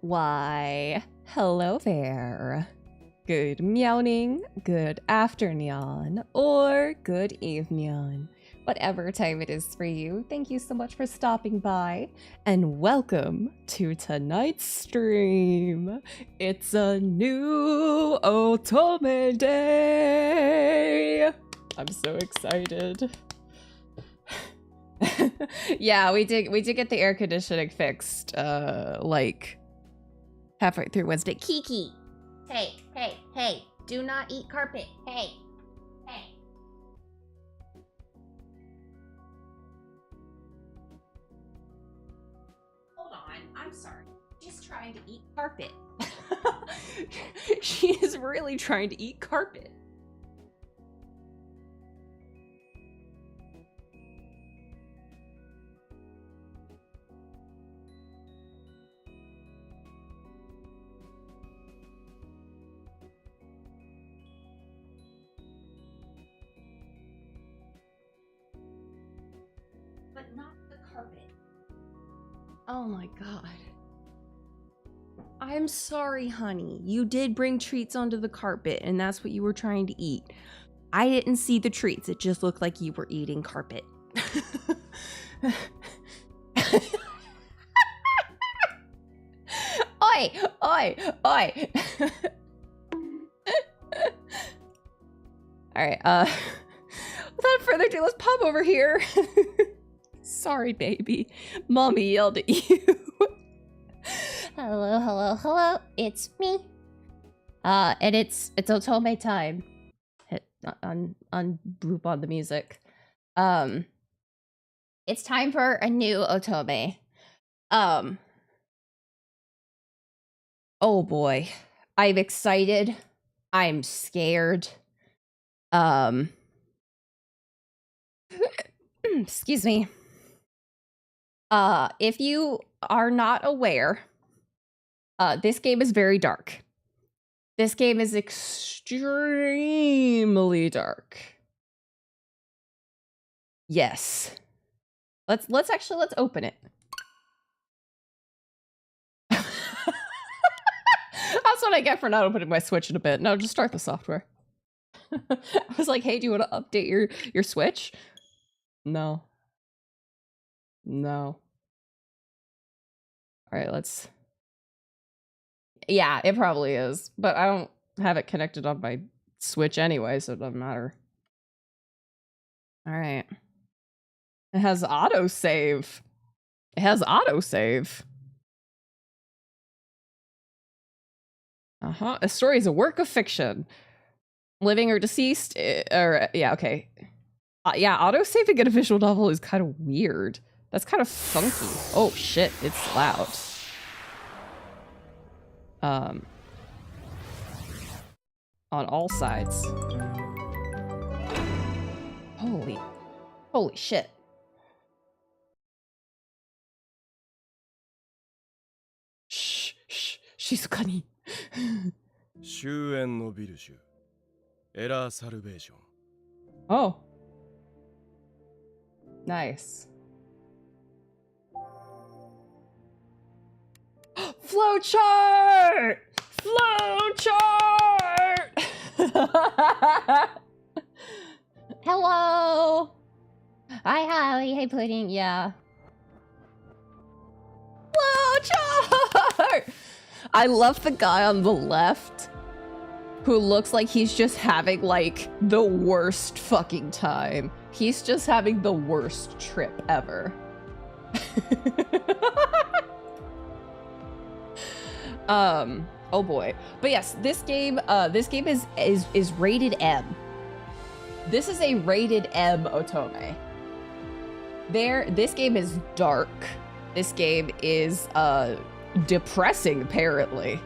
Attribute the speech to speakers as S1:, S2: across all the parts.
S1: Why, hello there. Good meowing, good afternoon, or good evening. Whatever time it is for you, thank you so much for stopping by, and welcome to tonight's stream. It's a new otome day. I'm so excited. Yeah, we did get the air conditioning fixed, like halfway through Wednesday. Kiki! Hey, do not eat carpet. Hey. Hold on, I'm sorry. She's trying to eat carpet. She is really trying to eat carpet. But not the carpet. Oh my god. I'm sorry, honey. You did bring treats onto the carpet, and that's what you were trying to eat. I didn't see the treats. It just looked like you were eating carpet. Oi! Alright, without further ado, let's pop over here. Sorry, baby. Mommy yelled at you. Hello. It's me. And it's otome time. Hit on boop on the music. It's time for a new otome. Oh boy. I'm excited. I'm scared. Excuse me. If you are not aware, this game is very dark. This game is extremely dark. Yes. Let's open it. That's what I get for not opening my Switch in a bit. No, just start the software. I was like, hey, do you want to update your Switch? No. All right, let's... Yeah, it probably is, but I don't have it connected on my Switch anyway, so it doesn't matter. All right. It has autosave. A story is a work of fiction. Living or deceased, yeah, okay. Yeah, autosaving in a visual novel is kind of weird. That's kind of funky. Oh shit, it's loud. On all sides. Holy shit. Shh, she's funny.
S2: 終焉のビルシュエラーサルベーション
S1: Oh. Nice. Flowchart! Hello! Hi, Holly. Hey, Pudding. Yeah. Flowchart! I love the guy on the left who looks like he's just having, like, the worst fucking time. He's just having the worst trip ever. Oh boy. But yes, this game is rated M. This is a rated M otome. This game is dark. This game is depressing, apparently.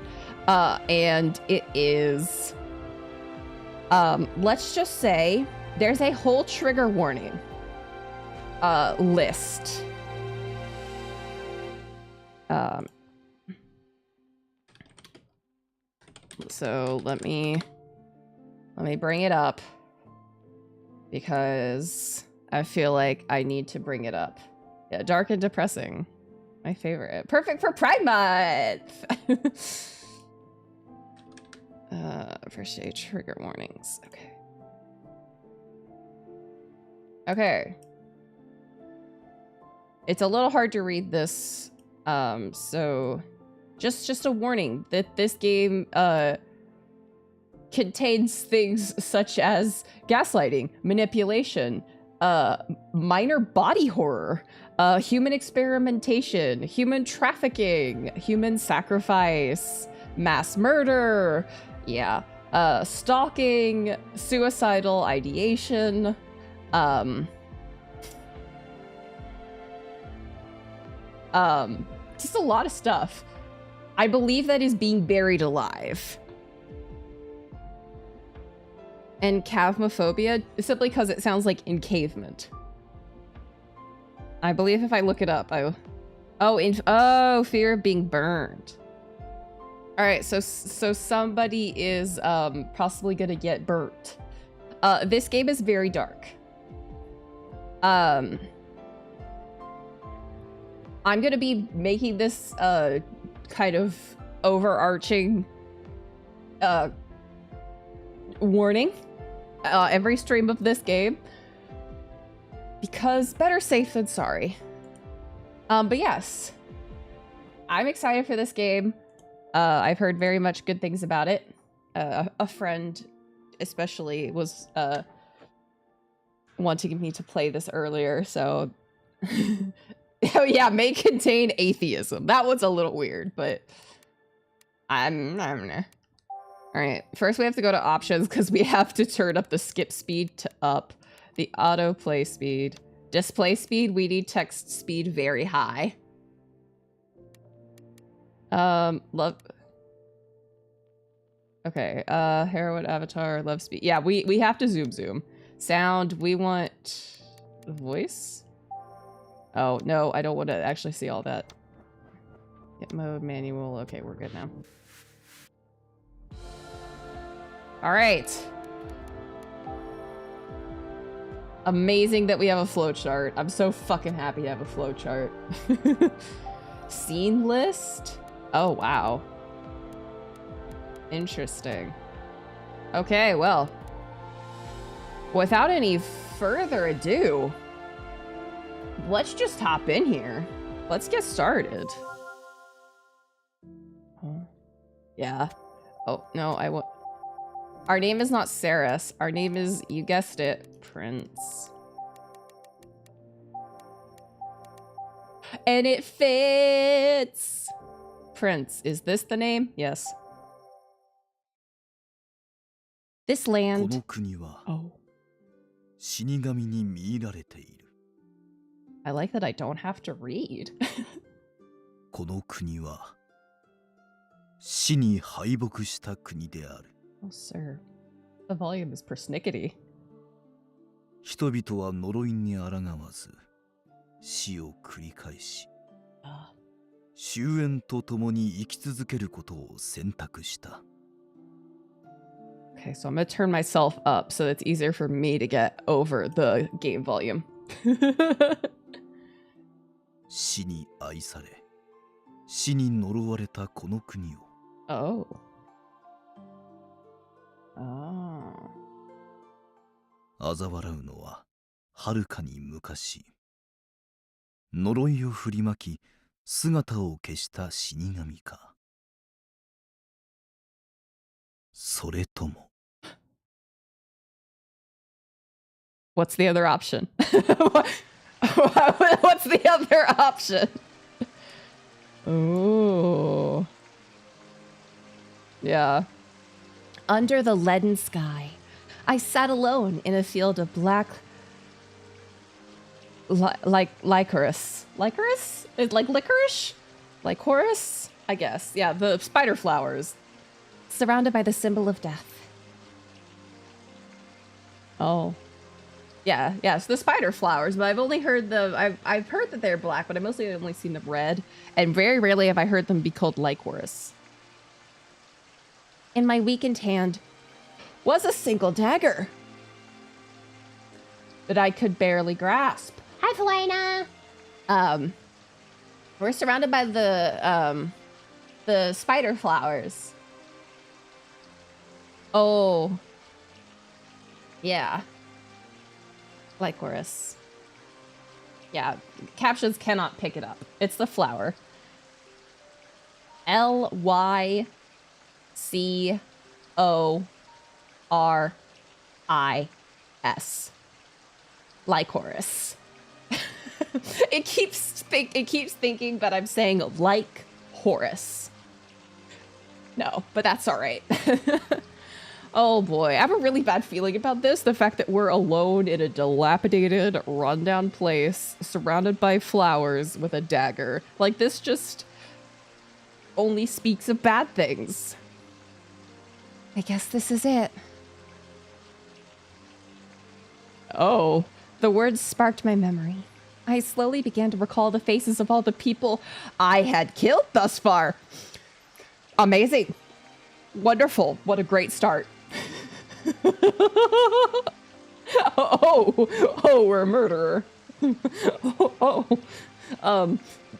S1: And it is let's just say there's a whole trigger warning list. So let me bring it up because I feel like I need to bring it up. Yeah, dark and depressing. My favorite. Perfect for Pride Month! Virche trigger warnings. Okay. Okay. It's a little hard to read this, so just a warning that this game contains things such as gaslighting, manipulation, minor body horror, human experimentation, human trafficking, human sacrifice, mass murder, yeah, stalking, suicidal ideation, just a lot of stuff. I believe that is being buried alive. And cavmophobia, simply because it sounds like encavement. I believe if I look it up, oh, fear of being burned. All right, so somebody is possibly gonna get burnt. This game is very dark. I'm gonna be making this kind of overarching warning every stream of this game, because better safe than sorry. But yes, I'm excited for this game. I've heard very much good things about it. A friend especially was wanting me to play this earlier, so oh yeah, may contain atheism. That was a little weird, but I'm all right. First, we have to go to options because we have to turn up the skip speed to up, the autoplay speed, display speed. We need text speed very high. Love. Okay. Heroine avatar, love speed. Yeah, we have to zoom. Sound. We want voice. Oh no, I don't want to actually see all that. Hit mode, manual. Okay, we're good now. All right. Amazing that we have a flowchart. I'm so fucking happy to have a flowchart. Scene list? Oh, wow. Interesting. Okay, well. Without any further ado, let's just hop in here. Let's get started. Oh. Yeah. Oh, no, I won't. Our name is not Saris. Our name is, you guessed it, Prince. And it fits! Prince. Is this the name? Yes. This land... Oh. I like that I don't have to read. Oh, sir. The volume is persnickety.
S3: 人々は呪いに抗わず死を繰り返し終焉とともに生き続けることを選択した。
S1: Okay, so I'm gonna turn myself up so it's easier for me to get over the game volume.
S3: 死に愛され死に呪われたこの国を
S1: Oh. Ah.
S3: 嘲笑うのは遥かに昔呪いを振りまき姿を消した死神かそれとも
S1: What's the other option? What's the other option? Ooh. Yeah. Under the leaden sky, I sat alone in a field of black licorice. Licorice? Is like licorice? Licorice? I guess. Yeah, the spider flowers. Surrounded by the symbol of death. Oh. Yeah, yes, the spider flowers, but I've only heard I've heard that they're black, but I mostly only seen them red, and very rarely have I heard them be called licorice. In my weakened hand was a single dagger that I could barely grasp. Hi, Felina! We're surrounded by the spider flowers. Oh. Yeah. Lycoris. Yeah, captions cannot pick it up. It's the flower. Lycoris. Lycoris. It keeps thinking that I'm saying like Horus. No, but that's all right. Oh boy, I have a really bad feeling about this. The fact that we're alone in a dilapidated, rundown place, surrounded by flowers with a dagger. Like, this just only speaks of bad things. I guess this is it. Oh, the words sparked my memory. I slowly began to recall the faces of all the people I had killed thus far. Amazing. Wonderful. What a great start. Oh, we're a murderer.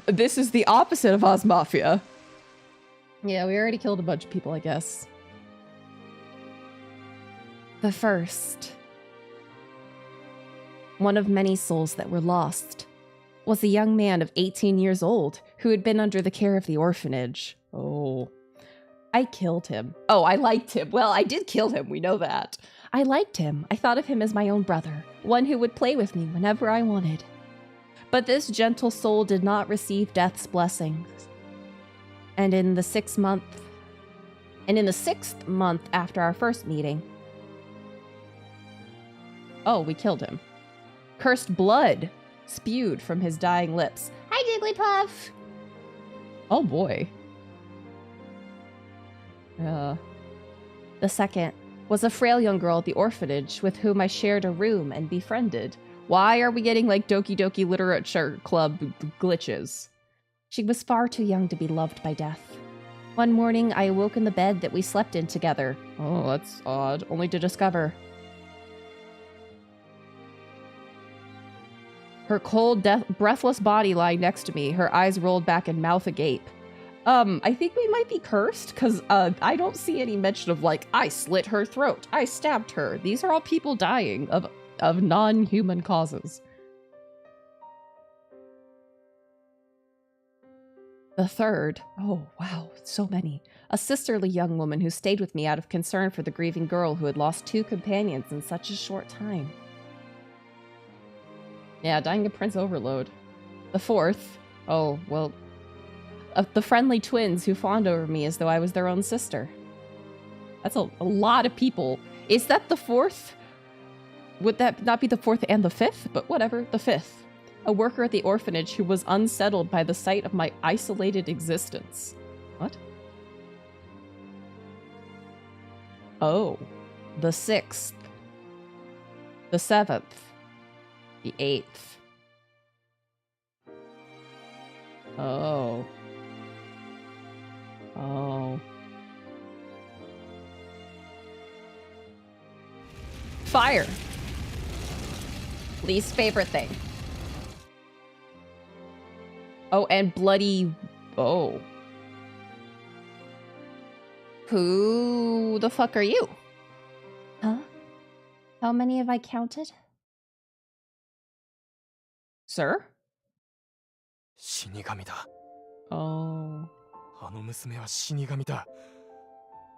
S1: This is the opposite of Oz Mafia. Yeah, we already killed a bunch of people, I guess. The first, one of many souls that were lost, was a young man of 18 years old who had been under the care of the orphanage. Oh. I killed him. Oh, I liked him. Well, I did kill him. We know that. I liked him. I thought of him as my own brother, one who would play with me whenever I wanted. But this gentle soul did not receive death's blessings. And in the sixth month after our first meeting, oh, we killed him. Cursed blood spewed from his dying lips. Hi, Jigglypuff. Oh boy. The second was a frail young girl at the orphanage with whom I shared a room and befriended. Why are we getting like Doki Doki Literature Club glitches? She was far too young to be loved by death. One morning, I awoke in the bed that we slept in together. Oh, that's odd. Only to discover her cold, breathless body lying next to me, her eyes rolled back and mouth agape. I think we might be cursed, because I don't see any mention of, like, I slit her throat, I stabbed her. These are all people dying of non-human causes. The third, oh wow, so many. A sisterly young woman who stayed with me out of concern for the grieving girl who had lost 2 companions in such a short time. Yeah, dying of Prince Overload. The fourth, oh, well, the friendly twins who fawned over me as though I was their own sister. That's a lot of people. Is that the fourth? Would that not be the fourth and the fifth? But whatever, the fifth. A worker at the orphanage who was unsettled by the sight of my isolated existence. What? Oh. The 6th. The 7th. The 8th. Oh. Oh. Fire. Least favorite thing. Oh, and bloody... Oh. Who the fuck are you? Huh? How many have I counted? Sir?
S4: 死神だ。
S1: Oh.
S4: あの娘は死神だ。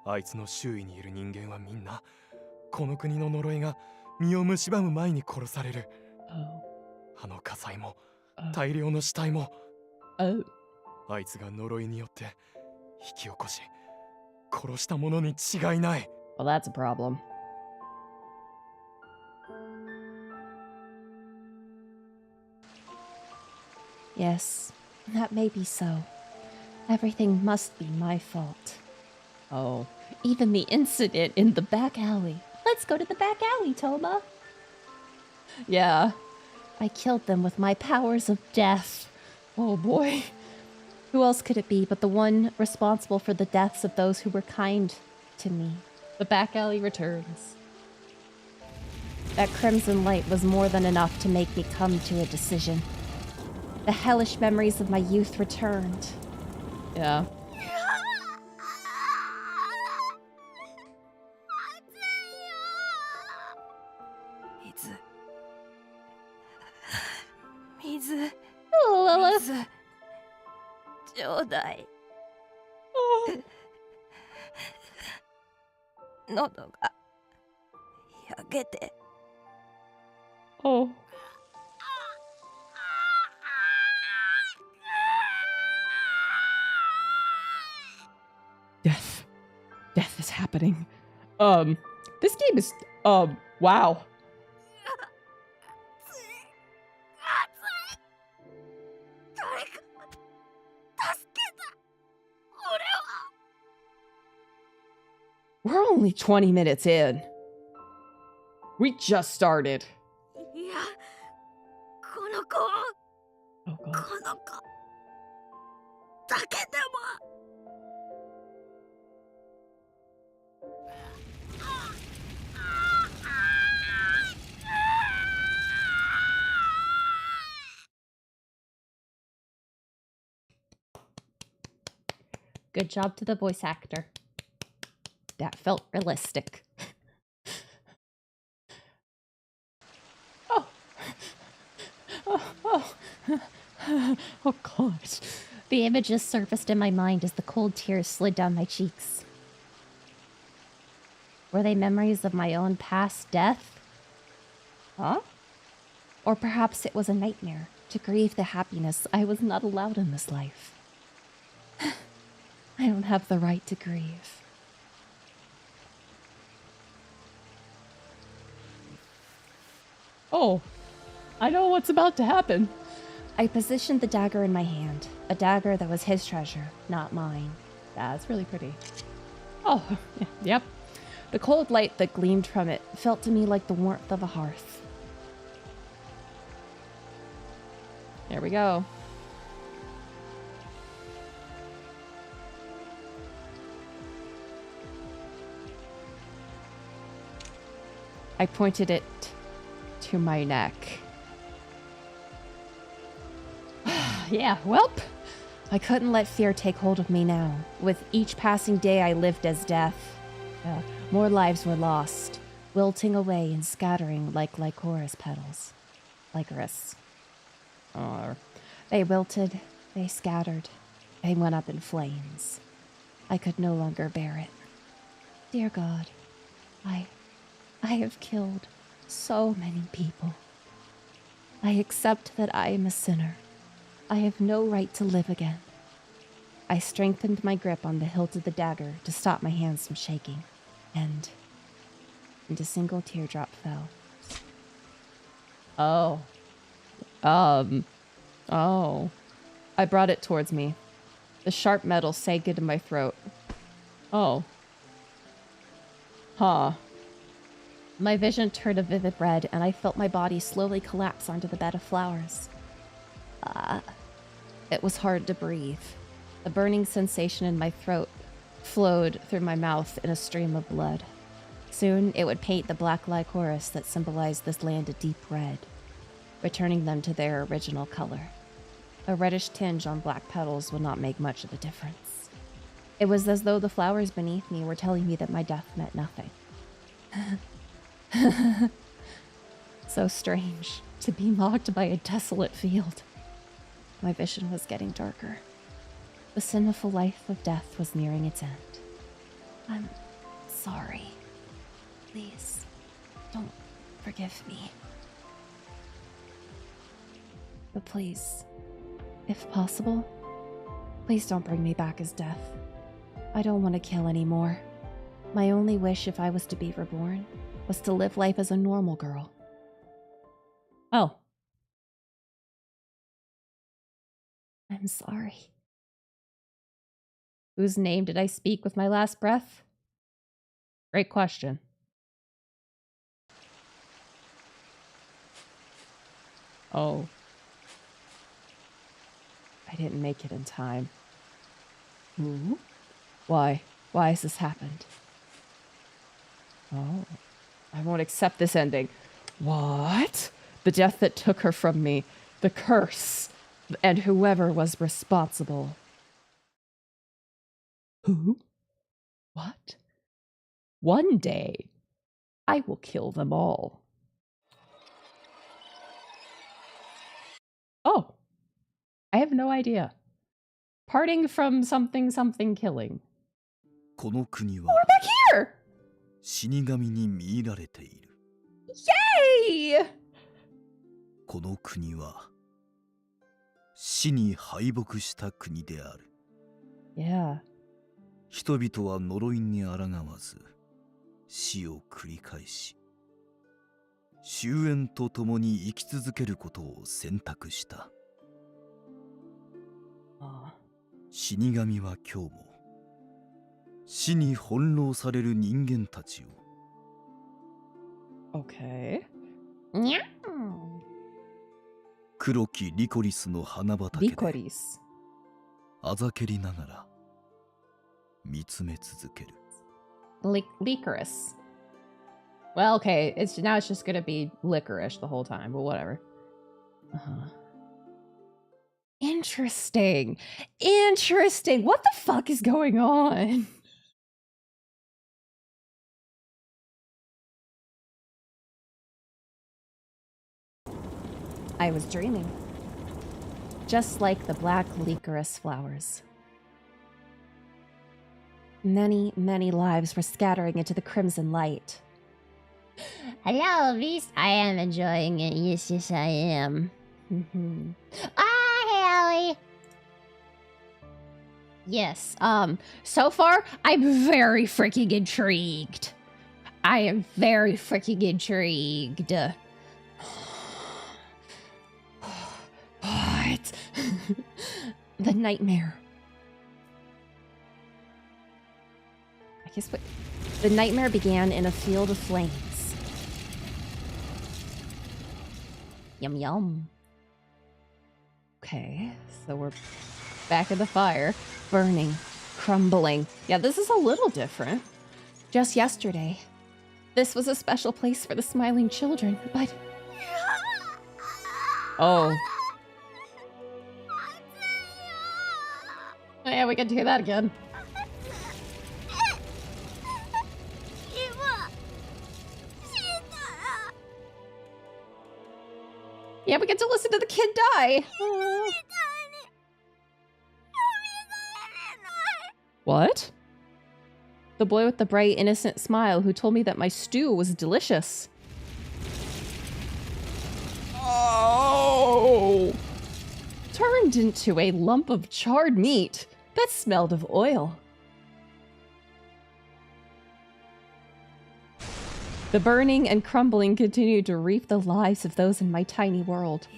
S4: あいつの周囲にいる人間はみんなこの国の呪いが身を蝕む前に殺される。あの火災も大量の死体もあいつが呪いによって引き起こし殺したものに違いない。
S1: Well, that's a problem. Yes, that may be so. Everything must be my fault. Oh, even the incident in the back alley. Let's go to the back alley, Toma. Yeah. I killed them with my powers of death. Oh boy. Who else could it be but the one responsible for the deaths of those who were kind to me? The back alley returns. That crimson light was more than enough to make me come to a decision. The hellish memories of my youth returned. Yeah. Oh, Lilith.
S5: ちょうだい。喉が焼けて。
S1: Oh. Death. Death is happening. This game is, wow. We're only 20 minutes in. We just started.
S5: いや、この子を、
S1: Oh,
S5: こ
S1: God.
S5: の子だけでも。
S1: Good job to the voice actor. That felt realistic. Oh. Oh, God. The images surfaced in my mind as the cold tears slid down my cheeks. Were they memories of my own past death? Huh? Or perhaps it was a nightmare to grieve the happiness I was not allowed in this life. I don't have the right to grieve. Oh, I know what's about to happen. I positioned the dagger in my hand, a dagger that was his treasure, not mine. That's really pretty. Oh, yep. The cold light that gleamed from it felt to me like the warmth of a hearth. There we go. I pointed it to my neck. Yeah, welp. I couldn't let fear take hold of me now. With each passing day I lived as death. More lives were lost, wilting away and scattering like Lycoris petals. Lycoris. They wilted, they scattered, they went up in flames. I could no longer bear it. Dear God, I have killed so many people. I accept that I am a sinner. I have no right to live again. I strengthened my grip on the hilt of the dagger to stop my hands from shaking, and a single teardrop fell. Oh. Oh. I brought it towards me. The sharp metal sank into my throat. Oh. Huh. My vision turned a vivid red, and I felt my body slowly collapse onto the bed of flowers. It was hard to breathe. A burning sensation in my throat flowed through my mouth in a stream of blood. Soon, it would paint the black Lycoris that symbolized this land a deep red, returning them to their original color. A reddish tinge on black petals would not make much of a difference. It was as though the flowers beneath me were telling me that my death meant nothing. So strange to be mocked by a desolate field. My vision was getting darker. The sinful life of death was nearing its end. I'm sorry. Please, don't forgive me. But please, if possible, please don't bring me back as death. I don't want to kill anymore. My only wish, if I was to be reborn, was to live life as a normal girl. Oh. I'm sorry. Whose name did I speak with my last breath? Great question. Oh. I didn't make it in time. Ooh. Why? Why has this happened? Oh. I won't accept this ending. What? The death that took her from me. The curse. And whoever was responsible. Who? What? One day, I will kill them all. Oh, I have no idea. Parting from something something killing.
S3: この国
S1: Oh,
S3: は
S1: we're back here!
S3: 死神に見入られている。
S1: Yay!
S3: この国は死に敗北した国である。
S1: Yeah.
S3: 人々は呪いに抗わず死を繰り返し、終焉とともに生き続けることを選択した。 死神は今日も死に翻弄される人間たちを
S1: Okay. Meow.
S3: 黒きリコリスの花畑で
S1: Licorice.
S3: あざけりながら見つめ続ける。
S1: Licorice. Well, okay, now it's just gonna be licorice the whole time, but whatever. Interesting. Interesting. What the fuck is going on? I was dreaming. Just like the black licorice flowers. Many, many lives were scattering into the crimson light.
S6: Hello, Beast. I am enjoying it. Yes, yes, I am. Hallie.
S1: Yes, so far, I'm very freaking intrigued. I am very freaking intrigued. What? The nightmare. I guess what? The nightmare began in a field of flames. Yum yum. Okay, so we're back in the fire. Burning, crumbling. Yeah, this is a little different. Just yesterday, this was a special place for the smiling children, but... Oh. Yeah, we get to hear that again. Yeah, we get to listen to the kid die. What? The boy with the bright, innocent smile who told me that my stew was delicious. Oh! Turned into a lump of charred meat that smelled of oil. The burning and crumbling continued to reap the lives of those in my tiny world.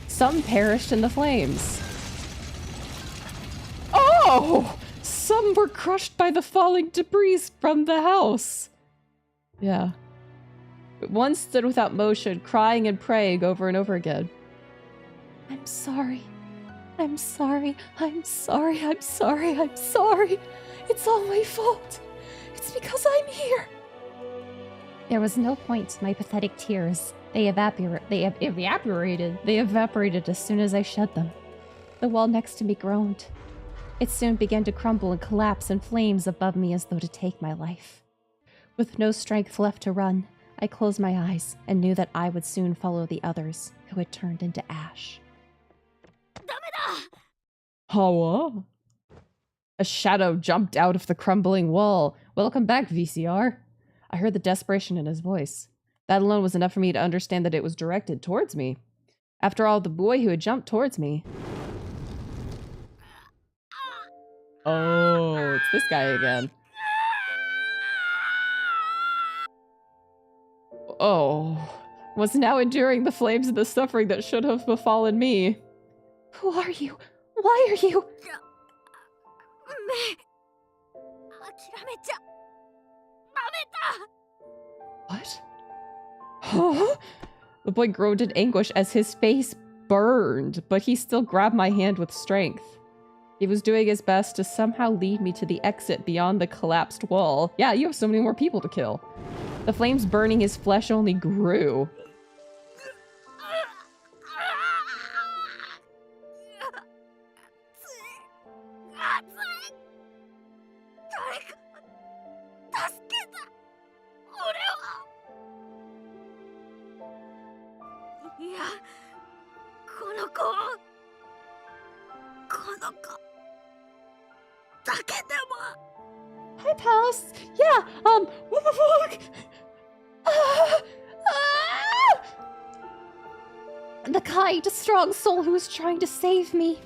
S1: Some perished in the flames. Oh! Some were crushed by the falling debris from the house. Yeah. But one stood without motion, crying and praying over and over again. I'm sorry. I'm sorry. I'm sorry. I'm sorry. I'm sorry. It's all my fault. It's because I'm here. There was no point to my pathetic tears. They evaporated as soon as I shed them. The wall next to me groaned. It soon began to crumble and collapse in flames above me as though to take my life. With no strength left to run, I closed my eyes and knew that I would soon follow the others who had turned into ash. Hawa? A shadow jumped out of the crumbling wall. Welcome back, VCR. I heard the desperation in his voice. That alone was enough for me to understand that it was directed towards me. After all, the boy who had jumped towards me... Oh, it's this guy again. Oh, was now enduring the flames and the suffering that should have befallen me. Who are you? Why are you? What? Huh? The boy groaned in anguish as his face burned, but he still grabbed my hand with strength. He was doing his best to somehow lead me to the exit beyond the collapsed wall. Yeah, you have so many more people to kill. The flames burning his flesh only grew. Hi, Palace. Yeah, what the fuck? The kind, strong soul who was trying to save me.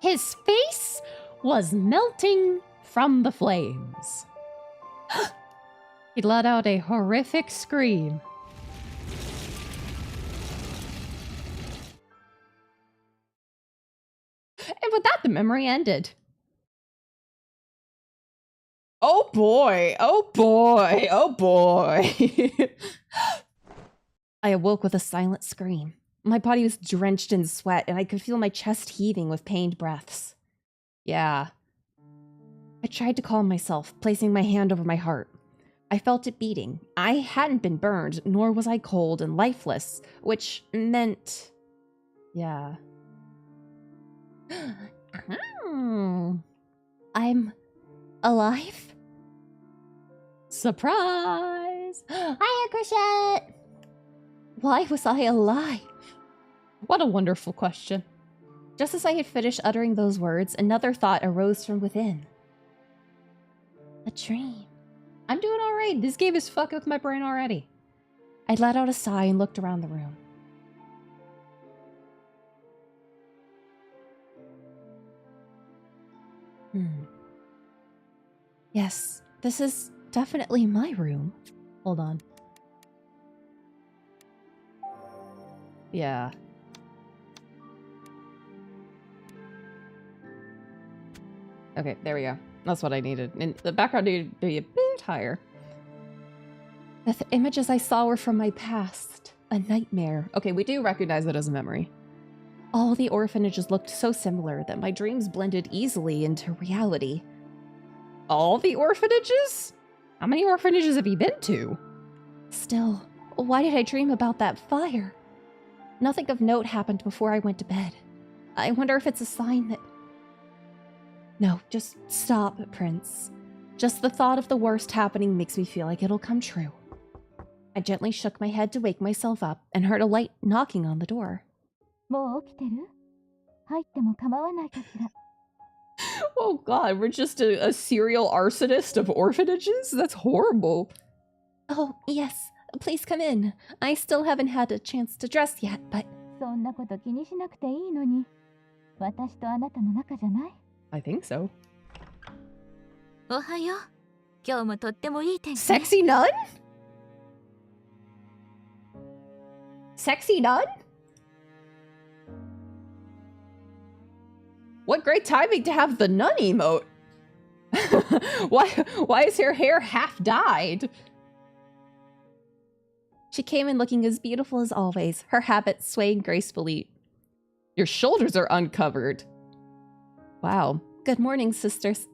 S1: His face was melting from the flames. He let out a horrific scream. And with that, the memory ended. Oh boy, oh boy, oh boy. I awoke with a silent scream. My body was drenched in sweat, and I could feel my chest heaving with pained breaths. Yeah. I tried to calm myself, placing my hand over my heart. I felt it beating. I hadn't been burned, nor was I cold and lifeless, which meant... Yeah. I'm alive? Surprise!
S6: Hiya, Crochet!
S1: Why was I alive? What a wonderful question. Just as I had finished uttering those words, another thought arose from within. A dream. I'm doing alright. This game is fucking with my brain already. I let out a sigh and looked around the room. Yes, this is definitely my room. Hold on. Yeah. Okay, there we go. That's what I needed. And the background needed to be a bit higher. The images I saw were from my past. A nightmare. Okay, we do recognize it as a memory. All the orphanages looked so similar that my dreams blended easily into reality. All the orphanages? How many orphanages have you been to? Still, why did I dream about that fire? Nothing of note happened before I went to bed. I wonder if it's a sign that... No, just stop, Prince. Just the thought of the worst happening makes me feel like it'll come true. I gently shook my head to wake myself up and heard a light knocking on the door. Oh god, we're just a serial arsonist of orphanages? That's horrible. Oh, yes. Please come in. I still haven't had a chance to dress yet, but... I think so. Sexy nun? Sexy nun? What great timing to have the nun emote. Why is her hair half dyed? She came in looking as beautiful as always, her habit swaying gracefully. Your shoulders are uncovered. Wow. Good morning, sisters.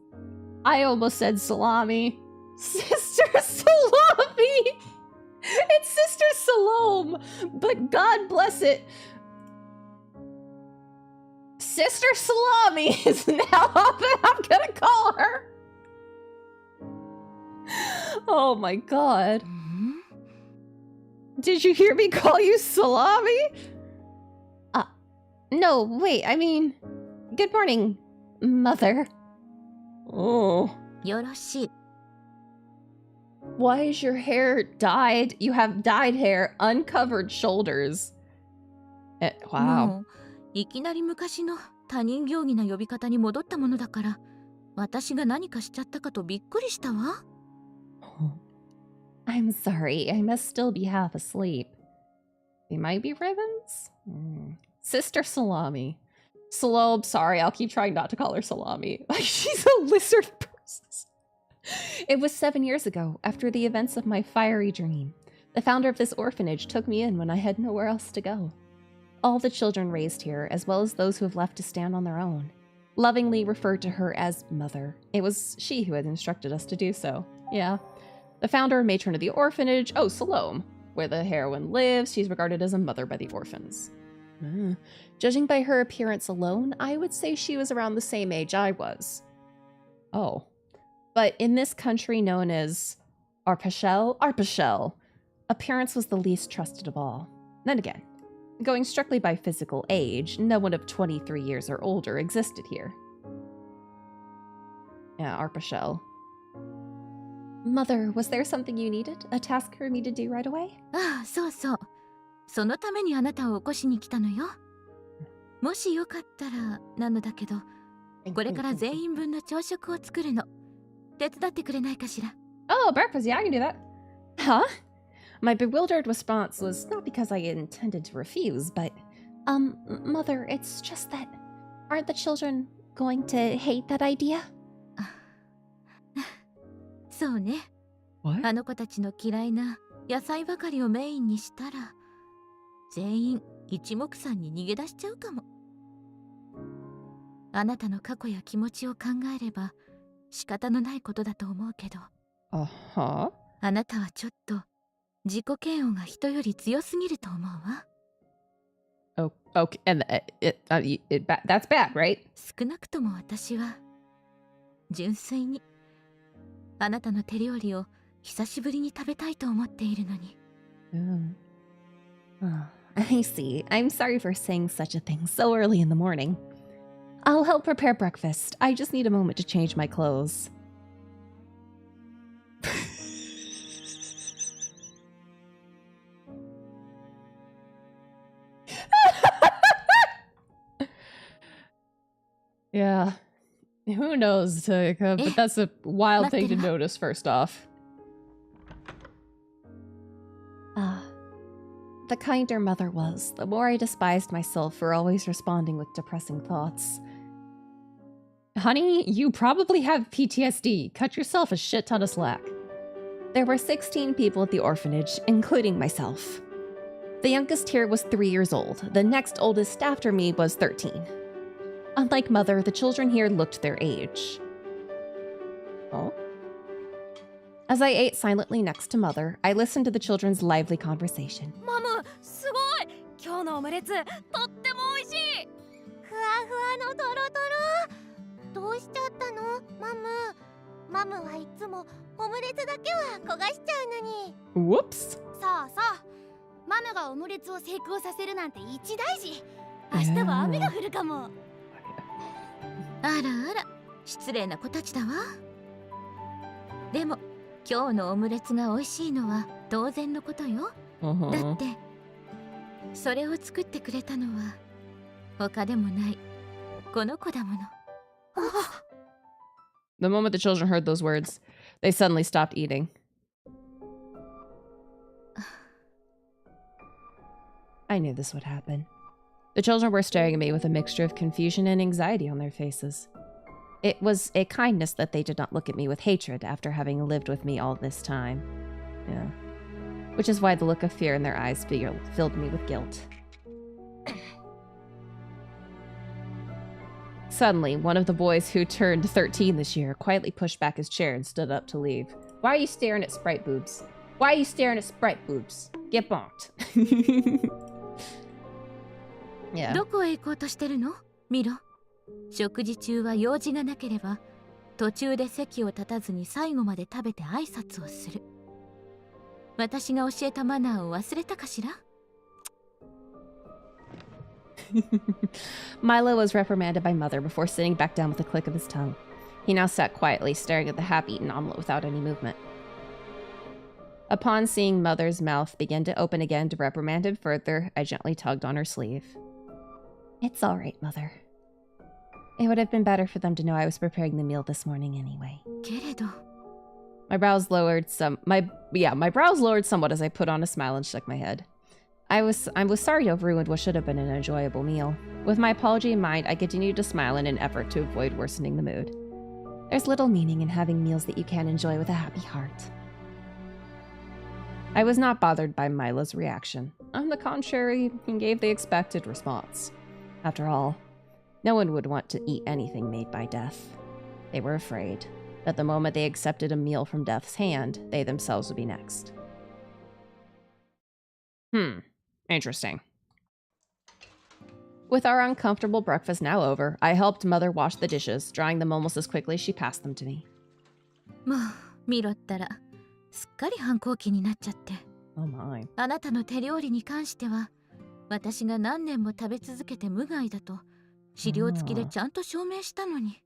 S1: I almost said salami. Sister Salami! It's Sister Salome, but God bless it. Sister Salami is now up and I'm gonna call her. Oh my god. Did you hear me call you Salami? No, wait, I mean... Good morning, Mother. Oh. Why is your hair dyed? You have dyed hair, uncovered shoulders. Wow.
S7: いきなり昔の他人行儀な呼び方に戻ったものだから、私が何かしちゃったかとびっくりしたわ。
S1: I'm sorry, I must still be half asleep. They might be ribbons? Sister Salami. Salome, sorry, I'll keep trying not to call her Salami. Like, she's a lizard person. It was 7 years ago, after the events of my fiery dream. The founder of this orphanage took me in when I had nowhere else to go. All the children raised here, as well as those who have left to stand on their own, lovingly referred to her as Mother. It was she who had instructed us to do so. Yeah. The founder and matron of the orphanage, oh, Salome. Where the heroine lives, she's regarded as a mother by the orphans. Judging by her appearance alone, I would say she was around the same age I was. Oh. But in this country known as Arpachel, appearance was the least trusted of all. Then again, going strictly by physical age, no one of 23 years or older existed here. Yeah, Arpachel. Mother, was there something you needed? A task for me to do right away?
S7: ああ、そうそう。そのためにあなたを起こしに来たのよ。もしよかったらなのだけど、これから全員分の朝食を作るの。手伝ってくれないかしら。
S1: Oh, breakfast, yeah, I can do that. Huh? My bewildered response was not because I intended to refuse, but, Mother, it's just that, aren't the children going to hate that idea?
S7: そうね。あの子たちの嫌いな野菜ばかりをメインにしたら、全員一目散に逃げ出しちゃうかも。あなたの過去や気持ちを考えれば仕方のないことだと思うけど。
S1: Uh-huh.
S7: あなたはちょっと自己嫌悪が人より強すぎると思うわ。
S1: Oh, okay, and that's bad, right?
S7: 少なくとも私は純粋にあなたの手料理を久しぶりに食べたいと思っているのに。
S1: I see. I'm sorry for saying such a thing so early in the morning. I'll help prepare breakfast. I just need a moment to change my clothes. Yeah. Who knows, but that's a wild thing to notice first off. The kinder Mother was, the more I despised myself for always responding with depressing thoughts. Honey, you probably have PTSD. Cut yourself a shit ton of slack. There were 16 people at the orphanage, including myself. The youngest here was 3 years old. The next oldest after me was 13. Unlike Mother, the children here looked their age. Oh? As I ate silently next to Mother, I listened to the children's lively conversation.
S5: マム、すごい。今日のオムレツ、とっても美味しい。ふわふわのトロトロ。どうしちゃったの、マム？マムはいつもオムレツだけは焦がしちゃうのに。
S1: Whoops!
S5: そうそう。マムがオムレツを成功させるなんて一大事。明日は雨が降るかも。
S7: あらあら、失礼な子たちだわ。でも今日のオムレツが美味しいのは当然のことよ。だってそれを作ってくれたのは他でもないこの子だもの。
S1: The moment the children heard those words, they suddenly stopped eating. I knew this would happen. The children were staring at me with a mixture of confusion and anxiety on their faces. It was a kindness that they did not look at me with hatred after having lived with me all this time. Yeah. Which is why the look of fear in their eyes filled me with guilt. Suddenly, one of the boys who turned 13 this year quietly pushed back his chair and stood up to leave. Why are you staring at Sprite boobs? Why are you staring at Sprite boobs? Get bonked. Yeah.
S7: どこへ行こうとしてるの？見ろ。食事中は用事がなければ途中で席を立たずに最後まで食べて挨拶をする。私が教えたマナーを忘れたかしら？
S1: Milo was reprimanded by Mother before sitting back down with a click of his tongue. He now sat quietly, staring at the half-eaten omelet without any movement. Upon seeing Mother's mouth begin to open again to reprimand him further, I gently tugged on her sleeve. It's all right, Mother. It would have been better for them to know I was preparing the meal this morning anyway.
S7: けれど
S1: My brows lowered somewhat as I put on a smile and shook my head. I was sorry to have ruined what should have been an enjoyable meal. With my apology in mind, I continued to smile in an effort to avoid worsening the mood. There's little meaning in having meals that you can't enjoy with a happy heart. I was not bothered by Mila's reaction. On the contrary, he gave the expected response. After all, no one would want to eat anything made by death. They were afraid that the moment they accepted a meal from death's hand, they themselves would be next. Interesting. With our uncomfortable breakfast now over, I helped Mother wash the dishes, drying them almost as quickly as she passed them to me.
S7: もう見ろったらすっかり反抗期になっちゃって。
S1: Oh my.
S7: あなたの手料理に関しては私が何年も食べ続けて無害だと資料付きでちゃんと証明したのに。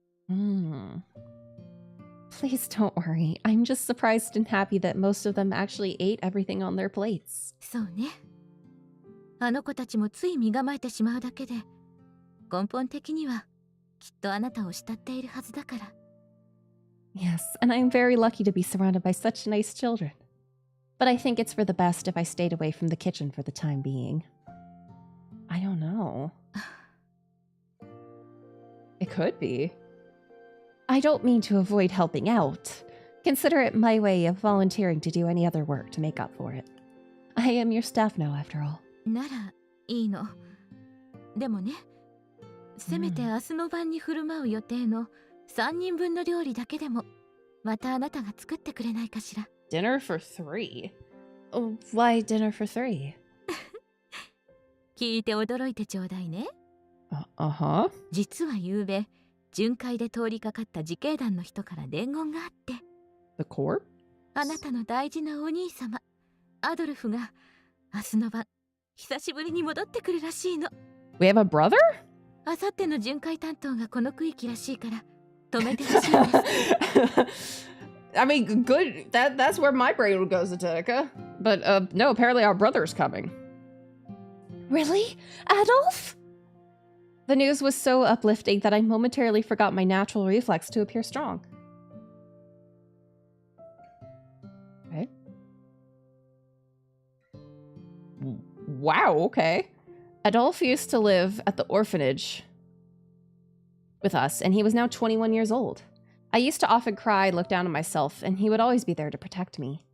S1: Please don't worry. I'm just surprised and happy that most of them actually ate everything on their plates.
S7: そうね。あの子たちもつい身構えてしまうだけで根本的にはきっとあなたを慕っているはずだから。
S1: Yes, and I'm very lucky to be surrounded by such nice children. But I think it's for the best if I stayed away from the kitchen for the time being. I don't know. It could be. I don't mean to avoid helping out. Consider it my way of volunteering to do any other work to make up for it. I am your staff now, after all.
S7: ならいいの。でもね、せめて明日の晩に振る舞う予定の3人分の料理だけでもまたあなたが作ってくれないかしら。
S1: Dinner for 3? Oh, why dinner for 3?
S7: 聞いて驚いてちょうだいね。
S1: Uh-huh.
S7: 実は昨べ巡回で通りかかった自警団の人から伝言があって。
S1: The corpse?
S7: あなたの大事なお兄様アドルフが明日の晩久しぶりに戻ってくるらしいの。
S1: We have a brother?
S7: あさっての巡回担当がこの区域らしいから止めてほしいんです。
S1: I mean, good. That's where my brain would go, Zatenica. But no, apparently our brother's coming. Really? Adolf? The news was so uplifting that I momentarily forgot my natural reflex to appear strong. Okay. Wow, okay. Adolf used to live at the orphanage with us, and he was now 21 years old. I used to often cry, look down on myself, and he would always be there to protect me.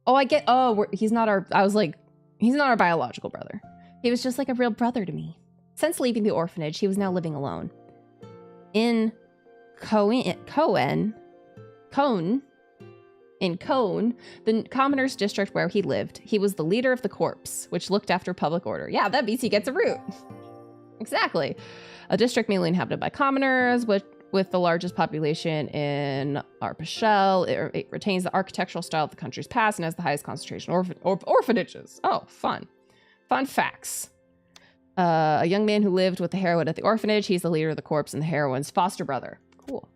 S1: Oh, I get, he's not our, I was like, he's not our biological brother. He was just like a real brother to me. Since leaving the orphanage, he was now living alone. In Cone, the commoner's district where he lived, he was the leader of the corps, which looked after public order. Yeah, that means he gets a root. Exactly. A district mainly inhabited by commoners, with the largest population in Arpachel. It retains the architectural style of the country's past and has the highest concentration of orphanages. Oh, fun. Fun facts. A young man who lived with the heroine at the orphanage. He's the leader of the corpse and the heroine's foster brother. Cool.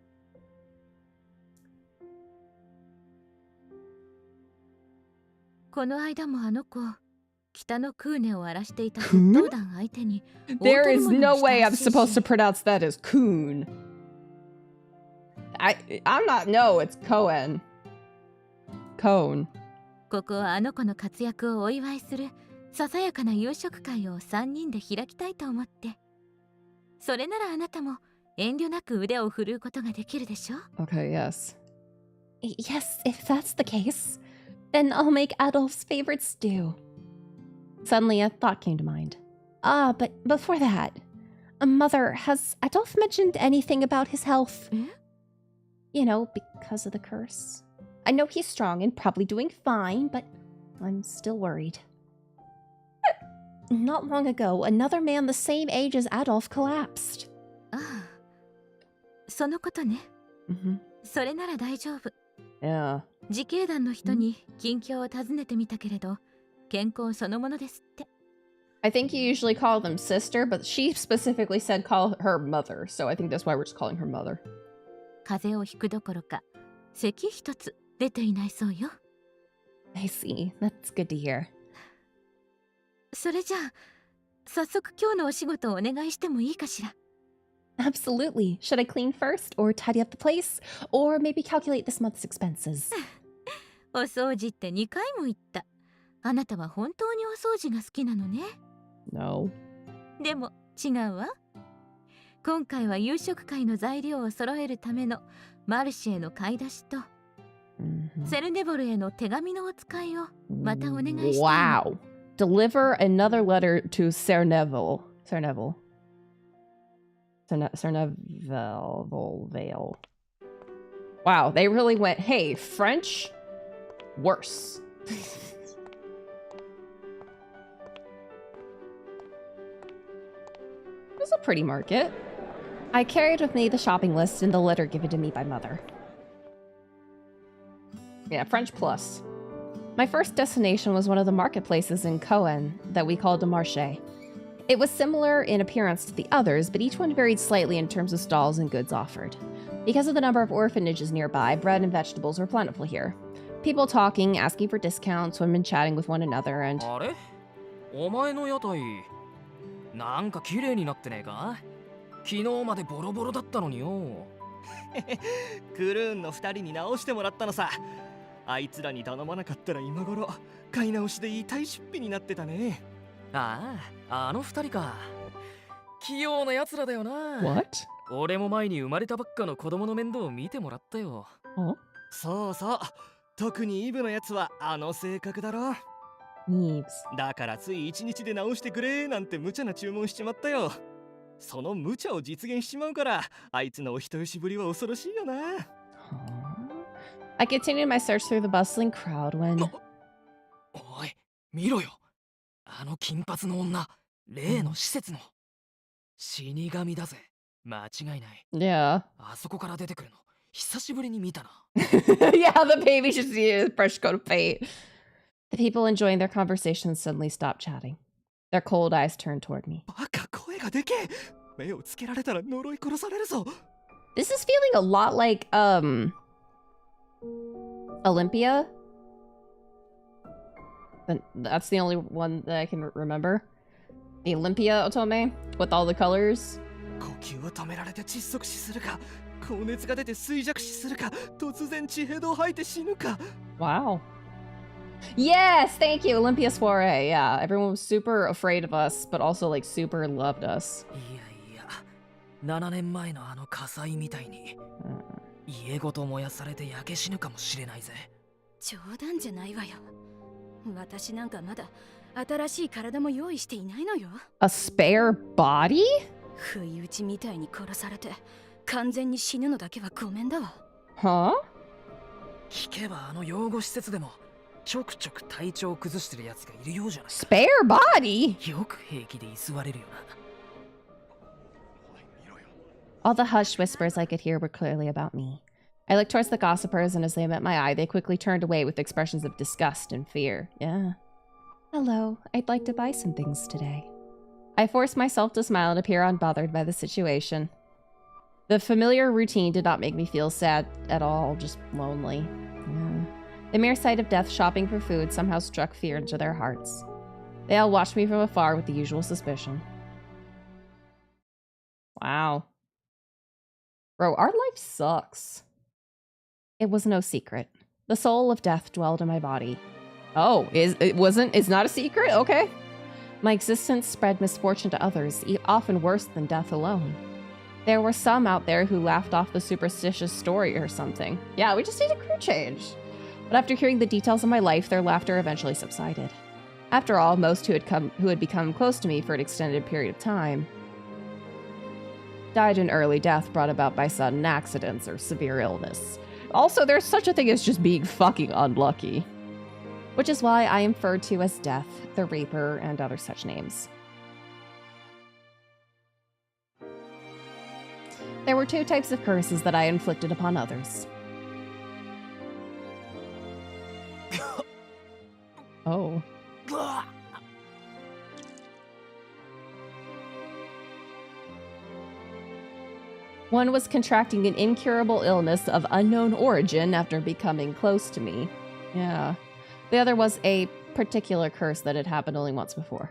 S7: この間もあの子北のクーネを荒らしていた窃盗団相手に
S1: There is no way I'm supposed to pronounce that as Coon. I'm not. No, it's Cohen. Cone.
S7: ここはあの子の活躍をお祝いするささやかな夕食会を3人で開きたいと思って。それならあなたも遠慮なく腕を振るうことができるでしょ。
S1: Okay, yes. Yes, if that's the case, then I'll make Adolf's favorite stew. Suddenly, a thought came to mind. But before that, Mother, has Adolf mentioned anything about his health? You know, because of the curse. I know he's strong and probably doing fine, but I'm still worried. Not long ago, another man the same age as Adolf collapsed.
S7: ああ、そのことね。それなら大丈夫。
S1: Yeah.
S7: 自警団の人に近況を尋ねてみたけれど、健康そのものですって。
S1: I think you usually call them sister, but she specifically said call her mother, so I think that's why we're just calling her mother.
S7: 風邪をひくどころか、咳一つ出ていないそうよ。
S1: I see. That's good to hear.
S7: それじゃあ、早速今日のお仕事をお願いしてもいいかしら。
S1: Absolutely. Should I clean first, or tidy up the place, or maybe calculate this month's expenses?
S7: お掃除って2回も言った。あなたは本当にお掃除が好きなのね。
S1: No.
S7: でも違うわ。今回は夕食会の材料を揃えるためのマルシェへの買い出しと、セルネボルへの手紙のお使いをまたお願いしたいの。
S1: Wow. Deliver another letter to Cerneville. Cerneville. Wow, they really went, hey, French? Worse. It was a pretty market. I carried with me the shopping list and the letter given to me by Mother. Yeah, French plus. My first destination was one of the marketplaces in Coen that we called a marché. It was similar in appearance to the others, but each one varied slightly in terms of stalls and goods offered. Because of the number of orphanages nearby, bread and vegetables were plentiful here. People talking, asking for discounts, women chatting with one another, and...
S8: あれ？お前の屋台、なんか綺麗になってねえか？昨日までボロボロだったのによ。
S9: クルーンの2人に直してもらったのさ。あいつらに頼まなかったら今頃買い直しで痛い出費になってたね。
S8: ああ、あの2人か。器用な奴らだよな。
S1: What?
S8: 俺も前に生まれたばっかの子供の面倒を見てもらったよ。
S9: そうそう。特にイブのやつはあの性格だろ。
S1: Neves.
S9: だからつい1日で直してくれなんて無茶な注文しちまったよ。その無茶を実現しちまうから、あいつのお人よしぶりは恐ろしいよな。
S1: I continued my search through the bustling crowd when...
S8: おい、見ろよ。あの金髪の女、例の施設の死神だぜ。間違いない。
S1: Yeah.
S8: あそこから出てくるの、久しぶりに見たな。
S1: Yeah, the baby should see a fresh coat of paint. The people enjoying their conversations suddenly stopped chatting. Their cold eyes turned toward me.
S9: バカ、声がでけえ。目をつけられたら呪い殺されるぞ。
S1: This is feeling a lot like, Olympia? That's the only one that I can remember. The Olympia otome with all the colors.
S9: 呼吸を止められて窒息死するか、高熱が出て衰弱死するか、突然血ヘドを吐いて死ぬか。
S1: Wow. Yes, thank you, Olympia Soiree. Yeah, everyone was super afraid of us, but also like super loved us.
S8: いやいや、7年前のあの火災みたいに、家ごと燃やされて焼け死ぬかもしれないぜ。
S5: 冗談じゃないわよ。私なんかまだ新しい体も用意していないのよ。
S1: A spare body?
S5: 不意打ちみたいに殺されて完全に死ぬのだけはごめんだわ。
S1: Huh?
S8: 聞けばあの養護施設でもちょくちょく体調を崩してるやつがいるようじゃない。
S1: Spare body?
S8: よく平気で居座れるよな。
S1: All the hushed whispers I could hear were clearly about me. I looked towards the gossipers, and as they met my eye, they quickly turned away with expressions of disgust and fear. Yeah. Hello, I'd like to buy some things today. I forced myself to smile and appear unbothered by the situation. The familiar routine did not make me feel sad at all, just lonely. Yeah. The mere sight of death shopping for food somehow struck fear into their hearts. They all watched me from afar with the usual suspicion. Wow. Bro, our life sucks. It was no secret. The soul of death dwelled in my body. Oh, it's not a secret? Okay. My existence spread misfortune to others, often worse than death alone. There were some out there who laughed off the superstitious story or something. Yeah, we just need a crew change. But after hearing the details of my life, their laughter eventually subsided. After all, most who had become close to me for an extended period of time died an early death brought about by sudden accidents or severe illness. Also, there's such a thing as just being fucking unlucky. Which is why I am referred to as Death, the Reaper, and other such names. There were two types of curses that I inflicted upon others. Oh. One was contracting an incurable illness of unknown origin after becoming close to me. Yeah. The other was a particular curse that had happened only once before.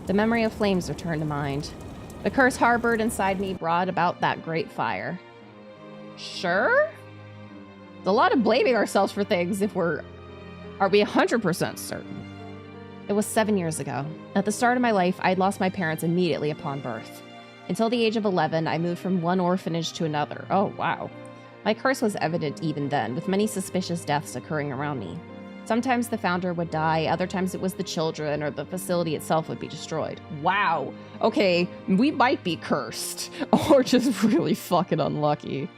S1: The memory of flames returned to mind. The curse harbored inside me brought about that great fire. Sure? It's a lot of blaming ourselves for things if we're Are we 100% certain? It was 7 years ago. At the start of my life, I had lost my parents immediately upon birth. Until the age of 11, I moved from one orphanage to another. Oh, wow. My curse was evident even then, with many suspicious deaths occurring around me. Sometimes the founder would die, other times it was the children, or the facility itself would be destroyed. Wow. Okay, we might be cursed, or just really fucking unlucky.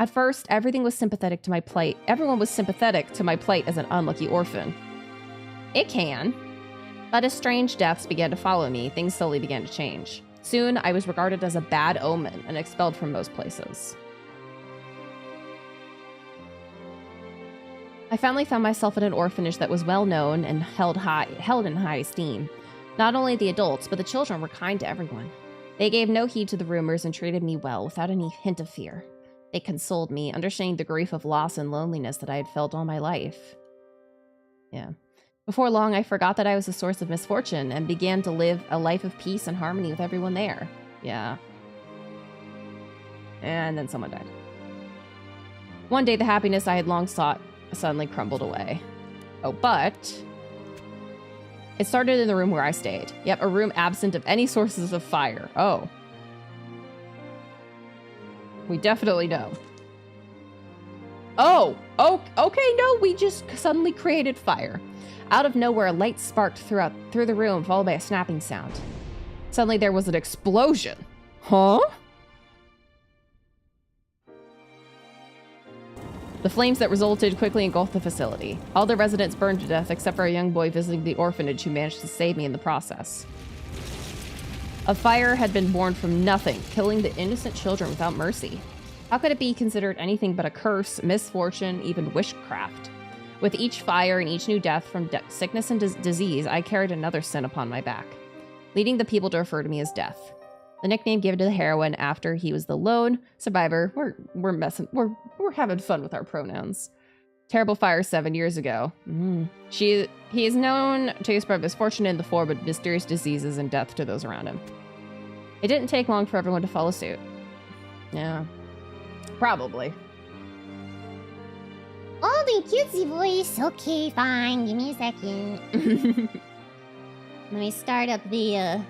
S1: At first, everything was sympathetic to my plight. Everyone was sympathetic to my plight as an unlucky orphan. It can. But as strange deaths began to follow me, things slowly began to change. Soon, I was regarded as a bad omen and expelled from most places. I finally found myself in an orphanage that was well known and held in high esteem. Not only the adults, but the children were kind to everyone. They gave no heed to the rumors and treated me well without any hint of fear. They consoled me, understanding the grief of loss and loneliness that I had felt all my life. Yeah. Before long, I forgot that I was a source of misfortune and began to live a life of peace and harmony with everyone there. Yeah. And then someone died. One day, the happiness I had long sought suddenly crumbled away. Oh, but it started in the room where I stayed. Yep, a room absent of any sources of fire. Oh. We definitely know. Oh, okay, no, we just suddenly created fire. Out of nowhere, a light sparked through the room, followed by a snapping sound. Suddenly there was an explosion. Huh? The flames that resulted quickly engulfed the facility. All the residents burned to death except for a young boy visiting the orphanage who managed to save me in the process. A fire had been born from nothing, killing the innocent children without mercy. How could it be considered anything but a curse, misfortune, even witchcraft? With each fire and each new death from sickness and disease, I carried another sin upon my back, leading the people to refer to me as Death. The nickname given to the heroine after he was the lone survivor. We're having fun with our pronouns. Terrible fire 7 years ago. He is known to spread misfortune in the form of mysterious diseases and death to those around him. It didn't take long for everyone to follow suit. Yeah. Probably.
S6: Oh, the cutesy voice. Okay, fine. Give me a second. Let me start up the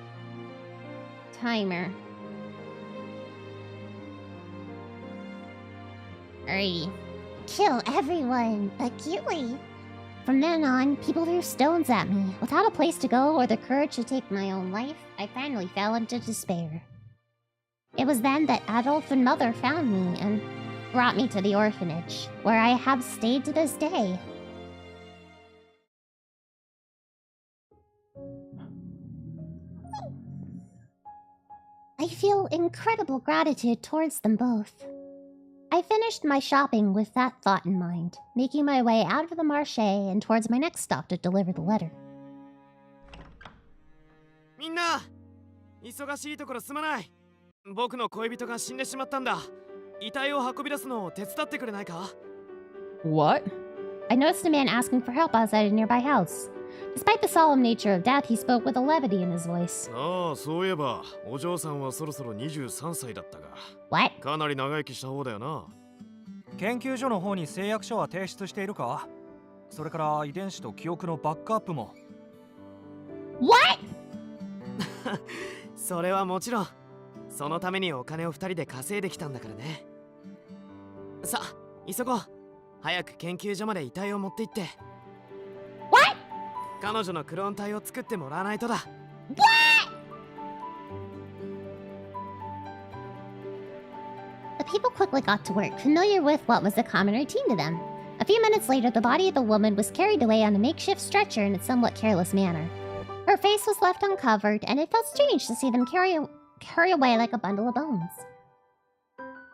S6: timer. Alrighty. Kill everyone, but cutely. From then on, people threw stones at me. Without a place to go or the courage to take my own life, I finally fell into despair. It was then that Adolf and Mother found me and brought me to the orphanage, where I have stayed to this day. I feel incredible gratitude towards them both. I finished my shopping with that thought in mind, making my way out of the marché and towards my next stop to deliver the letter.
S9: みんな、忙しいところすまない。僕の恋人が死んでしまったんだ。遺体を運び出すのを手伝ってくれないか?
S1: What?
S6: I noticed a man asking for help outside a nearby house. Despite the solemn nature of death, he spoke with a levity in his voice.
S2: ああ、そういえば、お嬢さんはそろそろ23歳だったが。
S6: What?
S2: かなり長生きした方だよな。
S10: 研究所の方に誓約書は提出しているか？それから遺伝子と記憶のバックアップも。
S6: What?
S9: それはもちろん。そのためにお金を2人で稼いできたんだからね。さあ、急ごう。早く研究所まで遺体を持って行って。
S6: What?
S9: 彼女のクローン体を作ってもらわないとだ。
S6: What? The people quickly got to work, familiar with what was a common routine to them. A few minutes later, the body of the woman was carried away on a makeshift stretcher in a somewhat careless manner. Her face was left uncovered, and it felt strange to see them carry away like a bundle of bones.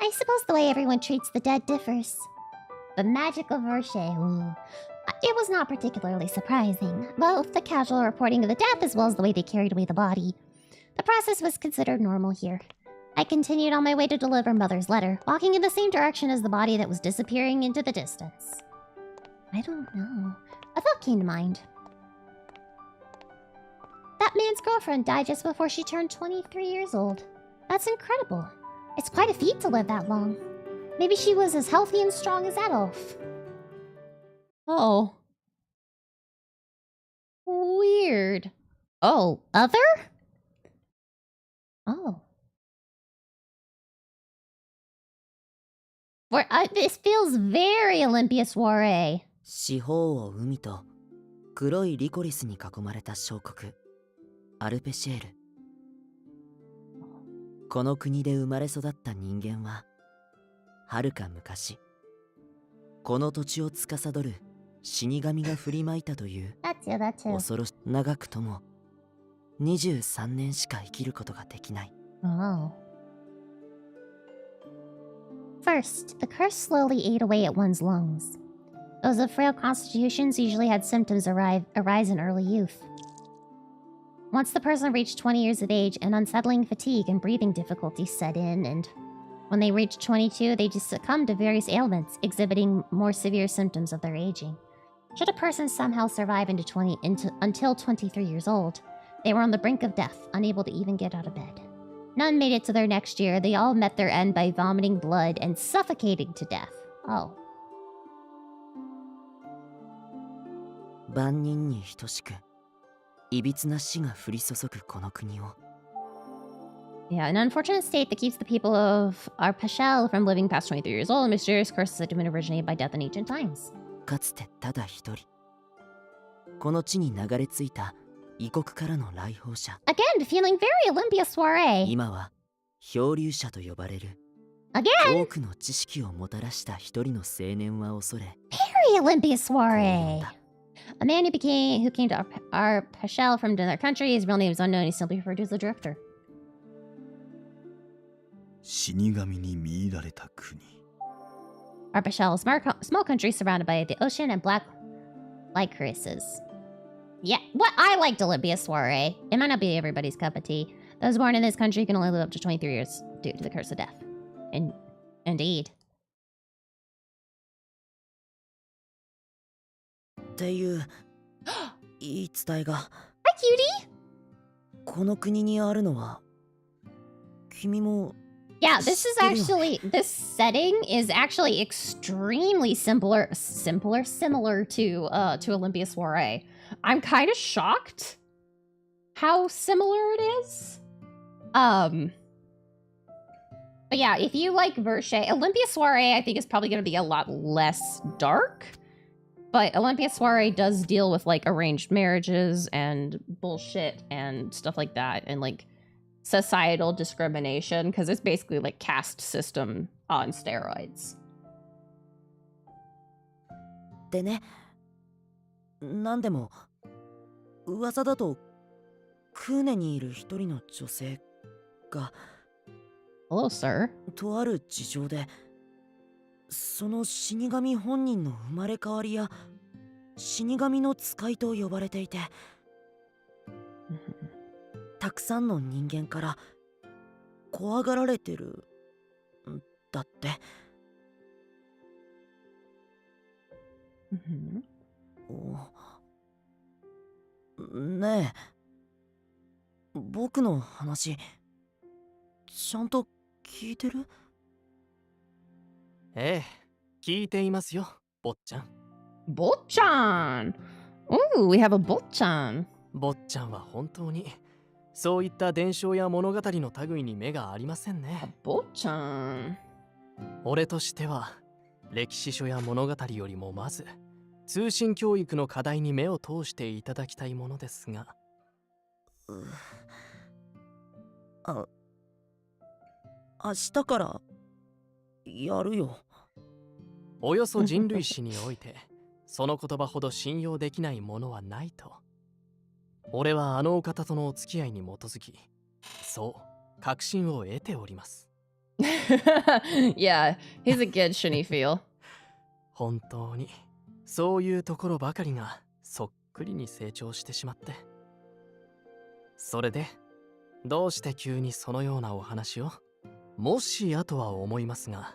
S6: I suppose the way everyone treats the dead differs. The magic of Virche, it was not particularly surprising, both the casual reporting of the death as well as the way they carried away the body. The process was considered normal here. I continued on my way to deliver Mother's letter, walking in the same direction as the body that was disappearing into the distance. I don't know. A thought came to mind. That man's girlfriend died just before she turned 23 years old. That's incredible. It's quite a feat to live that long. Maybe she was as healthy and strong as Adolf.
S1: Oh.
S6: Oh, other? Oh. This feels very Olympia Soiree.
S11: 四方を海と黒いリコリスに囲まれた小国アルペシェール。この国で生まれ育った人間ははるか昔この土地を司る死神が振りまいたという
S6: That's you.
S11: 恐ろし長くとも23年しか生きることができない。
S6: Oh. First, the curse slowly ate away at one's lungs. Those of frail constitutions usually had symptoms arise in early youth. Once the person reached 20 years of age, an unsettling fatigue and breathing difficulties set in, and when they reached 22, they just succumbed to various ailments, exhibiting more severe symptoms of their aging. Should a person somehow survive until 23 years old, they were on the brink of death, unable to even get out of bed. None made it to their next year. They all met their end by vomiting blood and suffocating to death. Oh.
S11: 万人に等しくいびつな死が降り注ぐこの国を。
S6: Yeah, an unfortunate state that keeps the people of Arpachel from living past 23 years old. A mysterious curse said to have been originated by death in ancient times.
S11: かつてただ一人この地に流れ着いた異国からの来訪者。
S6: Again, feeling very Olympia Soiree.
S11: 今は漂流者と呼ばれる
S6: Again,
S11: 多くの知識をもたらした一人の青年は恐れ
S6: very Olympia
S11: こう呼
S6: Soiree.
S11: んだ。
S6: A man who came to Arpachel from another country. His real name is unknown. He's simply referred to as the Drifter.
S3: 死神に見入られた国。
S6: Arpachel, a small country surrounded by the ocean and black lycurises. Yeah, what I liked Olympia Soiree. It might not be everybody's cup of tea. Those born in this country can only live up to 23 years due to the curse of death. Indeed.
S11: っていう言い伝えが
S6: Hi, cutie!
S11: この国にあるのは君も
S6: Yeah, this is actually, this setting is actually extremely similar to Olympia Soiree. I'm kind of shocked how similar it is. But yeah, if you like Virche, Olympia Soiree I think is probably going to be a lot less dark. But Olympia Soiree does deal with like arranged marriages and bullshit and stuff like that, and like societal discrimination, because it's basically like caste system on steroids.
S11: でね、なんでも噂だとクーネにいる一人の女性が
S6: Hello, sir.
S11: とある事情でその死神本人の生まれ変わりや死神の使いと呼ばれていてたくさんの人間から怖がられてるんだって。ねえ、僕の話ちゃんと聞いてる？
S4: ええ、聞いていますよ、坊ちゃん。
S1: 坊ちゃん Ooh, we have a 坊ちゃん。
S4: 坊ちゃんは本当にそういった伝承や物語の類に目がありませんね。
S1: 坊ちゃん。
S4: 俺としては歴史書や物語よりもまず通信教育の課題に目を通していただきたいものですが。
S11: 明日からやるよ。
S4: およそ人類史においてその言葉ほど信用できないものはないと俺はあのお方とのお付き合いに基づきそう確信を得ております。
S1: Yeah, he's a good shouldn't feel.
S4: 本当にそういうところばかりがそっくりに成長してしまって。それでどうして急にそのようなお話を？もしやとは思いますが、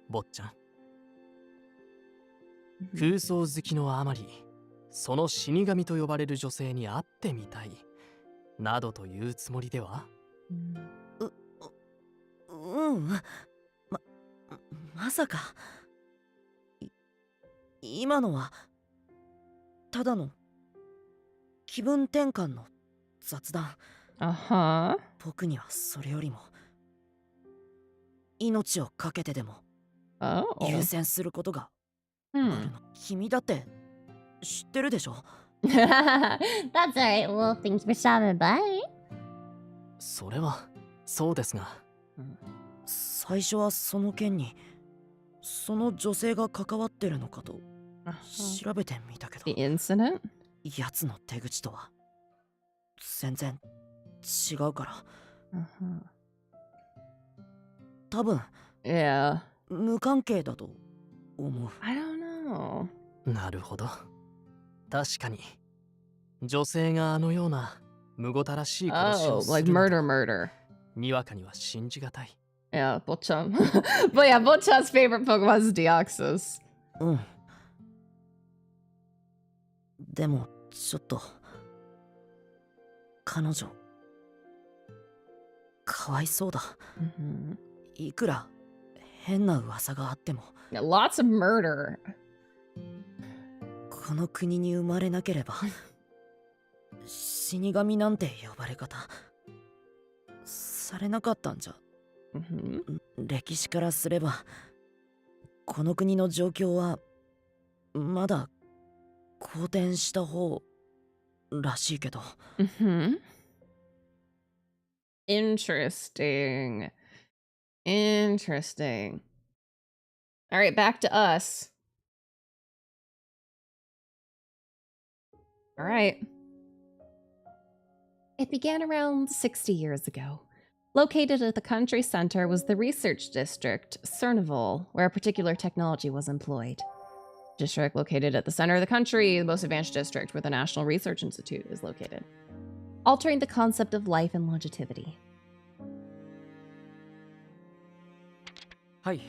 S4: 坊ちゃん。空想好きのあまり、その死神と呼ばれる女性に会ってみたい、などというつもりでは？
S11: まさか。今のはただの気分転換の雑談。
S1: Uh-huh.
S11: 僕にはそれよりも命をかけてでも
S1: Oh.
S11: 優先することがあるの。君だって知ってるでしょ？
S6: That's alright. Well, thanks for stopping by.
S8: それはそうですが、
S11: 最初はその件にその女性が関わってるのかと調べてみたけど、
S1: The incident?
S11: 奴の手口とは全然違うから、多分
S1: Yeah.
S11: 無関係だと思う。
S1: I don't know.
S8: なるほど。確かに女性があのようなむごたらしい殺し
S1: Oh,
S8: をす
S1: like
S8: るな
S1: murder,
S8: ど
S1: murder.
S8: にわかには信じがたい。
S1: Yeah, Botchan. But yeah, Botchan's favorite Pokemon is Deoxys.
S11: うん。でもちょっと彼女かわいそうだ。いくら変な噂があっても
S1: Lots of murder.
S11: この国に生まれなければ死神なんて呼ばれ方されなかったんじゃ。歴史からすればこの国の状況はまだ好転した方らしいけど。
S1: Interesting. Interesting. All right, back to us. All right. It began around 60 years ago. Located at the country center was the research district, Cernival, where a particular technology was employed. District located at the center of the country, the most advanced district where the National Research Institute is located, altering the concept of life and longevity.
S8: はい。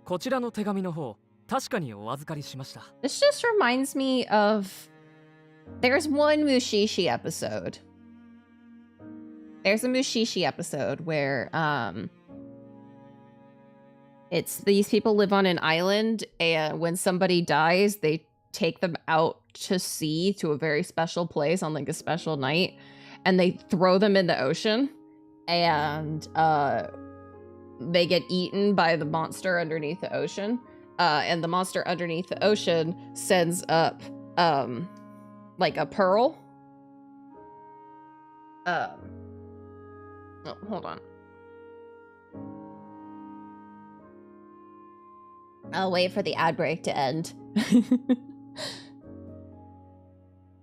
S8: こちらの手紙の方、確かにお預かりしました。
S1: This just reminds me of... There's one Mushishi episode. There's a Mushishi episode where, it's these people live on an island, and when somebody dies, they take them out to sea to a very special place on like a special night, and they throw them in the ocean, and they get eaten by the monster underneath the ocean, and the monster underneath the ocean sends up like a pearl. Oh, hold on. I'll wait for the ad break to end.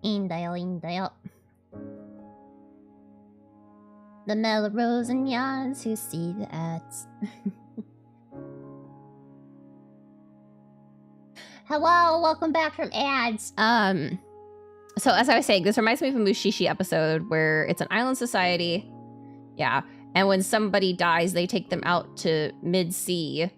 S6: いいんだよ、いいんだよ。The Melrose and Yans who see the ads. Hello, welcome back from ads.
S1: So as I was saying, this reminds me of a Mushishi episode where it's an island society. Yeah. And when somebody dies, they take them out to mid-sea.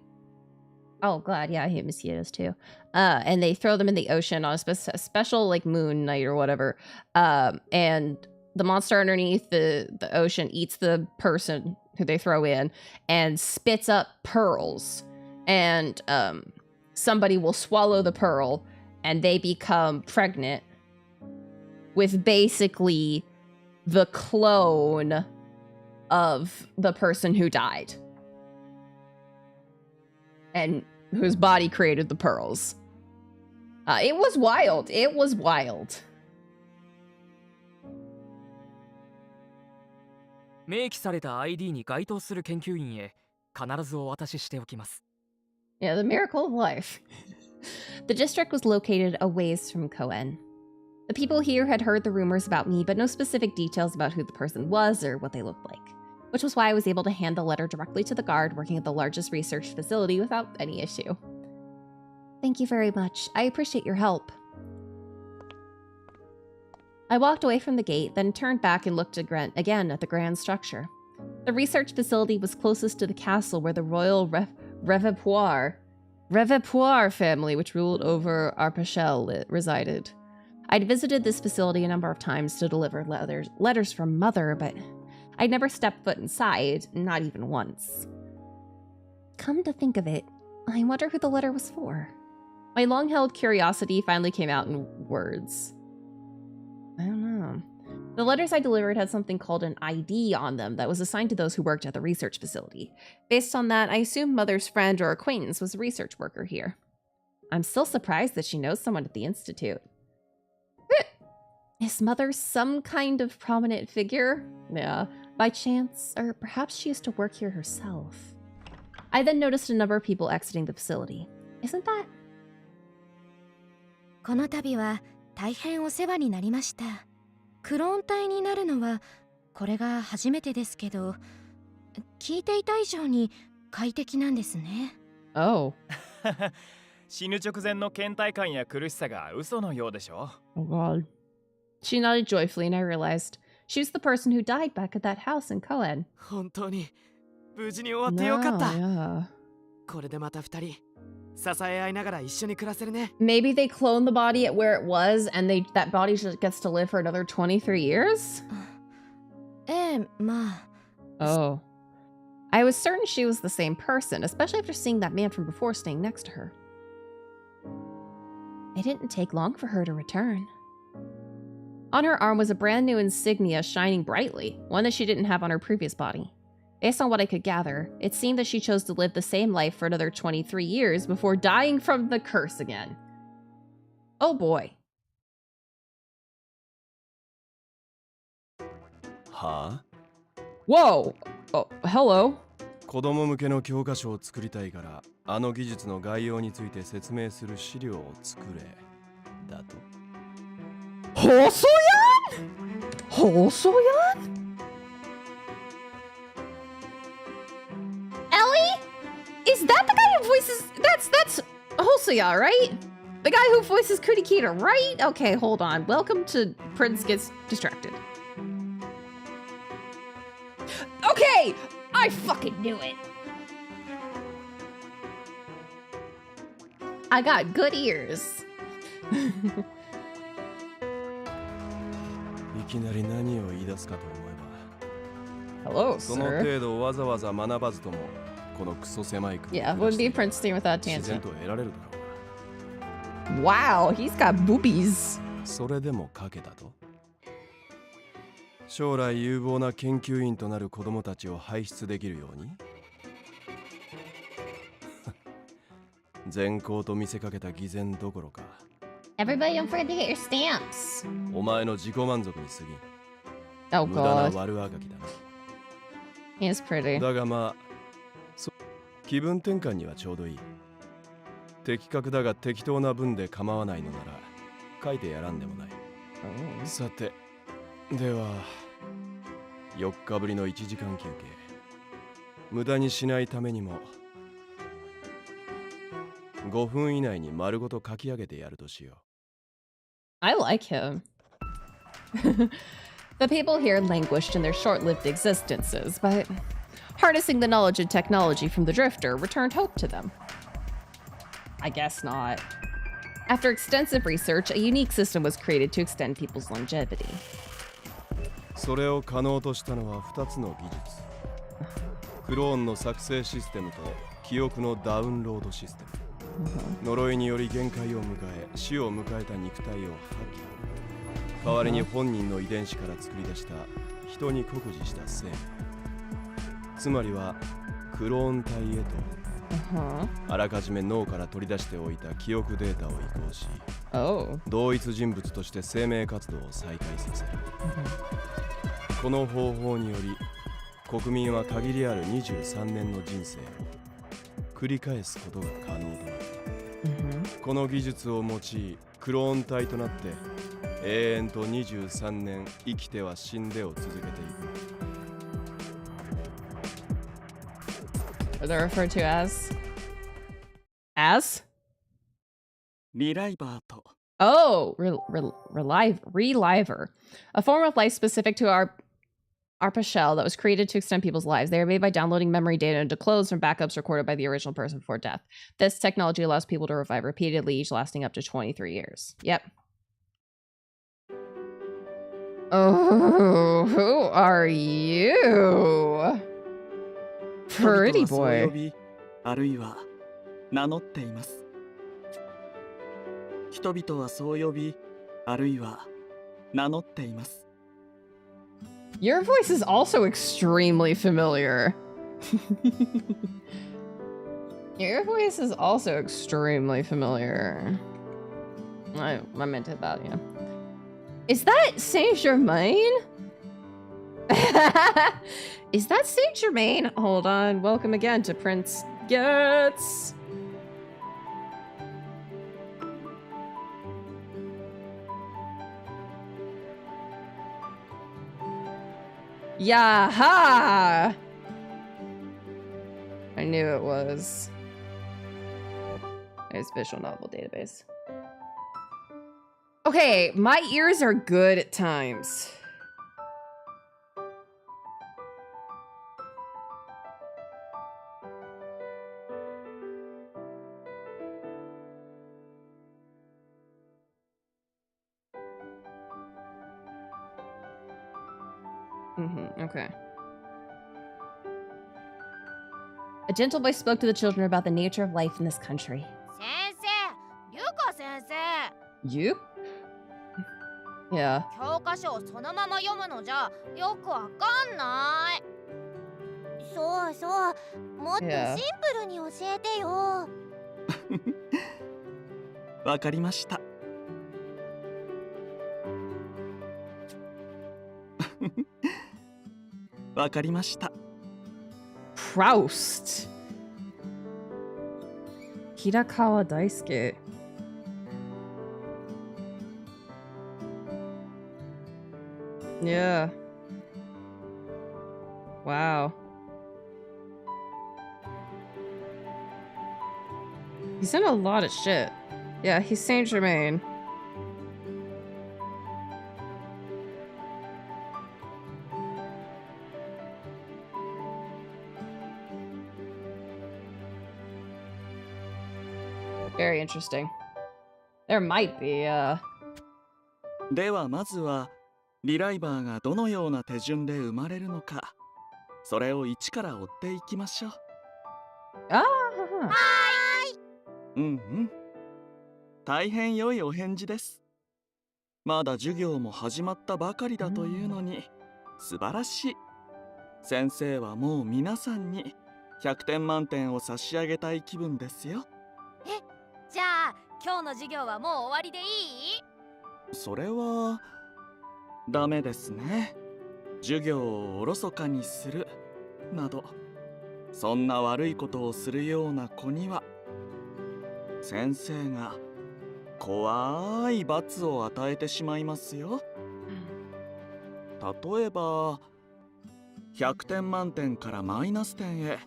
S1: Oh, God. Yeah, I hate mosquitoes too. And they throw them in the ocean on a special like moon night or whatever. And the monster underneath the ocean eats the person who they throw in and spits up pearls. And somebody will swallow the pearl and they become pregnant with basically the clone of the person who died and whose body created the pearls. It was wild. It was wild.
S8: 明記された ID に該当する研究員へ必ずお渡ししておきます。
S1: Yeah, the miracle of life. The district was located a ways from Koen. The people here had heard the rumors about me, but no specific details about who the person was or what they looked like, which was why I was able to hand the letter directly to the guard working at the largest research facility without any issue. Thank you very much. I appreciate your help. I walked away from the gate, then turned back and looked again at the grand structure. The research facility was closest to the castle where the royal Revepoir family, which ruled over Arpachel, resided. I'd visited this facility a number of times to deliver letters from Mother, but I'd never stepped foot inside, not even once. Come to think of it, I wonder who the letter was for. My long-held curiosity finally came out in words. I don't know. The letters I delivered had something called an ID on them that was assigned to those who worked at the research facility. Based on that, I assumed Mother's friend or acquaintance was a research worker here. I'm still surprised that she knows someone at the Institute. Is Mother some kind of prominent figure? Yeah, by chance, or perhaps she used to work here herself. I then noticed a number of people exiting the facility. Isn't that?
S5: この度は大変お世話になりました。クローン体になるのはこれが初めてですけど、聞いていた以上に快適なんですね。
S1: Oh.
S12: 死ぬ直前の倦怠感や苦しさが嘘のようでしょ。
S1: Oh God. She nodded joyfully, and I realized she was the person who died back at that house in Cohen.
S8: 本当に無事に終わってよかった。
S1: Yeah.
S8: これでまた二人支え合いながら一緒に暮らせるね。
S1: Maybe they cloned the body at where it was, and that body just gets to live for another 23 years?
S5: ええ、まあ。
S1: Oh. I was certain she was the same person, especially after seeing that man from before staying next to her. It didn't take long for her to return. On her arm was a brand new insignia shining brightly, one that she didn't have on her previous body. Based on what I could gather, it seemed that she chose to live the same life for another 23 years before dying from the curse again. Oh boy.
S2: はあ?
S1: Whoa! Oh, hello.
S2: 子供向けの教科書を作りたいから、あの技術の概要について説明する資料を作れ。だと。
S1: Hosoyan? Hosoyan? Ellie? Is that the guy who voices... That's Hosoya, right? The guy who voices Kurikita, right? Okay, hold on. Welcome to Prince Gets Distracted. Okay! I fucking knew it! I got good ears.
S2: いきなり何を言い出すかと思えば。
S1: Hello,
S2: その
S1: sir.
S2: 程度わざわざ学ばずとも、このクソ狭い空
S1: Yeah, wouldn't be Prince Team without
S2: 自然
S1: tangent.
S2: と得られるだろう
S1: Wow, he's got boobies.
S2: が。それでもかけたと。将来有望な研究員となる子供たちを輩出できるように。善行と見せかけた偽善どころか。
S6: Everybody don't forget to get your stamps.
S2: お前の自己満足に過ぎん。
S1: Oh
S2: 無駄な
S1: god,
S2: 悪あがきだな。
S1: he is pretty.
S2: だがまあ、気分転換にはちょうどいい。的確だが適当な分で構わないのなら、書いてやらんでもない。
S1: Oh.
S2: さて、では、4日ぶりの1時間休憩。無駄にしないためにも、5分以内に丸ごと書き上げてやるとしよう。
S1: I like him. The people here languished in their short-lived existences, but harnessing the knowledge and technology from the Drifter returned hope to them. I guess not. After extensive research, a unique system was created to extend people's longevity.
S2: それを可能としたのは2つの技術。クローンの作成システムと記憶のダウンロードシステム。呪いにより限界を迎え、死を迎えた肉体を破棄。代わりに本人の遺伝子から作り出した人に酷似した生命。つまりはクローン体へと、あらかじめ脳から取り出しておいた記憶データを移行し、同一人物として生命活動を再開させる。この方法により、国民は限りある23年の人生を繰り返すことが可能となった。この技術を用い、クローン体となって永遠と23年生きては死んでを続けていく。
S1: Are they referred to as?
S9: リライバーと。
S1: Oh, reliver. A form of life specific to our ARPA shell that was created to extend people's lives. They are made by downloading memory data into clothes from backups recorded by the original person before death. This technology allows people to revive repeatedly, each lasting up to 23 years. Yep. Oh, who are you? Pretty boy.
S9: あるいは名乗っています。人々はそう呼び、あるいは名乗っています。
S1: Your voice is also extremely familiar. Your voice is also extremely familiar. I meant it that, yeah. Is that Saint Germain? Is that Saint Germain? Hold on. Welcome again to Prince Gets. Yaha! I knew it was. There's visual novel database. Okay, my ears are good at times. Okay. A gentle voice spoke to the children about the nature of life in this country. You? Yeah.
S5: 教科書をそのまま読むのじゃよくわかんない。そうそう、もっとシンプルに教えてよ。
S9: わかりました。わかりました。
S1: Proust. Hirakawa Daisuke. Yeah. Wow. He's in a lot of shit. Yeah, he's Saint Germain. Very interesting. There might be,
S9: ではまずはリライバーがどのような手順で生まれるのか、それを一から追っていきましょう。
S1: ああ、
S9: うんうん。大変良いお返事です。まだ授業も始まったばかりだというのに、素晴らしい。先生はもう皆さんに100点満点を差し上げたい気分ですよ。
S5: じゃあ今日の授業はもう終わりでいい？
S9: それはダメですね。授業をおろそかにするなど、そんな悪いことをするような子には先生が怖い罰を与えてしまいますよ。例えば100点満点からマイナス点へ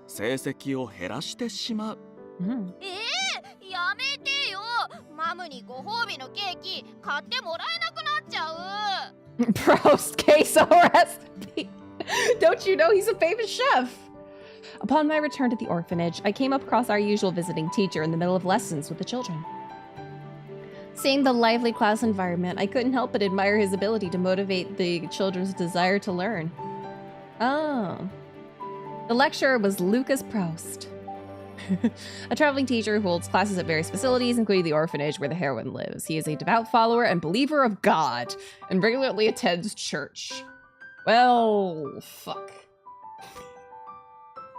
S9: 成績を減らしてしまう。
S5: やめてよ。マムにご褒美のケーキ買ってもらえなくなっちゃう。
S1: Proust queso recipe. Don't you know he's a famous chef? Upon my return to the orphanage, I came across our usual visiting teacher in the middle of lessons with the children. Seeing the lively class environment, I couldn't help but admire his ability to motivate the children's desire to learn. Oh. The lecturer was Lucas Proust. A traveling teacher who holds classes at various facilities, including the orphanage where the heroine lives. He is a devout follower and believer of God, and regularly attends church. Well, fuck.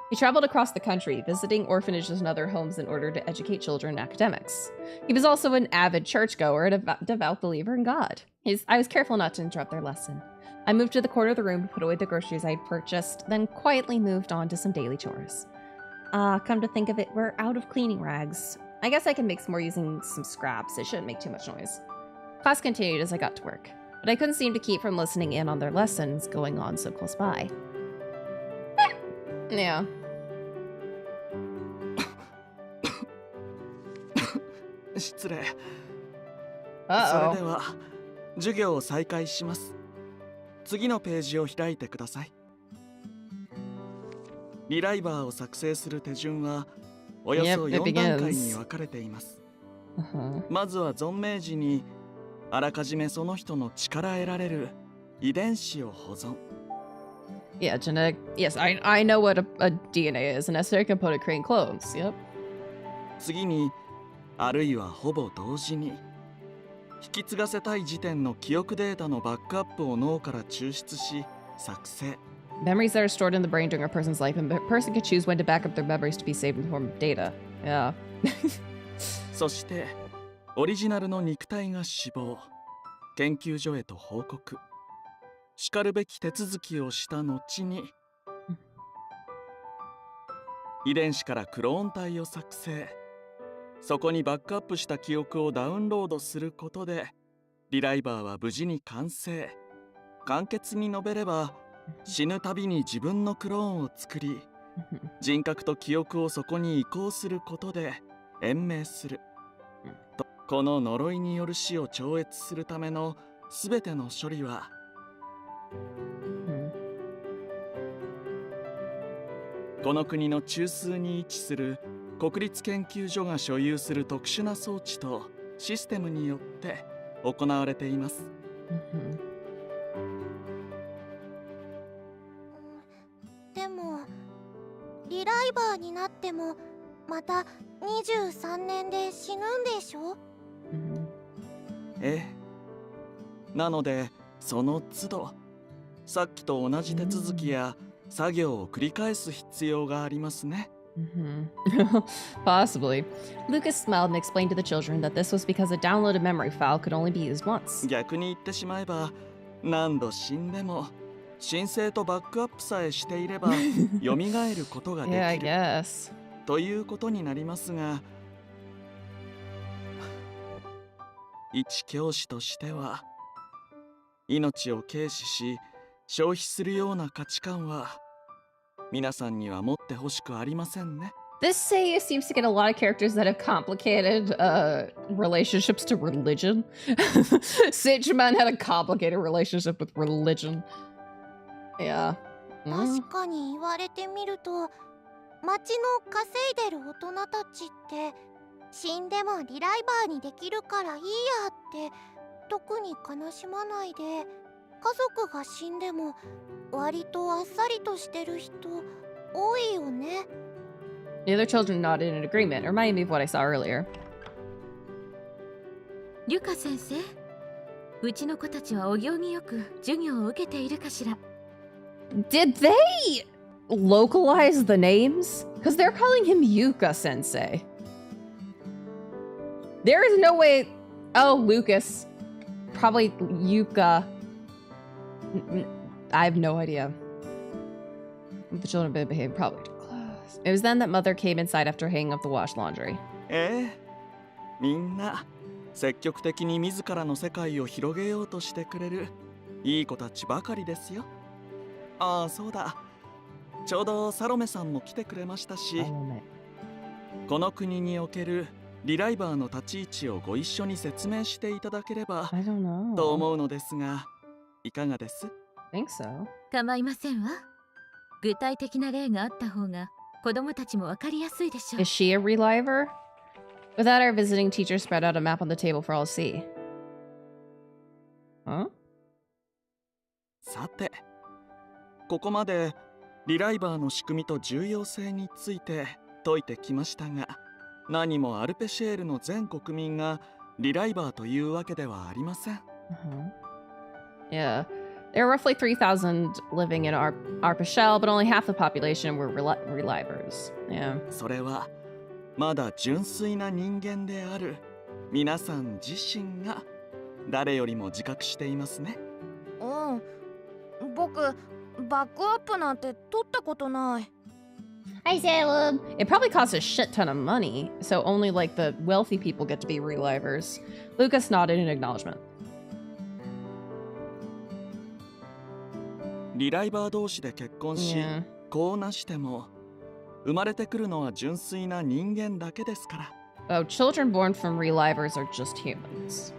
S1: He traveled across the country, visiting orphanages and other homes in order to educate children in academics. He was also an avid churchgoer and a devout believer in God. I was careful not to interrupt their lesson. I moved to the corner of the room to put away the groceries I had purchased, then quietly moved on to some daily chores. Come to think of it, we're out of cleaning rags. I guess I can make some more using some scraps. It shouldn't make too much noise. Class continued as I got to work, but I couldn't seem to keep from listening in on their lessons going on so close by. Yeah.
S9: 失礼。
S1: Uh-oh.
S9: それでは授業を再開します。次のページを開いてください。リライバーを作成する手順はおよそ4段階に分かれています。まずは存命時にあらかじめその人の力得られる遺伝子を保存。
S1: Yeah, genetic. Yes, I know what a DNA is, a necessary component creating clones. Yep.
S9: 次にあるいはほぼ同時に引き継がせたい時点の記憶データのバックアップを脳から抽出し作成。
S1: Memories that are stored in the brain during a person's life, and a person can choose when to back up their memories to be saved in the form of data. Yeah.
S9: そしてオリジナルの肉体が死亡。研究所へと報告。しかるべき手続きをした後に遺伝子からクローン体を作成。そこにバックアップした記憶をダウンロードすることでリライバーは無事に完成。簡潔に述べれば死ぬたびに自分のクローンを作り人格と記憶をそこに移行することで延命すると。この呪いによる死を超越するためのすべての処理はこの国の中枢に位置する国立研究所が所有する特殊な装置とシステムによって行われています。
S5: でもリライバーになってもまた23年で死ぬんでしょ？
S9: ええ。なのでその都度さっきと同じ手続きや作業を繰り返す必要がありますね。
S1: Possibly. Lucas smiled and explained to the children that this was because a downloaded memory file could only be used once.
S9: 逆に言ってしまえば何度死んでも申請とバックアップさえしていれば蘇ることができる
S1: Yeah, I guess.
S9: ということになりますが、一教師としては命を軽視し消費するような価値観は皆さんには持ってほしくありませんね。
S1: This seiyuu seems to get a lot of characters that have complicated relationships to religion. Sageman had a complicated relationship with religion. Yeah.
S5: 確かに言われてみると町の稼いでる大人たちって死んでもリライバーにできるからいいやって特に悲しまないで、家族が死んでも割とあっさりとしてる人多いよね。
S1: The other children nodded in agreement, reminding me of what I saw earlier.
S7: リュカ先生、うちの子たちはお行儀よく授業を受けているかしら？
S1: Did they localize the names? Because they're calling him Yuka Sensei. There is no way. Oh, Lucas. Probably Yuka. I have no idea. The children have been behaving probably too close. It was then that Mother came inside after hanging up the wash laundry.
S9: みんな積極的に自らの世界を広げようとしてくれるいい子たちばかりですよ。ああ、そうだ。ちょうどサロメさんも来てくれましたし、この国におけるリライバーの立ち位置をご一緒に説明していただければと思うのですが、いかがです？
S1: think so.
S7: 構いませんわ。具体的な例があった方が子供たちもわかりやすいでしょう。
S1: Is she a reliver? With that, our visiting teacher spread out a map on the table for all to see. Huh?
S9: さて、ここまでリライバーの仕組みと重要性について説いてきましたが、何もアルペシェールの全国民がリライバーというわけではありません。
S1: Yeah. There are roughly 3,000 living in Arpachel, but only half the population were relivers. Yeah.
S9: それはまだ純粋な人間である皆さん自身が誰よりも自覚していますね。
S5: 僕バックアップなんて取ったことない。
S6: Hi, Salem.
S1: It probably costs a shit ton of money, so only like the wealthy people get to be relivers. Lucas nodded in acknowledgement.
S9: リライバー同士で結婚し、子をなしても生まれてくるのは純粋な人間だけですから。
S1: Oh, children born from relivers are just humans.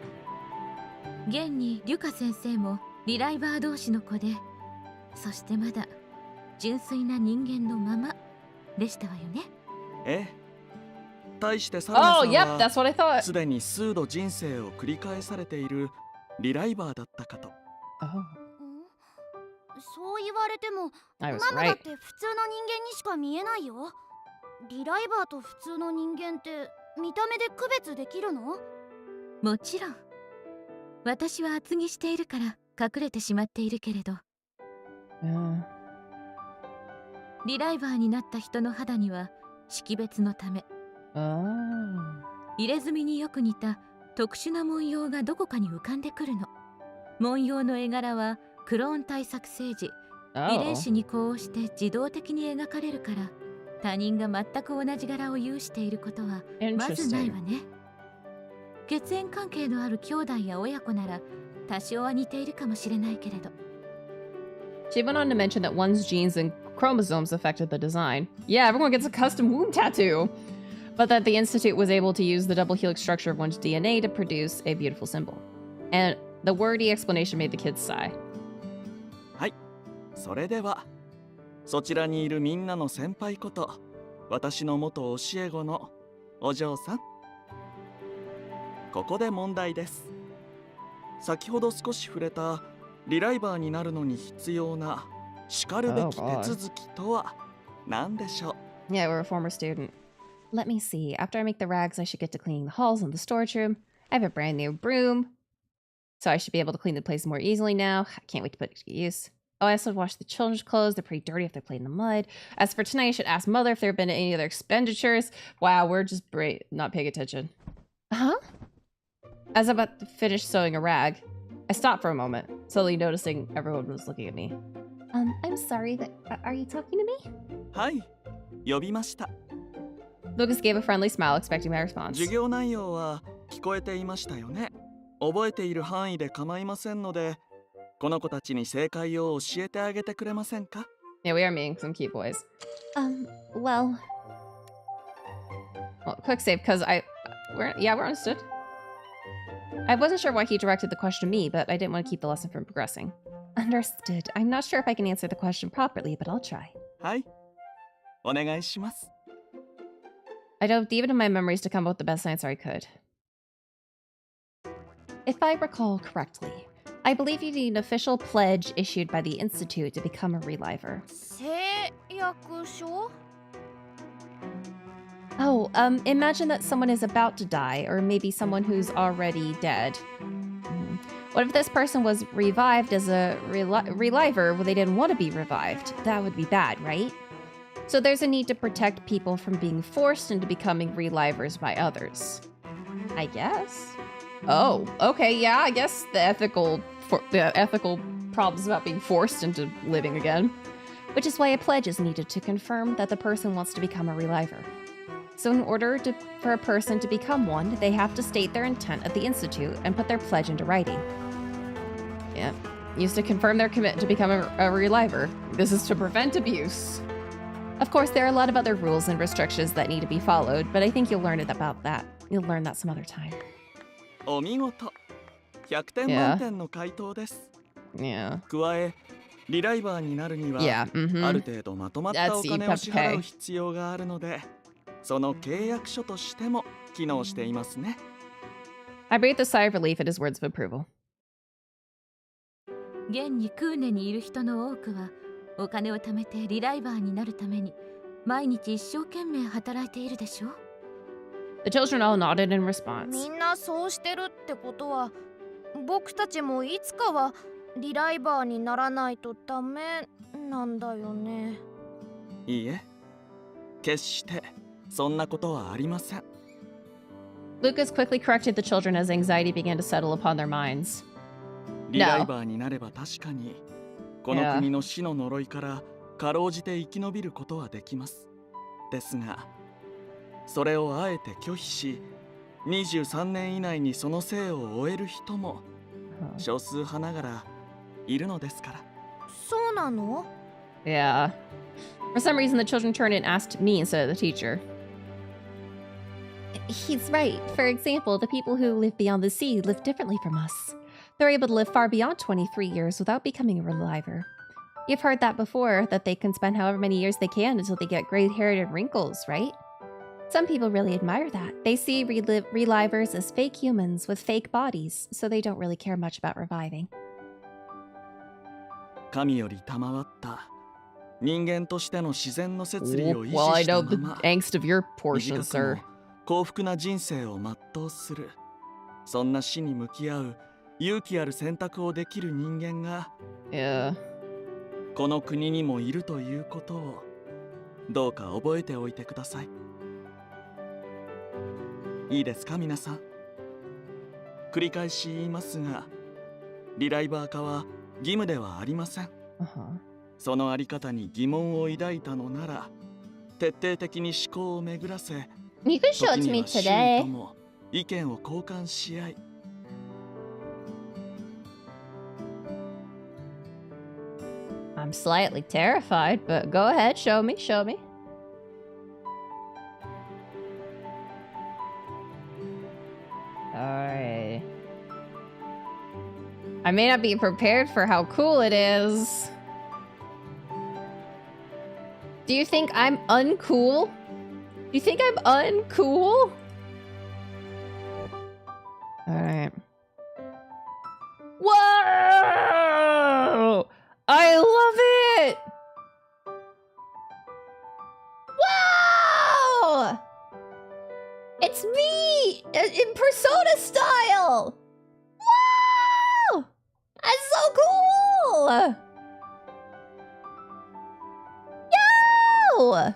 S7: 現にリュカ先生もリライバー同士の子で、そしてまだ純粋な人間のままでしたわよね。
S9: ええ。対してサロメさんはすでに数度人生を繰り返されているリライバーだったかと。
S5: そう言われても、マムだって普通の人間にしか見えないよ。リライバーと普通の人間って見た目で区別できるの？
S7: もちろん。私は厚着しているから隠れてしまっているけれど、リライバーになった人の肌には識別のため、入れ墨によく似た特殊な文様がどこかに浮かんでくるの。文様の絵柄はクローン体作成時、遺伝子に移行して自動的に描かれるから、他人が全く同じ柄を有していることはまずないわね。血縁関係のある兄弟や親子なら多少は似ているかもしれないけれど。
S1: She went on to mention that one's genes and chromosomes affected the design. Yeah, everyone gets a custom womb tattoo. But that the Institute was able to use the double helix structure of one's DNA to produce a beautiful symbol. And the wordy explanation made the kids sigh.
S9: はい、それではそちらにいるみんなの先輩こと、私の元教え子のお嬢さん。ここで問題です。先ほど少し触れたリライバーになるのに必要なしかるべき手続きとは何でしょう？
S1: Yeah, we're a former student. Let me see. After I make the rags, I should get to cleaning the halls and the storage room. I have a brand new broom, so I should be able to clean the place more easily now. I can't wait to put it to use. Oh, I also wash the children's clothes. They're pretty dirty if they play in the mud. As for tonight, I should ask Mother if there have been any other expenditures. Wow, we're just not paying attention. Huh? As I'm about to finish sewing a rag, I stopped for a moment, slowly noticing everyone was looking at me.
S6: I'm sorry, but are you talking to me?
S9: はい、呼びました。
S1: Lucas gave a friendly smile, expecting my response.
S9: 授業内容は聞こえていましたよね。覚えている範囲で構いませんので、この子たちに正解を教えてあげてくれませんか？
S1: Yeah, we are meeting some key boys.
S6: Well,
S1: quick save, because we're understood. I wasn't sure why he directed the question to me, but I didn't want to keep the lesson from progressing.
S6: Understood. I'm not sure if I can answer the question properly, but I'll try.
S9: はい、お願いします。
S1: I dove deep into my memories to come up with the best answer I could.
S6: If I recall correctly, I believe you need an official pledge issued by the Institute to become a reliver.
S5: 誓約書？
S6: Oh, imagine that someone is about to die, or maybe someone who's already dead.
S1: What if this person was revived as a reliver when they didn't want to be revived?
S6: That would be bad, right?
S1: So there's a need to protect people from being forced into becoming relivers by others. I guess. Oh, okay, yeah, I guess the ethical problems about being forced into living again.
S6: Which is why a pledge is needed to confirm that the person wants to become a reliver.
S1: So in order for a person to become one, they have to state their intent at the Institute and put their pledge into writing. Yeah, used to confirm their commitment to become a reliver. This is to prevent abuse.
S6: Of course, there are a lot of other rules and restrictions that need to be followed, but I think you'll learn about that. You'll learn that some other time.
S9: お見事。100点満点の回答です。
S1: Yeah.
S9: 加え、リライバーになるには、ある程度まとまったお金を支払う必要があるので、その契約書としても機能していますね。
S1: I breathed a sigh of relief at his words of approval.
S7: 現にクーネにいる人の多くはお金を貯めてリライバーになるために毎日一生懸命働いているでしょ。
S1: The children all nodded in response.
S5: みんなそうしてるってことは、僕たちもいつかはリライバーにならないとダメなんだよね。
S9: いいえ、決してそんなことはありません。
S1: Lucas quickly corrected the children as anxiety began to settle upon their minds.
S9: リライバーになれば確かにこの国の死の呪いからかろうじて生き延びることはできます。ですが、それをあえて拒否し、23年以内にその生を終える人も少数派ながらいるのですから。
S5: そうなの？
S1: Yeah. For some reason, the children turned and asked me instead of the teacher.
S6: He's right. For example, the people who live beyond the sea live differently from us. They're able to live far beyond 23 years without becoming a reliver. You've heard that before, that they can spend however many years they can until they get gray-haired and wrinkles, right? Some people really admire that. They see relivers as fake humans with fake bodies, so they don't really care much about reviving.
S9: 神より賜った人間としての自然の摂理を維持
S1: Well, I
S9: した
S1: know
S9: ま
S1: the
S9: ま
S1: angst of your portion,
S9: 短く
S1: sir.
S9: も幸福な人生を全うする、そんな死に向き合う勇気ある選択をできる人間が、
S1: Yeah.
S9: この国にもいるということをどうか覚えておいてください。いいですか皆さん。繰り返し言いますが、リライバー化は義務ではありません。そのあり方に疑問を抱いたのなら、徹底的に思考を巡らせ、
S6: You can show it to me
S9: 時には周囲
S6: today.
S9: とも意見を交換し合い、
S1: I'm slightly terrified, but go ahead, show me, show me. Alright. I may not be prepared for how cool it is. Do you think I'm uncool? Do you think I'm uncool? Alright. Whoa! I love it! Wow! It's me! In Persona style! Wow! That's so cool! Yo!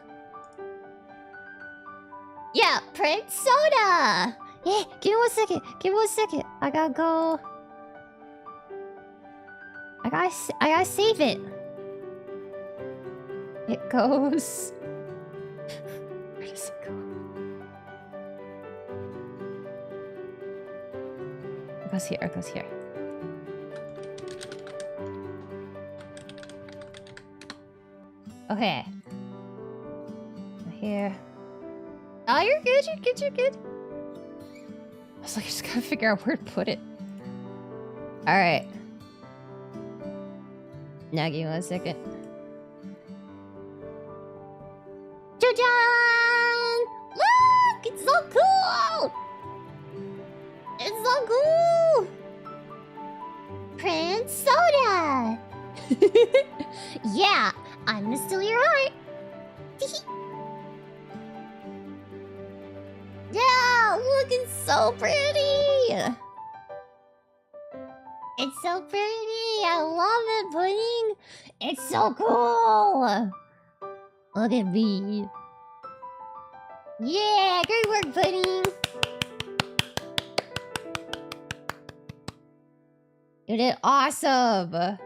S6: Yeah, Prince Soda! Yeah, give me 1 second. Give me 1 second. I gotta go. I gotta save it. It goes. Where does it go? It goes here. It goes here. Okay. Here. Oh, you're good. You're good. You're good. I was like, I just gotta figure out where to put it. All right. Now give me 1 second. Cha-chan! Look! It's so cool! It's so cool! Prince Soda! Yeah, I'm gonna steal your heart. Yeah, look, it's so pretty! It's so pretty! I love it, Pudding! It's so cool! Look at me. Yeah, great work, Pudding! You did awesome!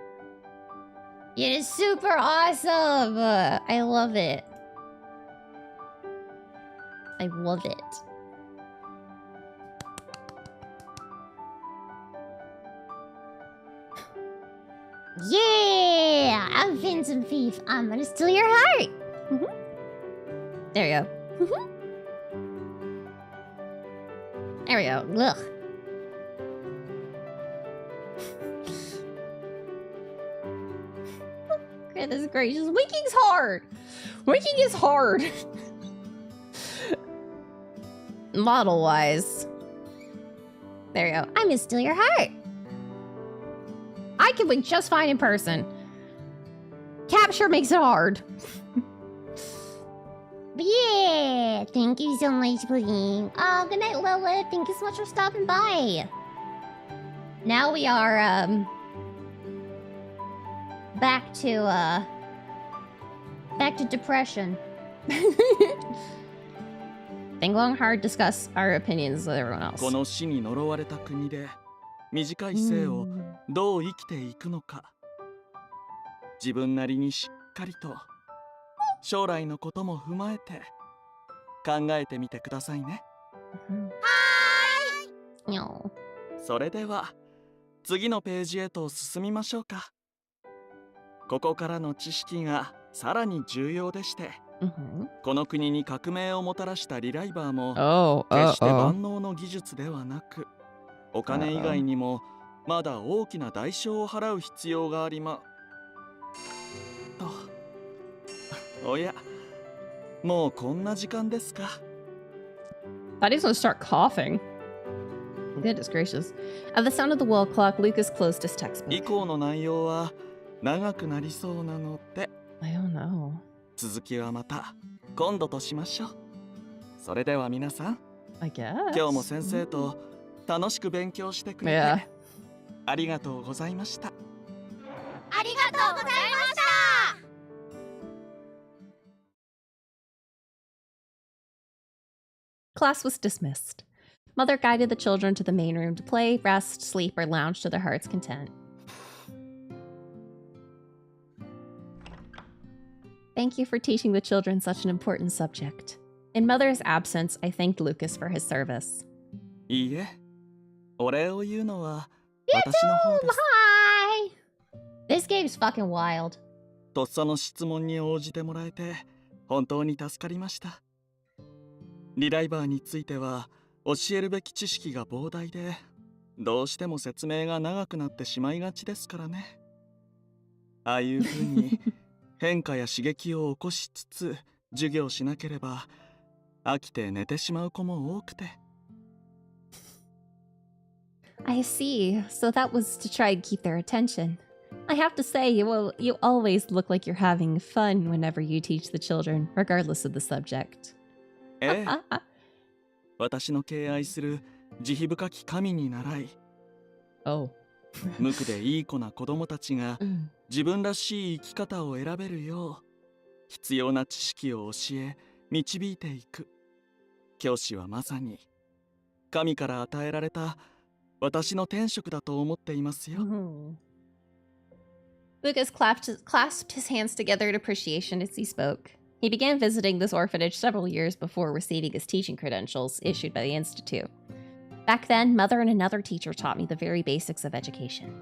S6: You did super awesome! I love it. I love it. Yeah! I'm Phantom Thief. I'm gonna steal your heart! There you go. There we go. Ugh. Goodness gracious. Winking's hard! Winking is hard! Model-wise. There you go. I'm gonna steal your heart! I can wink just fine in person. Capture makes it hard. Yeah, thank you so much, Pudding. Oh, good night, Lilith. Thank you so much for stopping by. Now we are, back to depression. Think long hard, discuss our opinions with everyone else.
S9: この死に呪われた国で短い生をどう生きていくのか、自分なりにしっかりと将来のことも踏まえて考えてみてくださいね。
S6: はーい。
S9: それでは次のページへと進みましょうか。ここからの知識がさらに重要でして、この国に革命をもたらしたリライバーも決して万能の技術ではなく、お金以外にもまだ大きな代償を払う必要がありおや、もうこんな時間ですか。
S1: Thought he was gonna start coughing. Goodness gracious. At the sound of the wall clock, Lucas closed his textbook.
S9: 以降の内容は長くなりそうなので、
S1: I don't know.
S9: 続きはまた今度としましょう。それでは皆さん、
S1: I guess.
S9: 今日も先生と楽しく勉強してくれてありがとうございました。
S5: ありがとうございました。
S1: Class was dismissed. Mother guided the children to the main room to play, rest, sleep, or lounge to their heart's content. Thank you for teaching the children such an important subject. In Mother's absence, I thanked Lucas for his service.
S9: いいえ、お礼を言うのは私の方です。
S6: Hi! This game's fucking wild.
S9: とっさの質問に応じてもらえて本当に助かりました。リライバーについては教えるべき知識が膨大で、どうしても説明が長くなってしまいがちですからね。ああいう風に変化や刺激を起こしつつ授業しなければ飽きて寝てしまう子も多くて。
S1: I see. So that was to try and keep their attention. I have to say, you always look like you're having fun whenever you teach the children, regardless of the subject.
S9: ええ、私の敬愛する慈悲深き神に倣い、無垢でいい子な子供たちが自分らしい生き方を選べるよう、必要な知識を教え、導いていく。教師はまさに神から与えられた私の天職だと思っていますよ。
S1: Lucas clasped his hands together in appreciation as he spoke. He began visiting this orphanage several years before receiving his teaching credentials issued by the Institute. Back then, Mother and another teacher taught me the very basics of education.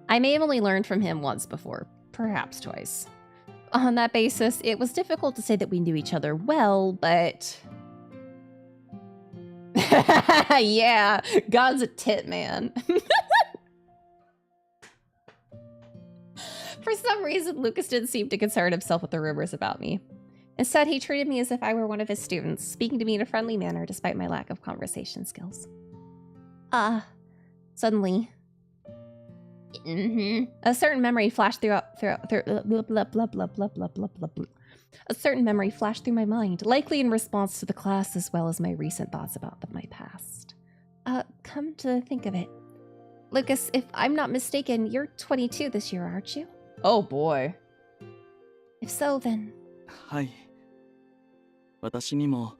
S1: I may have only learned from him once before, perhaps twice. On that basis, it was difficult to say that we knew each other well, but... yeah, God's a tit man. For some reason, Lucas didn't seem to concern himself with the rumors about me. Instead, he treated me as if I were one of his students, speaking to me in a friendly manner despite my lack of conversation skills. Suddenly... A certain memory flashed through my mind, likely in response to the class as well as my recent thoughts about my past. Come to think of it. Lucas, if I'm not mistaken, you're 22 this year, aren't you? Oh boy. If so, then...
S9: はい。私にも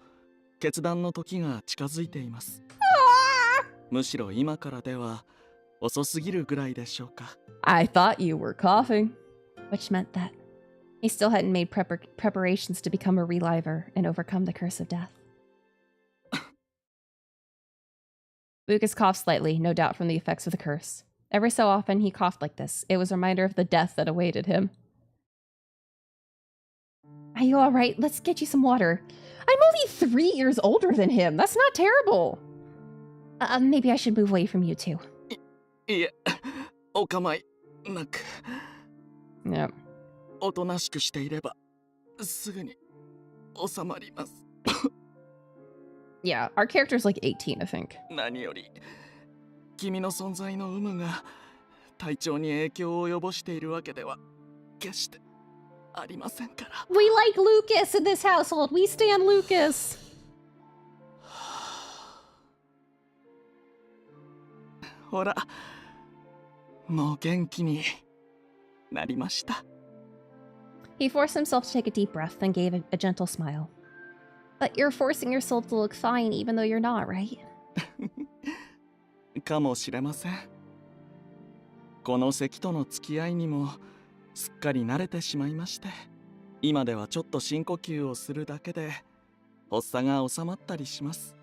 S9: 決断の時が近づいています。むしろ今からでは遅すぎるぐらいでしょうか。
S1: I thought you were coughing. Which meant that he still hadn't made preparations to become a reliver and overcome the curse of death. Lucas coughed slightly, no doubt from the effects of the curse. Every so often he coughed like this. It was a reminder of the death that awaited him. Are you alright? Let's get you some water. I'm only 3 years older than him. That's not terrible. Maybe I should move away from you too.
S9: いえ、お構いなく。
S1: Yep.
S9: おとなしくしていればすぐに収まります。
S1: Yeah, our character's like 18, I think.
S9: 何より君の存在の有無が体調に影響を及ぼしているわけでは決してありませんから。
S1: We like Lucas in this household. We stand Lucas.
S9: ほら、もう元気になりました。
S1: He forced himself to take a deep breath, then gave a gentle smile. But you're forcing yourself to look fine even though you're not, right?
S9: かもしれません。この咳との付き合いにもすっかり慣れてしまいまして、今ではちょっと深呼吸をするだけで発作が収まったりします。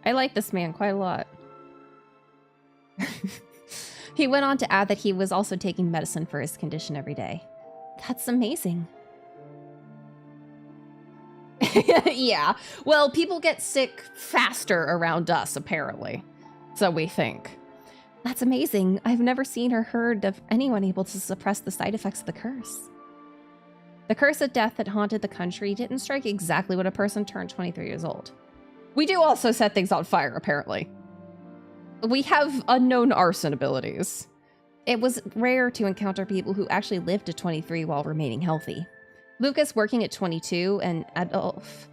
S1: I like this man quite a lot. He went on to add that he was also taking medicine for his condition every day. That's amazing. Yeah, well, people get sick faster around us, apparently. So we think. That's amazing. I've never seen or heard of anyone able to suppress the side effects of the curse. The curse of death that haunted the country didn't strike exactly when a person turned 23 years old. We do also set things on fire, apparently. We have unknown arson abilities. It was rare to encounter people who actually lived to 23 while remaining healthy. Lucas working at 22 and Adolf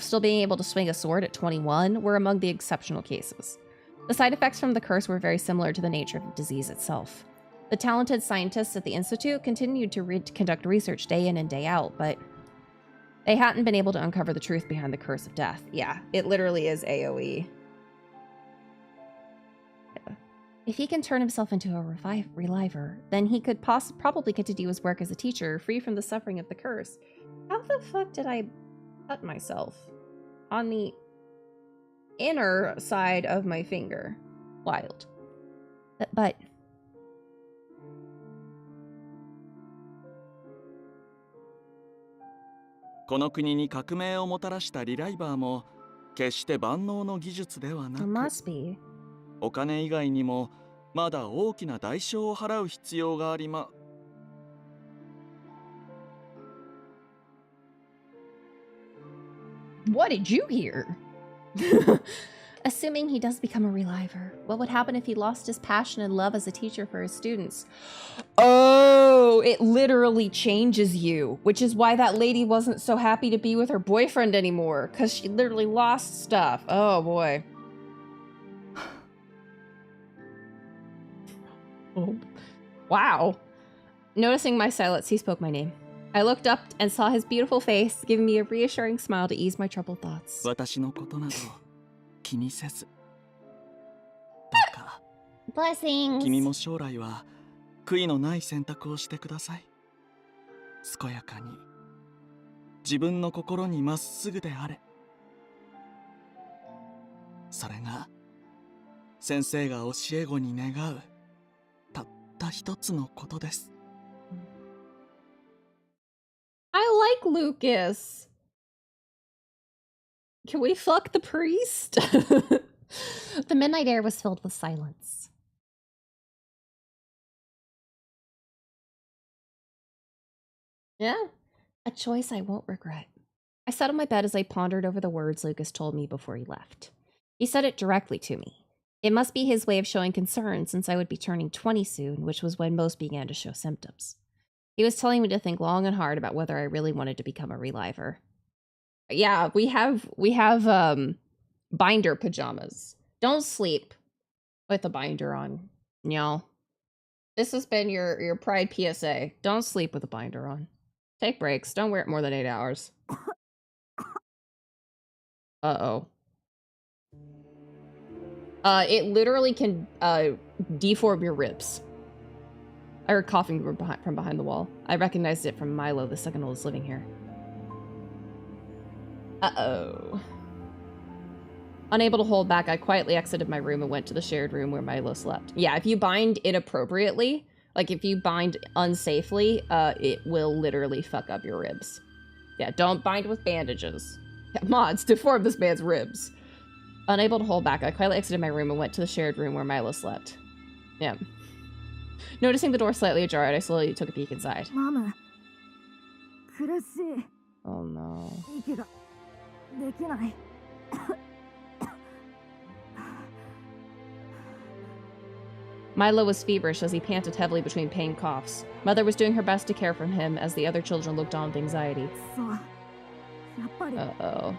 S1: still being able to swing a sword at 21 were among the exceptional cases. The side effects from the curse were very similar to the nature of the disease itself. The talented scientists at the Institute continued to conduct research day in and day out, but They hadn't been able to uncover the truth behind the curse of death. Yeah, it literally is AoE. If he can turn himself into a reliver, then he could probably get to do his work as a teacher, free from the suffering of the curse. How the fuck did I cut myself? On the inner side of my finger. Wild. But
S9: この国に革命をもたらしたリライバーも決して万能の技術ではなく、お金以外にもまだ大きな代償を払う必要がありま。
S1: What did you hear? Assuming he does become a reliver, what would happen if he lost his passion and love as a teacher for his students? Oh, it literally changes you, which is why that lady wasn't so happy to be with her boyfriend anymore, because she literally lost stuff. Oh, boy. Oh. Wow. Noticing my silence, he spoke my name. I looked up and saw his beautiful face, giving me a reassuring smile to ease my troubled thoughts.
S9: 私のことなど気にせず。どうか。
S6: Blessings.
S9: 君も将来は悔いのない選択をしてください。健やかに。自分の心にまっすぐであれ。それが先生が教え子に願うたった一つのことです。
S1: I like Lucas. Can we fuck the priest?
S6: The midnight air was filled with silence.
S1: Yeah, a choice I won't regret. I sat on my bed as I pondered over the words Lucas told me before he left. He said it directly to me. It must be his way of showing concern since I would be turning 20 soon, which was when most began to show symptoms. He was telling me to think long and hard about whether I really wanted to become a reliver. Yeah, we have binder pajamas. Don't sleep with a binder on, y'all. This has been your Pride PSA. Don't sleep with a binder on. Take breaks. Don't wear it more than 8 hours. Uh-oh. It literally can deform your ribs. I heard coughing from behind the wall. I recognized it from Milo, the second oldest living here. Uh-oh. Unable to hold back, I quietly exited my room and went to the shared room where Milo slept. Yeah, if you bind inappropriately, like if you bind unsafely, it will literally fuck up your ribs. Yeah, don't bind with bandages. Yeah, mods, deform this man's ribs. Unable to hold back, I quietly exited my room and went to the shared room where Milo slept. Yeah. Noticing the door slightly ajar, I slowly took a peek inside.
S5: Mama.
S1: Oh no. Milo was feverish as he panted heavily between pain coughs. Mother was doing her best to care for him as the other children looked on with anxiety. Uh-oh.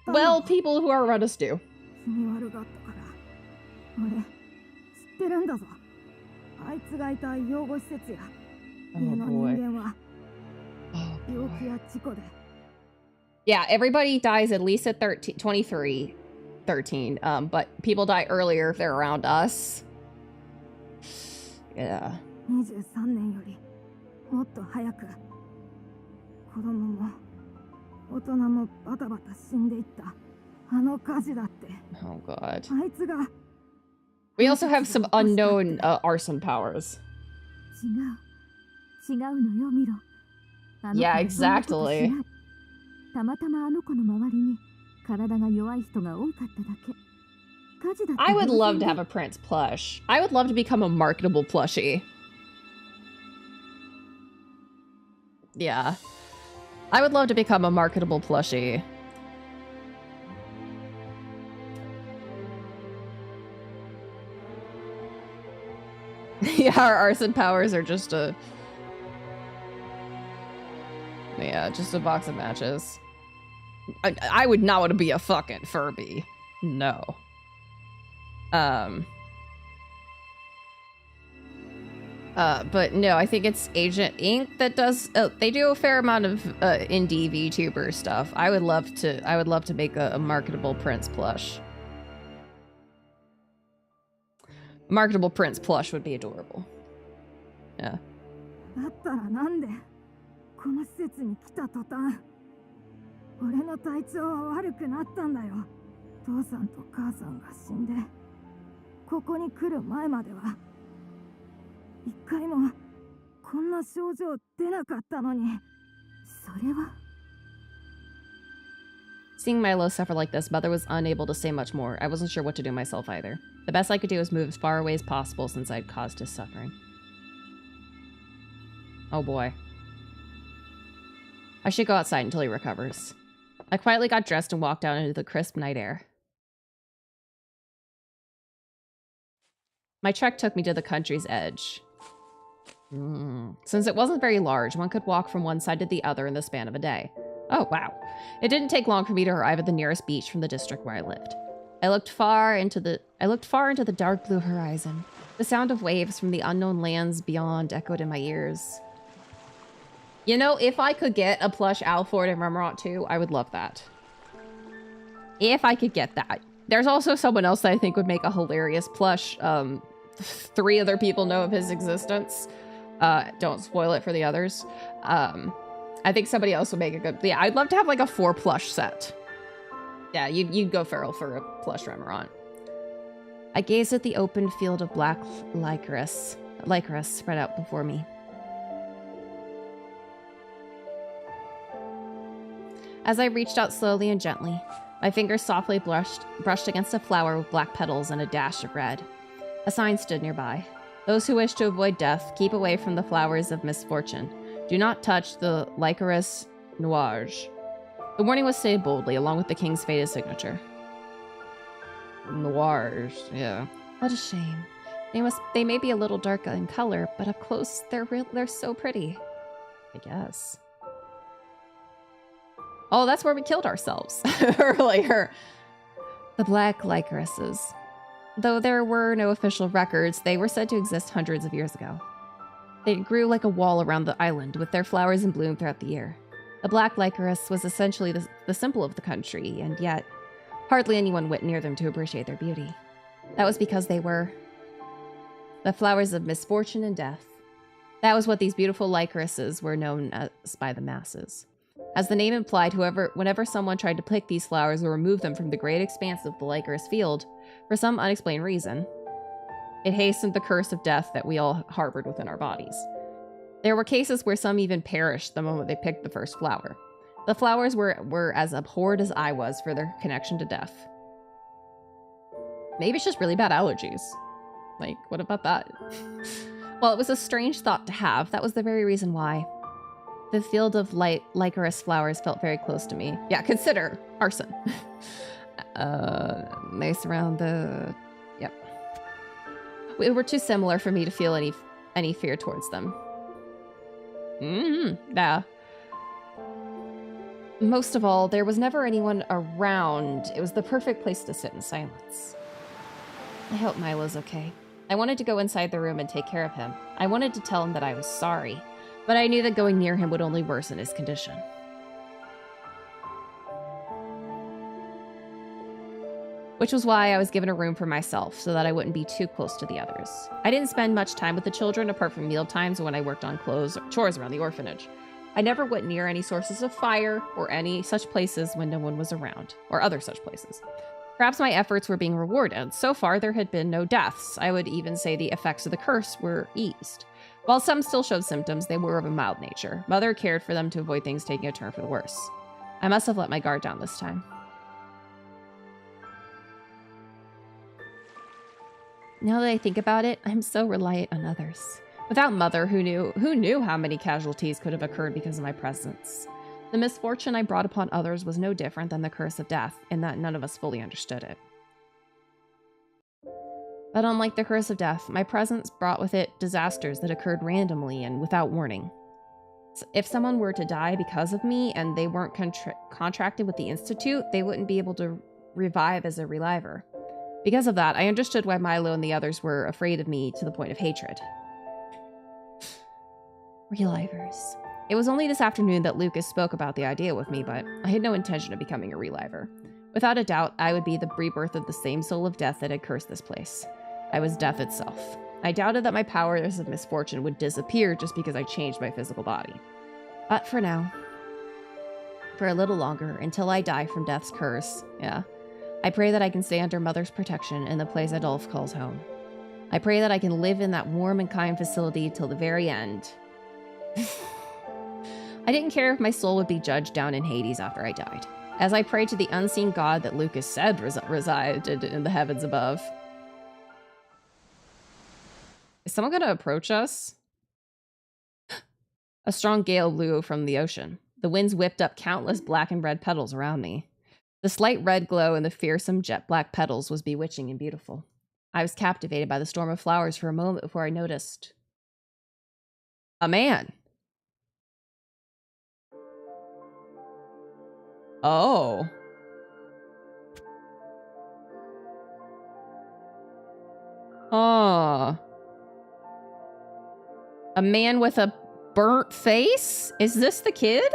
S1: Well, people who are around us do. Oh boy. Yeah, everybody dies at least at 13, but people die earlier if they're around us. Yeah. Oh god. We also have some unknown arson powers. Yeah, exactly. I would love to have a Prince plush. I would love to become a marketable plushie. Yeah. I would love to become a marketable plushie. Yeah, our arson powers are just a... Yeah, just a box of matches. I would not want to be a fucking Furby. No. But no, I think it's Agent Ink that does. They do a fair amount of indie VTuber stuff. I would love to make a marketable Prince plush. A marketable Prince plush would be adorable. Yeah.
S13: だったらなんでこの施設に来た途端俺の体調は悪くなったんだよ。父さんと母さんが死んでここに来る前までは一回もこんな症状出なかったのにそれは
S1: Seeing Milo suffer like this, Mother was unable to say much more. I wasn't sure what to do myself either. The best I could do was move as far away as possible since I'd caused his suffering. Oh boy. I should go outside until he recovers. I quietly got dressed and walked out into the crisp night air. My trek took me to the country's edge. Since it wasn't very large, one could walk from one side to the other in the span of a day. Oh, wow. It didn't take long for me to arrive at the nearest beach from the district where I lived. I looked far into the dark blue horizon. The sound of waves from the unknown lands beyond echoed in my ears. You know, if I could get a plush Alford and Remorat too, I would love that. If I could get that. There's also someone else that I think would make a hilarious plush. 3 other people know of his existence. Don't spoil it for the others. I think somebody else would make a good... Yeah, I'd love to have like a 4 plush set. Yeah, you'd go feral for a plush Remorat. I gazed at the open field of black licorice spread out before me. As I reached out slowly and gently, my fingers softly brushed against a flower with black petals and a dash of red. A sign stood nearby. Those who wish to avoid death, keep away from the flowers of misfortune. Do not touch the licorice nuage. The warning was stated boldly, along with the king's faded signature. Nuage, yeah. What a shame. They may be a little dark in color, but up close, they're so pretty. I guess. Oh, that's where we killed ourselves earlier. The black licorices. Though there were no official records, they were said to exist hundreds of years ago. They grew like a wall around the island, with their flowers in bloom throughout the year. The black licorice was essentially the symbol of the country, and yet hardly anyone went near them to appreciate their beauty. That was because they were the flowers of misfortune and death. That was what these beautiful licorices were known as by the masses. As the name implied, whenever someone tried to pick these flowers or remove them from the great expanse of the licorice field, for some unexplained reason, it hastened the curse of death that we all harbored within our bodies. There were cases where some even perished the moment they picked the first flower. The flowers were as abhorred as I was for their connection to death. Maybe it's just really bad allergies. Like, what about that? Well, it was a strange thought to have. That was the very reason why. The field of licorice flowers felt very close to me. Yeah, consider arson. They surround the... Yep. We were too similar for me to feel any fear towards them. Yeah. Most of all, there was never anyone around. It was the perfect place to sit in silence. I hope Milo's okay. I wanted to go inside the room and take care of him. I wanted to tell him that I was sorry, but I knew that going near him would only worsen his condition. Which was why I was given a room for myself, so that I wouldn't be too close to the others. I didn't spend much time with the children, apart from meal times when I worked on chores around the orphanage. I never went near any sources of fire, or any such places when no one was around, or other such places. Perhaps my efforts were being rewarded. So far, there had been no deaths. I would even say the effects of the curse were eased. While some still showed symptoms, they were of a mild nature. Mother cared for them to avoid things taking a turn for the worse. I must have let my guard down this time. Now that I think about it, I'm so reliant on others. Without Mother, who knew how many casualties could have occurred because of my presence? The misfortune I brought upon others was no different than the curse of death, in that none of us fully understood it. But unlike the curse of death, my presence brought with it disasters that occurred randomly and without warning. If someone were to die because of me and they weren't contracted with the Institute, they wouldn't be able to revive as a reliver. Because of that, I understood why Milo and the others were afraid of me to the point of hatred. Relivers. It was only this afternoon that Lucas spoke about the idea with me, but I had no intention of becoming a reliver. Without a doubt, I would be the rebirth of the same soul of death that had cursed this place. I was death itself. I doubted that my powers of misfortune would disappear just because I changed my physical body. But for now, for a little longer, until I die from death's curse, I pray that I can stay under Mother's protection in the place Adolphe calls home. I pray that I can live in that warm and kind facility till the very end. I didn't care if my soul would be judged down in Hades after I died, as I prayed to the unseen God that Lucas said resided in the heavens above. Is someone gonna approach us? A strong gale blew from the ocean. The winds whipped up countless black and red petals around me. The slight red glow in the fearsome jet black petals was bewitching and beautiful. I was captivated by the storm of flowers for a moment before I noticed a man. Oh. Oh. A man with a burnt face? Is this the kid?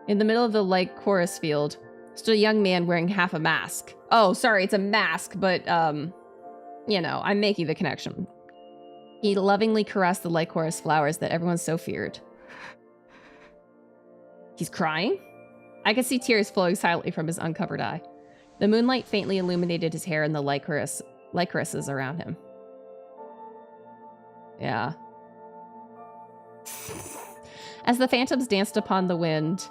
S1: In the middle of the lake chorus field stood a young man wearing half a mask. Oh, sorry, it's a mask, but, you know, I'm making the connection. He lovingly caressed the lake chorus flowers that everyone so feared. He's crying? I could see tears flowing silently from his uncovered eye. The moonlight faintly illuminated his hair and the lycorisses around him. Yeah. As the phantoms danced upon the wind,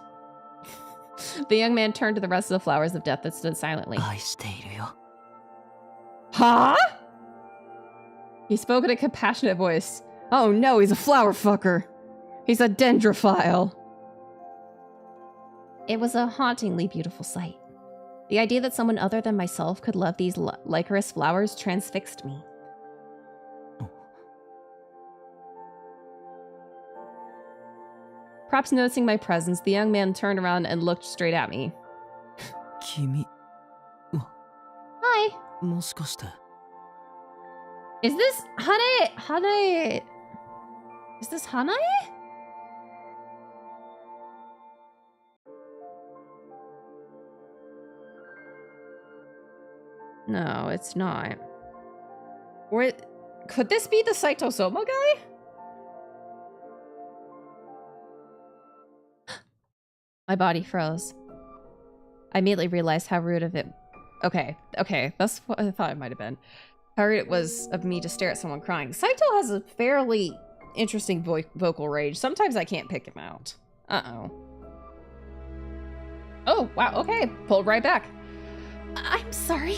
S1: the young man turned to the rest of the flowers of death that stood silently. Huh? He spoke in a compassionate voice. Oh no, he's a flower fucker. He's a dendrophile. It was a hauntingly beautiful sight. The idea that someone other than myself could love these licorice flowers transfixed me. Perhaps noticing my presence, the young man turned around and looked straight at me. Hi. Is this Hanae? Is this Hanae? No, it's not. Could this be the Saitosoma guy? My body froze. I immediately realized how rude of it. Okay, that's what I thought it might have been. How rude it was of me to stare at someone crying. Saito has a fairly interesting vocal range. Sometimes I can't pick him out. Uh-oh. Oh, wow, okay. Pulled right back. I'm sorry.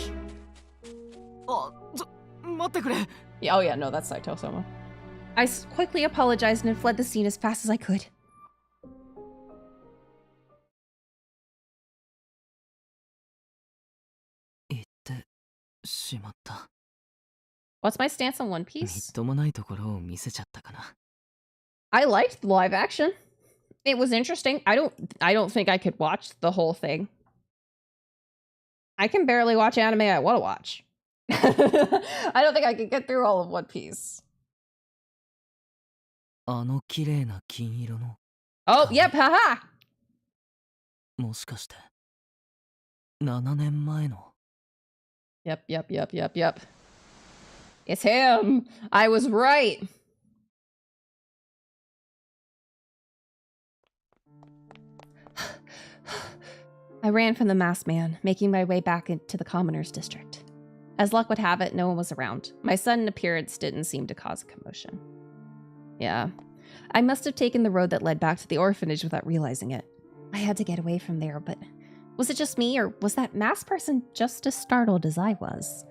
S1: Yeah, oh yeah, no, that's Saito-sama. I quickly apologized and fled the scene as fast as I could. What's my stance on One Piece? I liked the live action. It was interesting. I don't think I could watch the whole thing. I can barely watch anime I want to watch. I don't think I could get through all of One Piece. Oh, yep, haha! Yep. It's him! I was right! I ran from the masked man, making my way back into the commoner's district. As luck would have it, no one was around. My sudden appearance didn't seem to cause a commotion. Yeah. I must have taken the road that led back to the orphanage without realizing it. I had to get away from there, but was it just me, or was that masked person just as startled as I was?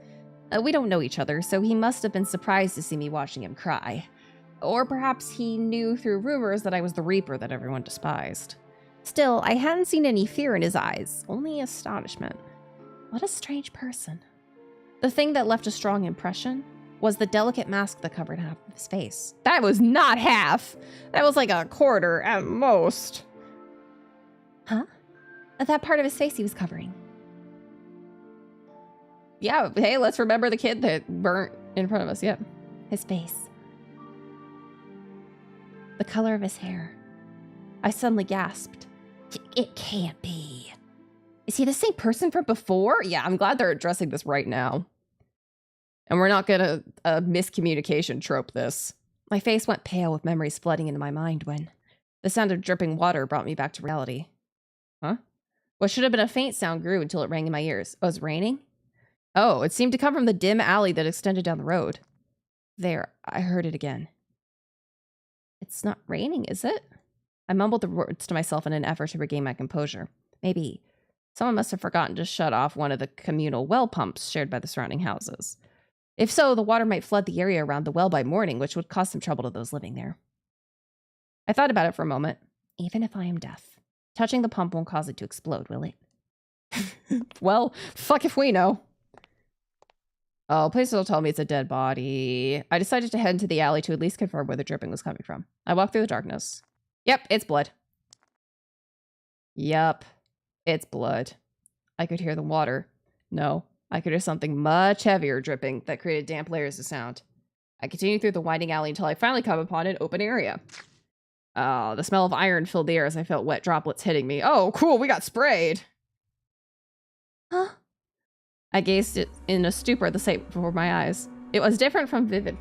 S1: We don't know each other, so he must have been surprised to see me watching him cry. Or perhaps he knew through rumors that I was the Reaper that everyone despised. Still, I hadn't seen any fear in his eyes, only astonishment. What a strange person. The thing that left a strong impression was the delicate mask that covered half of his face. That was not half! That was like a quarter at most. Huh? That part of his face he was covering. Yeah, hey, let's remember the kid that burnt in front of us, yep. His face. The color of his hair. I suddenly gasped. It can't be. Is he the same person from before? Yeah, I'm glad they're addressing this right now. And we're not gonna miscommunication trope this. My face went pale with memories flooding into my mind when the sound of dripping water brought me back to reality. Huh? What should have been a faint sound grew until it rang in my ears. Oh, it was raining? Oh, it seemed to come from the dim alley that extended down the road. There, I heard it again. It's not raining, is it? I mumbled the words to myself in an effort to regain my composure. Maybe someone must have forgotten to shut off one of the communal well pumps shared by the surrounding houses. If so, the water might flood the area around the well by morning, which would cause some trouble to those living there. I thought about it for a moment. Even if I am deaf, touching the pump won't cause it to explode, will it? Well, fuck if we know. Oh, places will tell me it's a dead body. I decided to head into the alley to at least confirm where the dripping was coming from. I walked through the darkness. Yep, it's blood. Yep, it's blood. I could hear the water. No, I could hear something much heavier dripping that created damp layers of sound. I continued through the winding alley until I finally come upon an open area. The smell of iron filled the air as I felt wet droplets hitting me. Oh, cool, we got sprayed. Huh? I gazed in a stupor at the sight before my eyes. It was different from vivid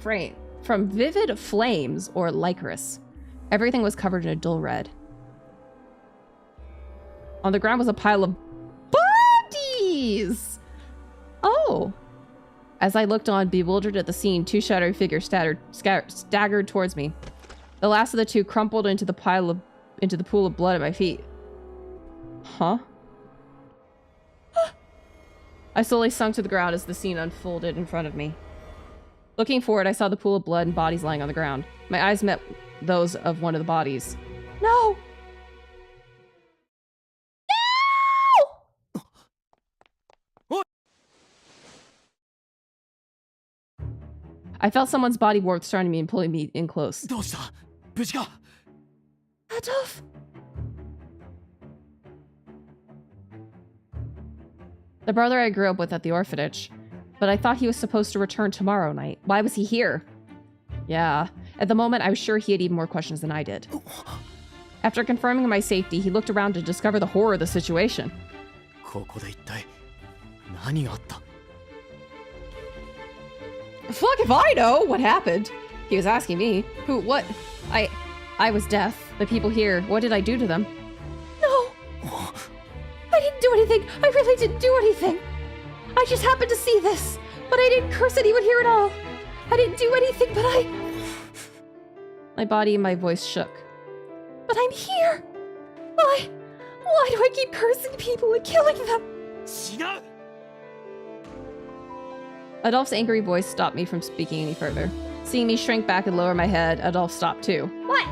S1: flames or licorice. Everything was covered in a dull red. On the ground was a pile of bodies! Oh. As I looked on, bewildered at the scene, two shadowy figures staggered towards me. The last of the two crumpled into the pool of blood at my feet. Huh? I slowly sunk to the ground as the scene unfolded in front of me. Looking forward, I saw the pool of blood and bodies lying on the ground. My eyes met those of one of the bodies. No! No! I felt someone's body warmth surrounding me and pulling me in close. Adolf! The brother I grew up with at the orphanage. But I thought he was supposed to return tomorrow night. Why was he here? Yeah, at the moment I was sure he had even more questions than I did. After confirming my safety, he looked around to discover the horror of the situation. Fuck if I know what happened. He was asking me. Who, what? I was deaf. The people here, what did I do to them? No! I didn't do anything. I really didn't do anything. I just happened to see this, but I didn't curse anyone here at all. I didn't do anything, but My body and my voice shook. But I'm here! Why do I keep cursing people and killing them? Adolph's angry voice stopped me from speaking any further. Seeing me shrink back and lower my head, Adolph stopped too. What?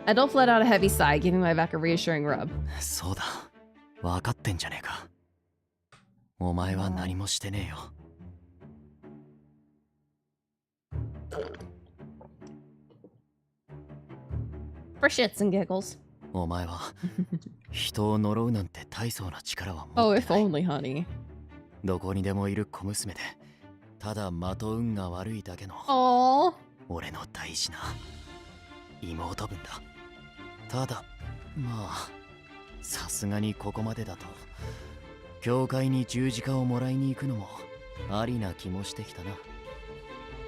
S1: Adolph let out a heavy sigh, giving my back a reassuring rub. For shits and giggles. Oh, if only, honey. Aww.
S14: 俺の大事な妹分だ。ただまあさすがにここまでだと教会に十字架をもらいに行くのもありな気もしてきたな。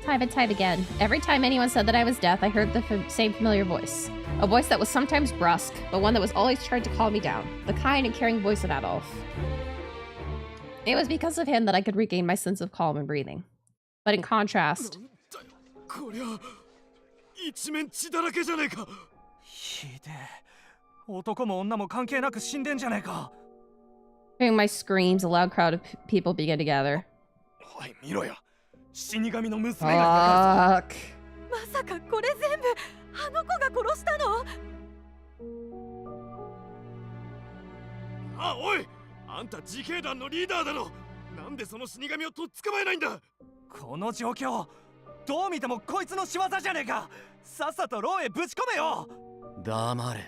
S1: Time and time again. Every time anyone said that I was deaf, I heard the same familiar voice. A voice that was sometimes brusque, but one that was always trying to calm me down. The kind and caring voice of Adolf. It was because of him that I could regain my sense of calm and breathing. But in contrast...
S4: こりゃ一面血だらけじゃねえか。
S10: ひでえ。男も女も関係なく死んでんじゃねえか。
S1: Hearing my screams, a loud crowd of people began to gather.
S4: おい見ろよ。死神の娘がいた。
S1: Fuck.
S5: まさかこれ全部あの子が殺したの？
S4: あ、おい、あんた自警団のリーダーだろ。なんでその死神をとっ捕まえないんだ。
S10: この状況。 どう見てもこいつの仕業じゃねえか。さっさと牢へぶち込めよ。
S14: 黙れ。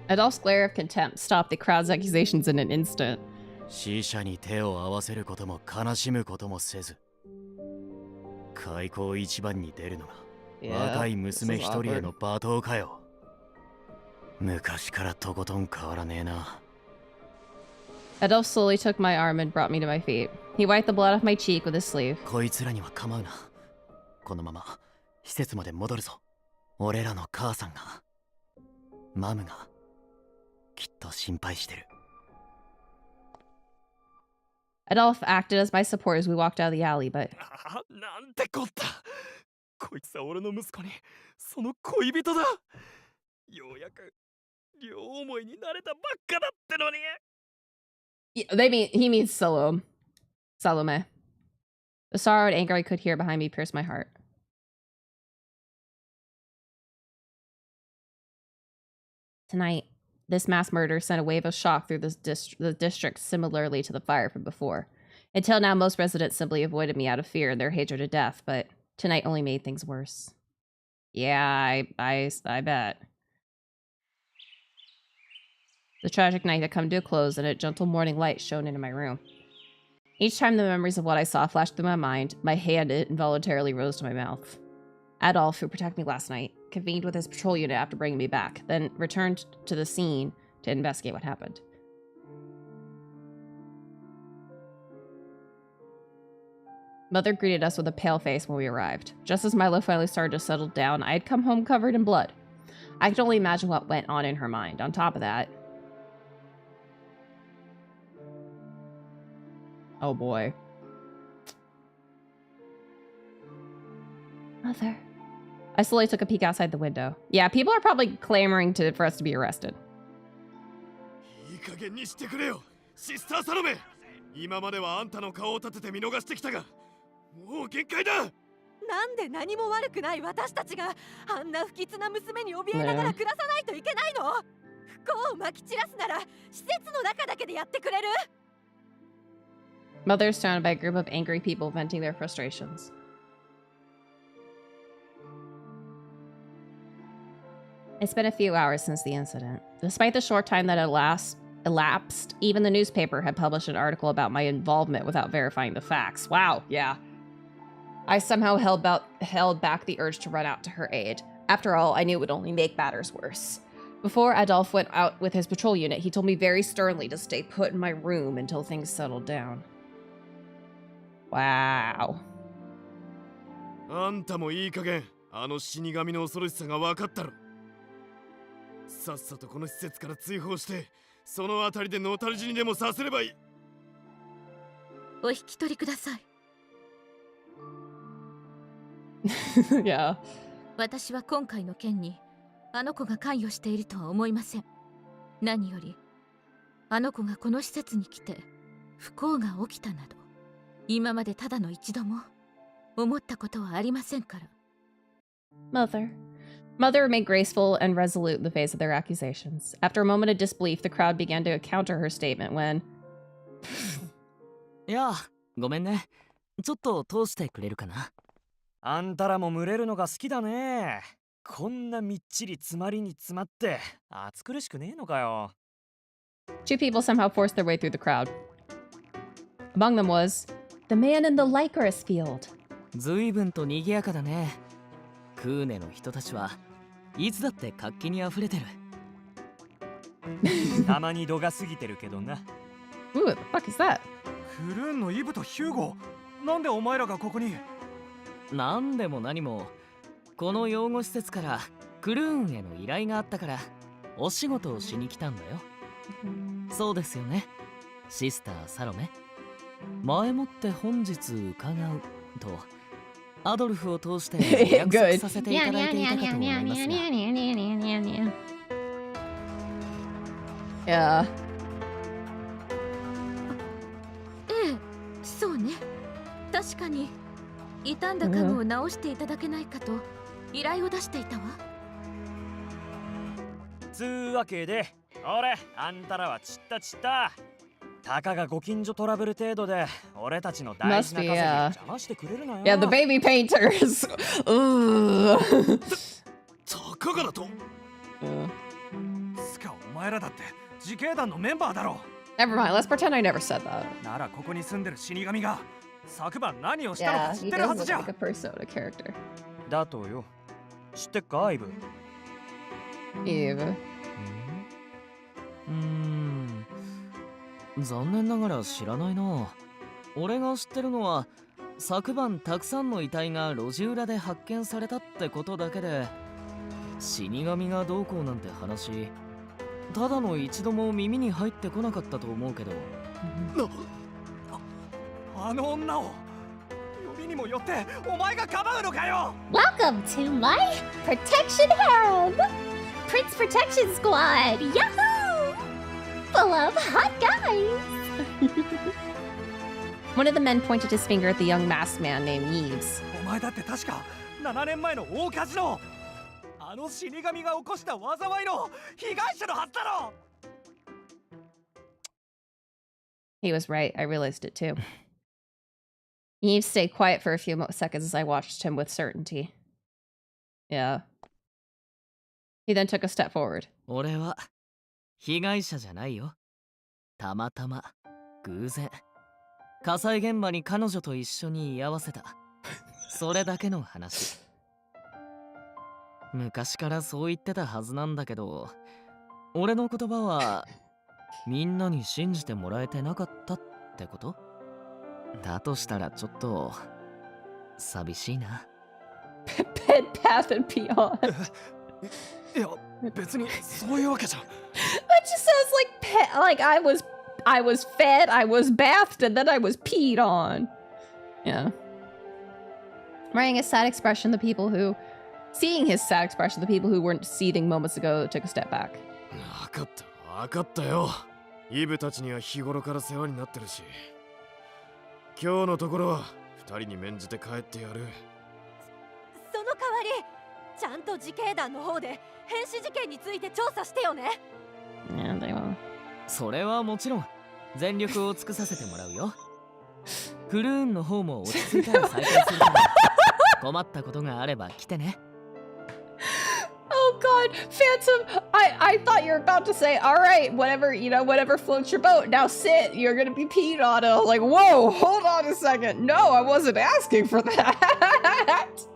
S1: Adolph's glare of contempt stopped the crowd's accusations in an instant.
S14: 死者に手を合わせることも悲しむこともせず、開口一番に出るのが若い娘一人への罵倒かよ。昔からとことん変わらねえな。
S1: Adolf slowly took my arm and brought me to my feet. He wiped the blood off my cheek with his sleeve.
S14: こいつらには構うな。このまま施設まで戻るぞ。俺らの母さんが、マムがきっと心配してる。
S1: Adolf acted as my support as we walked out of the alley, but
S4: なんてこった。こいつは俺の息子にその恋人だ。ようやく両思いになれたばっかだってのに。
S1: he means Salome. The sorrow and anger I could hear behind me pierced my heart. Tonight, this mass murder sent a wave of shock through the district similarly to the fire from before. Until now, most residents simply avoided me out of fear and their hatred of death, but tonight only made things worse. Yeah, I bet. The tragic night had come to a close and a gentle morning light shone into my room. Each time the memories of what I saw flashed through my mind, my hand involuntarily rose to my mouth. Adolf, who protected me last night, convened with his patrol unit after bringing me back, then returned to the scene to investigate what happened. Mother greeted us with a pale face when we arrived. Just as Milo finally started to settle down, I had come home covered in blood. I could only imagine what went on in her mind. On top of that... Oh boy. Mother. I slowly took a peek outside the window. Yeah, people are probably clamoring for us to be arrested.
S4: いい加減にしてくれよ、シスターサロメ。今まではあんたの顔を立てて見逃してきたが、もう限界だ。
S15: なんで何も悪くない私たちがあんな不吉な娘に怯えながら暮らさないといけないの？不幸をまき散らすなら施設の中だけでやってくれる？
S1: Mother is surrounded by a group of angry people venting their frustrations. It's been a few hours since the incident. Despite the short time that elapsed, even the newspaper had published an article about my involvement without verifying the facts. Wow, yeah. I somehow held back the urge to run out to her aid. After all, I knew it would only make matters worse. Before Adolf went out with his patrol unit, he told me very sternly to stay put in my room until things settled down. Wow.
S4: あんたもいい加減、あの死神の恐ろしさが分かったろ。さっさとこの施設から追放して、そのあたりでのたれ死にでもさせればいい。
S7: お引き取りください。
S1: Yeah.
S7: 私は今回の件にあの子が関与しているとは思いません。何よりあの子がこの施設に来て不幸が起きたなど今までただの一度も思ったことはありませんから。
S1: Mother remained graceful and resolute in the face of their accusations. After a moment of disbelief, the crowd began to counter her statement when...
S11: いや、ごめんね。ちょっと通してくれるかな。
S10: あんたらも群れるのが好きだね。こんなみっちり詰まりに詰まって暑苦しくねえのかよ。
S1: Two people somehow forced their way through the crowd. Among them was the man in the Lycoris field.
S11: ずいぶんと賑やかだね。クーネの人たちはいつだって活気にあふれてる。
S10: たまに度が過ぎてるけどな。
S1: Ooh, what the fuck is that?
S10: クルーンのイブとヒューゴ、なんでお前らがここに？
S11: なんでも何もこの養護施設からクルーンへの依頼があったからお仕事をしに来たんだよ。そうですよね、シスターサロメ。前もって本日伺うとアドルフを通して約束させていただいていたかと思いますが。
S1: Yeah.
S7: ええ、そうね。確かに傷んだ家具を直していただけないかと依頼を出していたわ。
S10: つうわけで、俺、あんたらはちったちった。たかがご近所トラブル程度で俺たちの大事な稼ぎを邪魔してくれるなよ。
S1: Yeah, the baby painters.
S4: たかがだと。
S10: つかお前らだって自警団のメンバーだろ。
S1: Never mind, let's pretend I never said that.
S10: ならここに住んでる死神が昨晩何をしたの
S1: Yeah,
S10: か知っ
S1: he
S10: てるは
S1: does
S10: ず
S1: look
S10: じゃ。
S1: like a Persona character.
S10: だとよ。知ってっか、アイブ。
S1: Eve.
S11: 残念ながら知らないな。俺が知ってるのは昨晩たくさんの遺体が路地裏で発見されたってことだけで、死神がどうこうなんて話、ただの一度も耳に入ってこなかったと思うけど。
S10: あの女を呼びにもよってお前がかばうのかよ。
S6: Welcome to my protection harem! Prince Protection Squad! Yahoo! Full of hot guys!
S1: One of the men pointed his finger at the young masked man named Yves.
S10: お前だって確か7年前の大火事のあの死神が起こした災いの被害者のはずだろ。
S1: He was right. I realized it too. Yves stayed quiet for a few seconds as I watched him with certainty. Yeah. He then took a step forward.
S11: 俺は被害者じゃないよ。たまたま偶然火災現場に彼女と一緒に居合わせた。それだけの話。昔からそう言ってたはずなんだけど、俺の言葉はみんなに信じてもらえてなかったってこと？だとしたらちょっと寂しいな。
S1: Bed, bath, and beyond.
S4: いや、別にそういうわけじゃ。
S1: That just sounds like I was fed, I was bathed, and then I was peed on. Yeah. Seeing his sad expression, the people who weren't seething moments ago took a step back.
S4: 分かったよ。イブたちには日頃から世話になってるし、今日のところは2人に免じて帰ってやる。
S15: その代わりちゃんと自警団の方で変死事件について調査してよね。
S11: それはもちろん全力を尽くさせてもらうよ。クルーンの方も落ち着いたら再開するから、困ったことがあれば来てね。
S1: Oh god, Phantom, I thought you were about to say, all right, whatever floats your boat, now sit, you're gonna be peed on. I was like, whoa, hold on a second. No, I wasn't asking for that.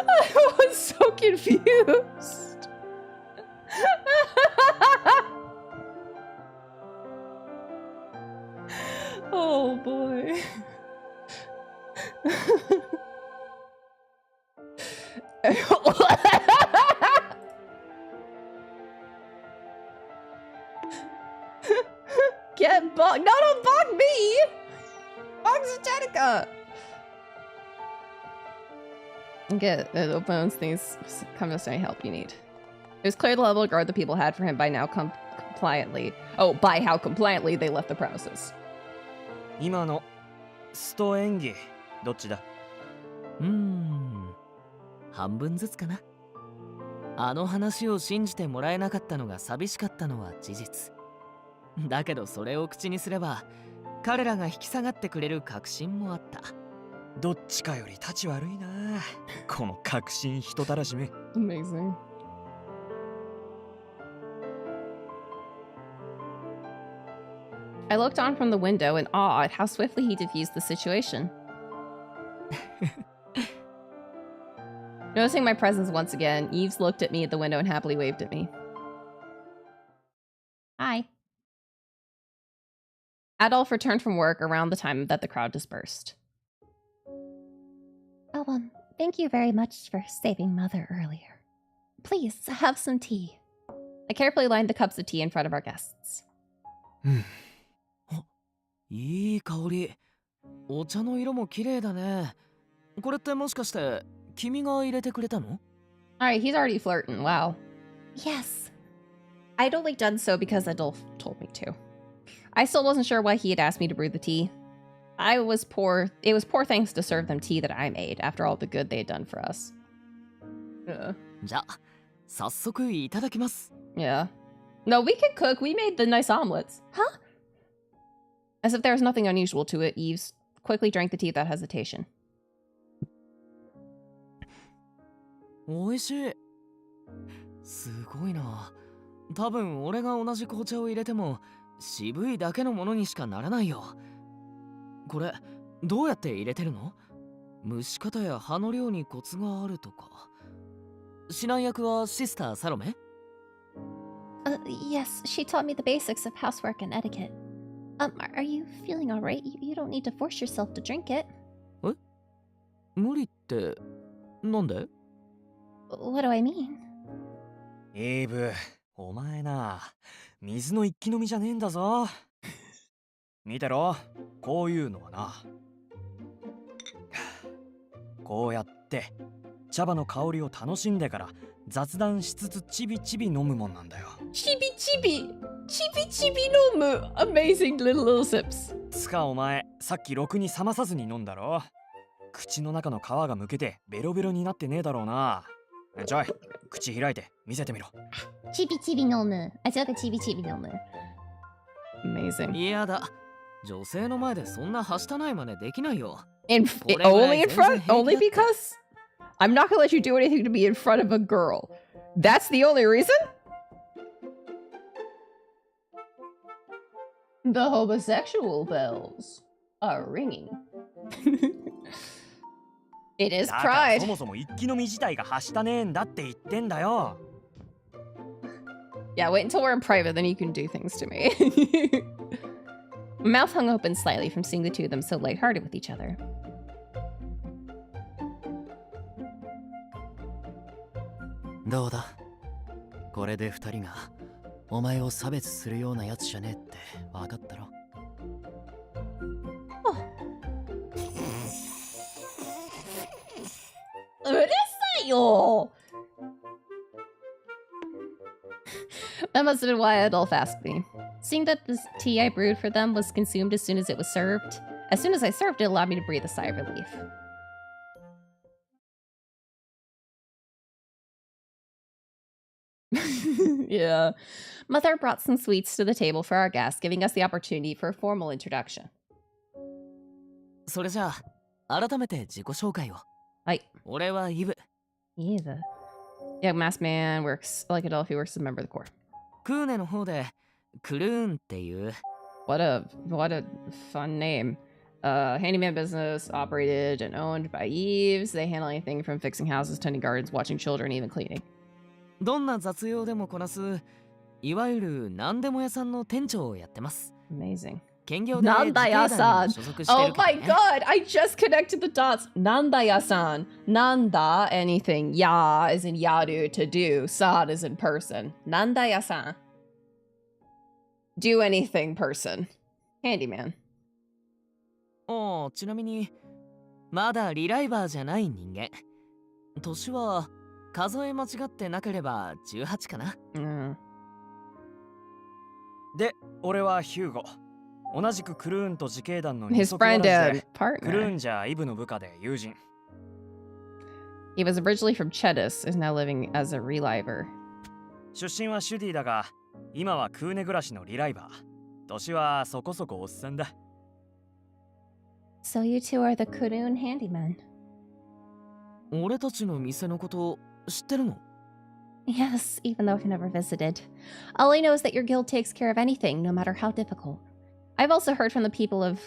S1: I was so confused. Oh boy. Get bugged. No, don't bug me. Bug Zetetica. Get the bones things. Come to say help you need. It was clear the level of guard the people had for him by now compliantly. Oh, by how compliantly they left the premises.
S10: 今のスト演技どっちだ？
S11: 半分ずつかな。あの話を信じてもらえなかったのが寂しかったのは事実。だけどそれを口にすれば彼らが引き下がってくれる確信もあった。
S10: どっちかより立ち悪いな。この確信人たらしめ。
S1: Amazing. I looked on from the window in awe at how swiftly he diffused the situation. Noticing my presence once again, Yves looked at me at the window and happily waved at me. Hi. Adolf returned from work around the time that the crowd dispersed.
S6: Oh, thank you very much for saving Mother earlier. Please, have some tea.
S1: I carefully lined the cups of tea in front of our guests.
S11: いい香り。お茶の色も綺麗だね。これってもしかして君が入れてくれたの？
S1: Alright, he's already flirting. Wow.
S6: Yes.
S1: I'd only done so because Adolf told me to. I still wasn't sure why he had asked me to brew the tea. It was poor thanks to serve them tea that I made after all the good they had done for us.
S11: じゃあ、早速いただきます。
S1: Yeah. No, we could cook. We made the nice omelets.
S6: Huh?
S1: As if there was nothing unusual to it, Yves quickly drank the tea without hesitation.
S11: 美味しい。すごいな。多分俺が同じ紅茶を入れても渋いだけのものにしかならないよ。これどうやって入れてるの？蒸し方や葉の量にコツがあるとか。指南役はシスターサロメ？
S6: Yes, she taught me the basics of housework and etiquette. Are you feeling alright? You don't need to force yourself to drink it.
S11: え？無理ってなんで？
S6: What do I mean?
S10: イーブ、お前な、水の一気飲みじゃねえんだぞ。見てろ、こういうのはな。こうやって茶葉の香りを楽しんでから雑談しつつちびちび飲むもんなんだよ。
S1: ちびちび飲む Amazing little sips
S10: つかお前、さっきろくに冷まさずに飲んだろ。口の中の皮がむけてベロベロになってねえだろうな。ちょい、口開いて見せてみろ。
S6: ちびちび飲む。I took a ちびちび飲む。
S1: Amazing.
S11: いやだ。女性の前でそんなはしたない真似できないよ。
S1: Only in front? Only because? I'm not gonna let you do anything to me in front of a girl. That's the only reason? The homosexual bells are ringing. It is
S10: だから
S1: pride.
S10: そもそも一気飲み自体がはしたねえんだって言ってんだよ。
S1: Yeah, wait until we're in private, then you can do things to me. My mouth hung open slightly from seeing the two of them so lighthearted with each other.
S14: どうだ？これで二人がお前を差別するようなやつじゃねえって分かったろ？
S1: うるさいよ! That must have been why Adolf asked me. Seeing that the tea I brewed for them was consumed as soon as it was served, as soon as I served it allowed me to breathe a sigh of relief. Yeah. Mother brought some sweets to the table for our guests, giving us the opportunity for a formal introduction.
S11: それじゃあ、改めて自己紹介を。
S1: はい。
S11: 俺はイブ。
S1: イブ。Yeah, masked man works like Adolf, he works as a member of the Corps.
S11: クーネの方でクルーンっていう。
S1: What a fun name. Handyman business operated and owned by Eves. They handle anything from fixing houses, tending gardens, watching children, even cleaning.
S11: どんな雑用でもこなす、いわゆる何でも屋さんの店長をやってます。
S1: Amazing.
S11: 兼業で
S1: Nanda-ya-san. Oh my god, I just connected the dots. Nanda-ya-san. Nanda, anything. Ya is in yaru, to do. San is in person. Nanda-ya-san. Do anything person. Handyman.
S11: ああ、ちなみに、まだリライバーじゃない人間。年は数え間違ってなければ18かな。
S10: で、俺はヒューゴ。同じくクルーンと自警団の
S1: His friend and
S10: クルー
S1: partner.
S10: ンじゃイブの部下で友人。
S1: He was originally from Cheddis, is now living as a reliver.
S10: 出身はシュディだが、今はクーネ暮らしのリライバー。年はそこそこおっさんだ。
S6: So you two are the Kurun handyman.
S11: 俺たちの店のこと知ってるの？
S6: Yes, even though I've never visited. All I know is that your guild takes care of anything, no matter how difficult. I've also heard from the people of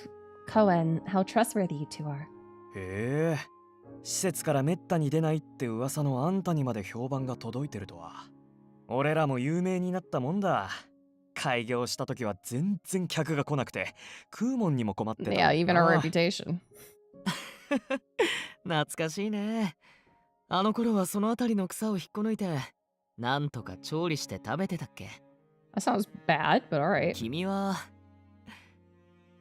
S6: Koen how trustworthy you two are.
S10: へえ、施設からめったに出ないって噂のあんたにまで評判が届いてるとは。俺らも有名になったもんだ。開業した時は全然客が来なくて、クーモンにも困ってた。
S1: Yeah, even our reputation.
S11: 懐かしいね。あの頃はそのあたりの草を引っこ抜いて、なんとか調理して食べてたっけ？
S1: That sounds bad, but alright.
S11: 君は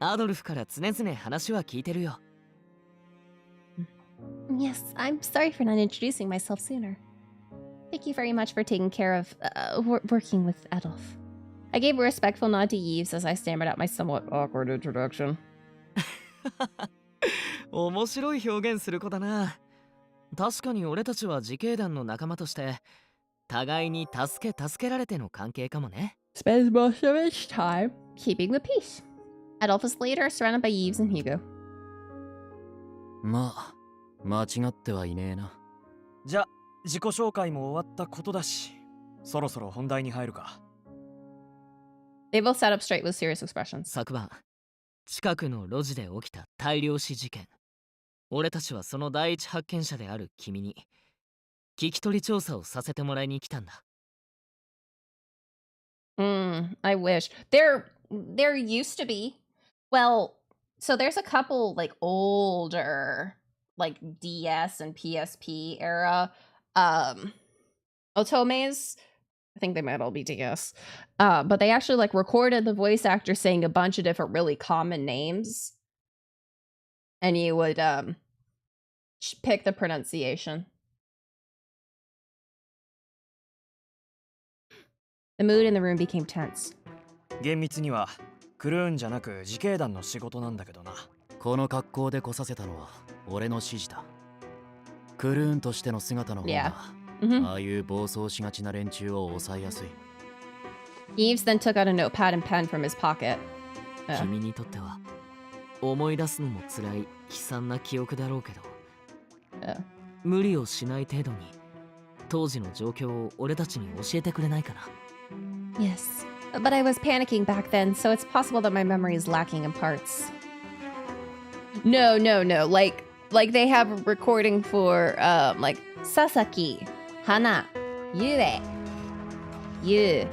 S11: アドルフから常々話は聞いてるよ。
S6: Yes, I'm sorry for not introducing myself sooner. Thank you very much for taking care of working with Adolf.
S1: I gave a respectful nod to Yves as I stammered out my somewhat awkward introduction.
S11: 面白い表現する子だな。確かに俺たちは自警団の仲間として互いに助けられての関係かもね。
S1: Spends most of its time
S6: keeping the peace. Adolf is later surrounded by Yves and Hugo.
S14: まあ、間違ってはいねえな。
S10: じゃ自己紹介も終わったことだし、そろそろ本題に入るか。
S1: They both sat up straight with serious expressions.
S8: 昨晩、近くの路地で起きた大量死事件。俺たちはその第一発見者である君に聞き取り調査をさせてもらいに来たんだ。
S1: I wish. There used to be. Well, so there's a couple like older like DS and PSP era otomes. I think they might all be DS. But they actually like recorded the voice actor saying a bunch of different really common names. And you would pick the pronunciation. The mood in the room became tense.
S10: 厳密にはクルーンじゃなく自警団の仕事なんだけどな。
S14: この格好で来させたのは俺の指示だ。クルーンとしての姿の方が、ああいう暴走しがちな連中を抑えやすい。
S1: Eves then took out a notepad and pen from his pocket.
S8: 君にとっては思い出すのも辛い悲惨な記憶だろうけど、無理をしない程度に当時の状況を俺たちに教えてくれないかな。
S1: Yes, but I was panicking back then, so it's possible that my memory is lacking in parts. No. Like they have a recording for like Sasaki, Hana, Yue, Yu.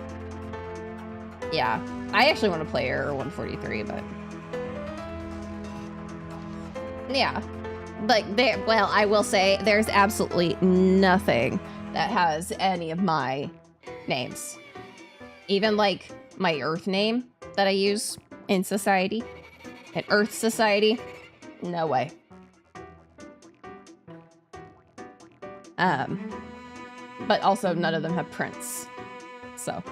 S1: Yeah, I actually want to play Error 143, but yeah, like well, I will say there's absolutely nothing that has any of my names. Even like my Earth name that I use in society, in Earth society, no way. But also none of them have prints, so.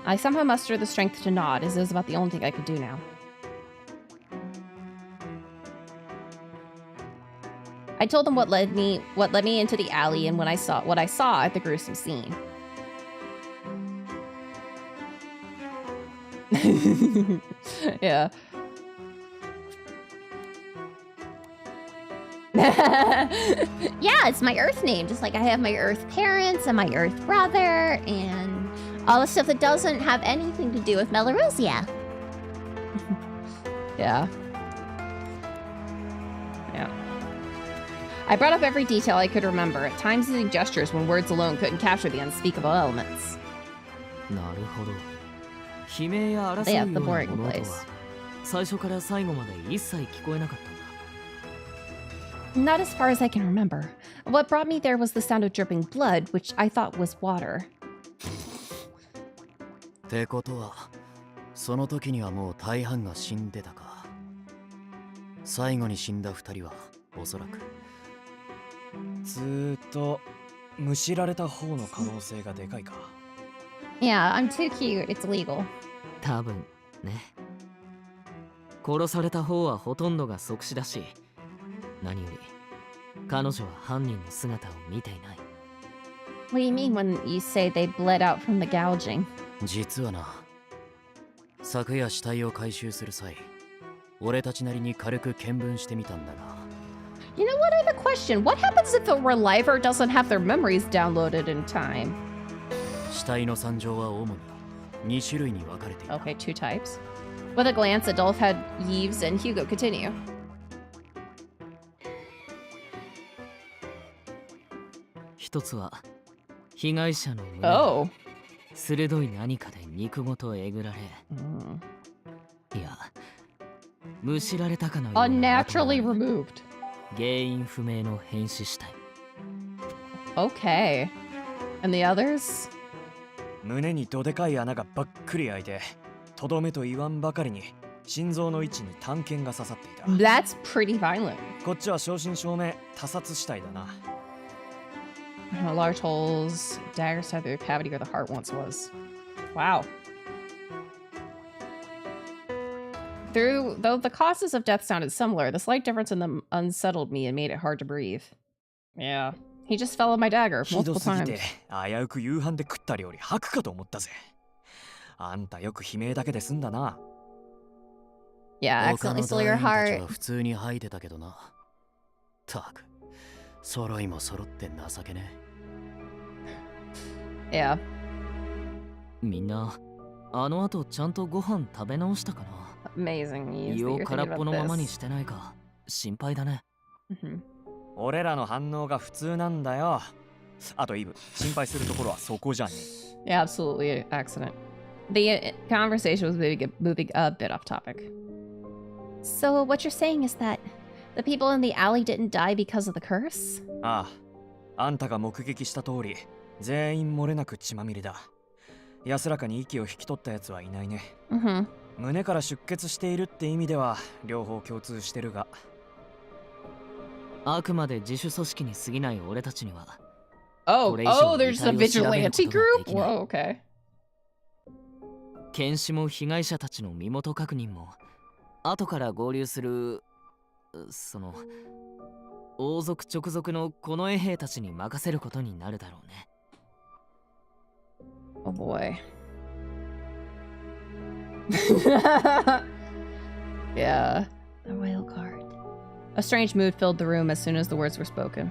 S1: I somehow mustered the strength to nod, as it was about the only thing I could do now. I told them what led me into the alley and what I saw at the gruesome scene. Yeah.
S6: Yeah, it's my Earth name, just like I have my Earth parents and my Earth brother and all the stuff that doesn't have anything to do with Melarosia.
S1: Yeah. I brought up every detail I could remember, at times using gestures when words alone couldn't capture the unspeakable elements.
S8: なるほど。悲鳴や争いような物音は最初から最後まで一切聞こえなかったんだ。
S1: Not as far as I can remember. What brought me there was the sound of dripping blood, which I thought was water.
S14: ってことは、その時にはもう大半が死んでたか。最後に死んだ二人はおそらく。
S10: ずーっとむしられた方の可能性がでかいか。
S1: Yeah, I'm too cute. It's illegal.
S8: 多分ね。殺された方はほとんどが即死だし、何より彼女は犯人の姿を見ていない。
S1: What do you mean when you say they bled out from the gouging?
S14: 実はな、昨夜死体を回収する際、俺たちなりに軽く見聞してみたんだが。
S1: You know what? I have a question. What happens if the reliver doesn't have their memories downloaded in time?
S14: 死体の惨状は主に2種類に分かれている。
S1: Okay, 2 types. With a glance, Adolf had Yves and Hugo continue.
S8: 一つは被害者の胸
S1: が
S8: 鋭い何かで肉ごとえぐられ、いや、むしられたかのような
S1: unnaturally removed.
S8: 原因不明の変死死体。
S1: Okay. And the others?
S10: 胸にどでかい穴がばっくり開いて、とどめと言わんばかりに心臓の位置に短剣が刺さっていた。
S1: That's pretty violent.
S10: こっちは正真正銘他殺死体だな。
S1: Large holes, daggers tied through the cavity where the heart once was. Wow. Though the causes of death sounded similar, the slight difference in them unsettled me and made it hard to breathe. Yeah, he just fell on my dagger multiple times.
S10: ひどすぎて危うく夕飯で食った料理吐くかと思ったぜ。あんたよく悲鳴だけで済んだな。
S1: Yeah, accidentally stole your heart.
S14: 普通に吐いてたけどな。たく、揃いも揃って情けね。
S1: Yeah.
S8: みんな、あの後ちゃんとご飯食べ直したかな。
S1: Amazing news
S8: 胃
S1: that
S8: を
S1: you're
S8: 空っ
S1: thinking
S8: ぽの
S1: about
S8: ままに
S1: this.
S8: してないか心配だね。
S10: 俺らの反応が普通なんだよ。あとイブ、心配するところはそこじゃねえ。
S1: Yeah, absolutely an accident. The conversation was moving a bit off topic.
S6: So what you're saying is that the people in the alley didn't die because of the curse?
S10: ああ、あんたが目撃した通り、全員漏れなく血まみれだ。安らかに息を引き取ったやつはいないね。胸から出血しているって意味では両方共通してるが。
S8: あくまで自主組織に過ぎない俺たちには。
S1: Oh, there's a vigilante group? Whoa, okay.
S8: 検視も被害者たちの身元確認も、後から合流する、その、王族直属の近衛兵たちに任せることになるだろうね。
S1: Oh boy. Yeah.
S6: The royal guard.
S1: A strange mood filled the room as soon as the words were spoken.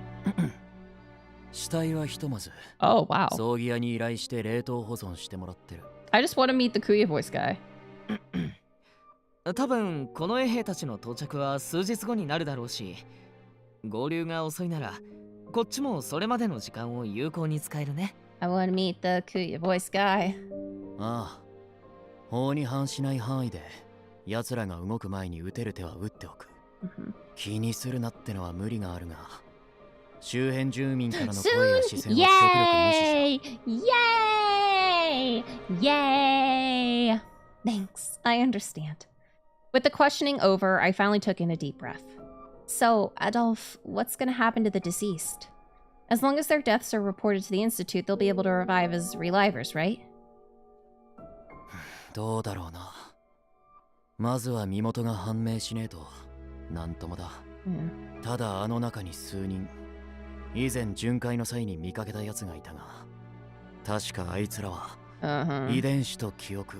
S14: 死体はひとまず
S1: Oh, wow.
S14: 葬儀屋に依頼して冷凍保存してもらってる。
S1: I just want to meet the Kuya voice guy.
S8: 多分近衛兵たちの到着は数日後になるだろうし、合流が遅いならこっちもそれまでの時間を有効に使えるね。
S6: I want to meet the Kuya voice guy.
S14: ああ、法に反しない範囲で奴らが動く前に撃てる手は撃っておく。気にするなってのは無理があるが、周辺住民からの声や視線を極力無視しろ。
S6: Yay! Yay!
S1: Thanks, I understand. With the questioning over, I finally took in a deep breath.
S6: So, Adolf, what's gonna happen to the deceased?
S1: As long as their deaths are reported to the Institute, they'll be able to revive as relivers, right?
S14: どうだろうな。まずは身元が判明しねえと、なんともだ。ただあの中に数人、以前巡回の際に見かけた奴がいたが、確かあいつらは、遺伝子と記憶、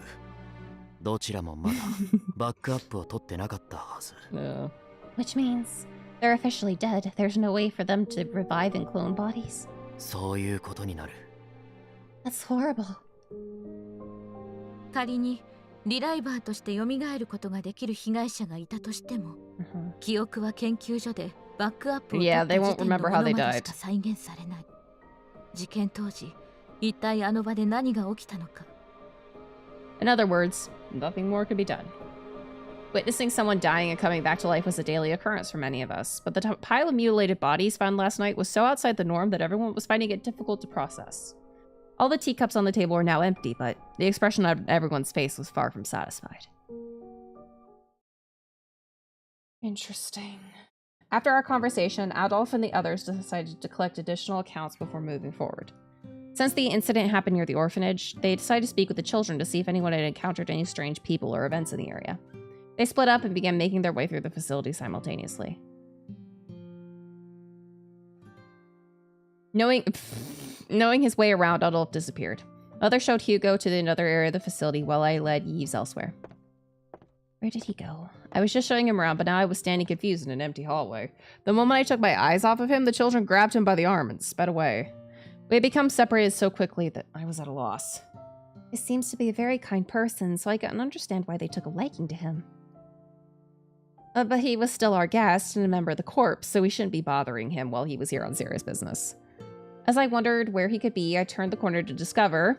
S14: どちらもまだバックアップを取ってなかったはず。
S6: Which means they're officially dead. There's no way for them to revive and clone bodies.
S14: そういうことになる。
S6: That's horrible.
S7: 仮にリライバーとして蘇ることができる被害者がいたとしても、記憶は研究所でバックアップを取った時点のものまでしか再現されない。事件当時、一体あの場で何が起きたのか。
S1: In other words, nothing more could be done. Witnessing someone dying and coming back to life was a daily occurrence for many of us, but the pile of mutilated bodies found last night was so outside the norm that everyone was finding it difficult to process. All the teacups on the table were now empty, but the expression on everyone's face was far from satisfied. Interesting. After our conversation, Adolf and the others decided to collect additional accounts before moving forward. Since the incident happened near the orphanage, they decided to speak with the children to see if anyone had encountered any strange people or events in the area. They split up and began making their way through the facility simultaneously. Knowing his way around, Adolf disappeared. Mother showed Hugo to another area of the facility while I led Yves elsewhere.
S6: Where did he go?
S1: I was just showing him around, but now I was standing confused in an empty hallway. The moment I took my eyes off of him, the children grabbed him by the arm and sped away. We had become separated so quickly that I was at a loss.
S6: He seems to be a very kind person, so I can understand why they took a liking to him.
S1: But he was still our guest and a member of the corps, so we shouldn't be bothering him while he was here on serious business. As I wondered where he could be, I turned the corner to discover...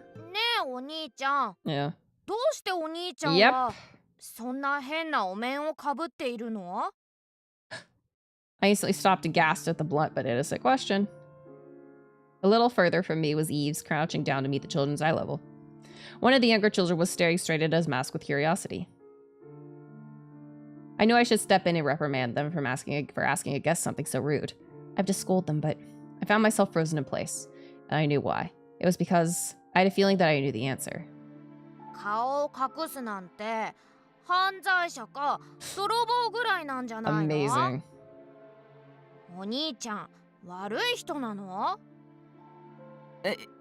S1: Yeah.
S5: どうしてお兄ちゃんはそんな変なお面をかぶっているの?
S1: I instantly stopped and gasped at the blunt but innocent question. A little further from me was Yves, crouching down to meet the children's eye level. One of the younger children was staring straight at his mask with curiosity. I knew I should step in and reprimand them for asking a guest something so rude. I have to scold them, but I found myself frozen in place, and I knew why. It was because I had a feeling that I knew the answer.
S5: 顔を隠すなんて犯罪者か泥棒ぐらいなんじゃないの?
S1: Amazing.
S5: お兄ちゃん、悪い人なの?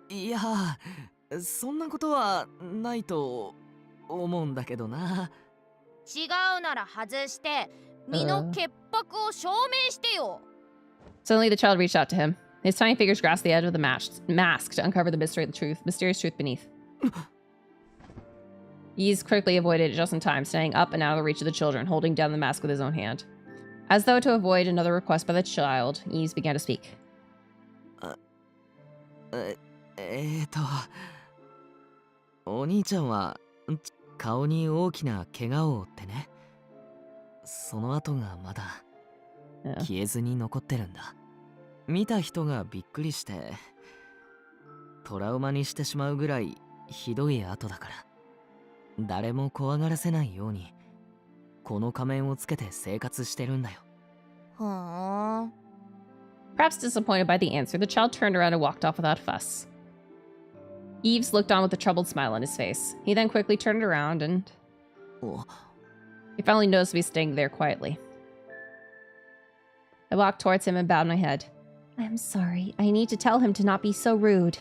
S8: いや、そんなことはないと思うんだけどな。
S5: 違うなら外して身の潔白を証明してよ。
S1: Suddenly, the child reached out to him. His tiny fingers grasped the edge of the mask to uncover the mysterious truth beneath. Ys quickly avoided it just in time, standing up and out of the reach of the children, holding down the mask with his own hand. As though to avoid another request by the child, Ys began to speak.
S8: お兄ちゃんは顔に大きな怪我を負ってね。その後がまだ消えずに残ってるんだ。見た人がびっくりしてトラウマにしてしまうぐらいひどい跡だから、誰も怖がらせないようにこの仮面をつけて生活してるんだよ。
S5: はあ。
S1: Perhaps disappointed by the answer, the child turned around and walked off without fuss. Yves looked on with a troubled smile on his face. He then quickly turned around and... he finally noticed me staying there quietly. I walked towards him and bowed my head. I'm sorry. I need to tell him to not be so rude.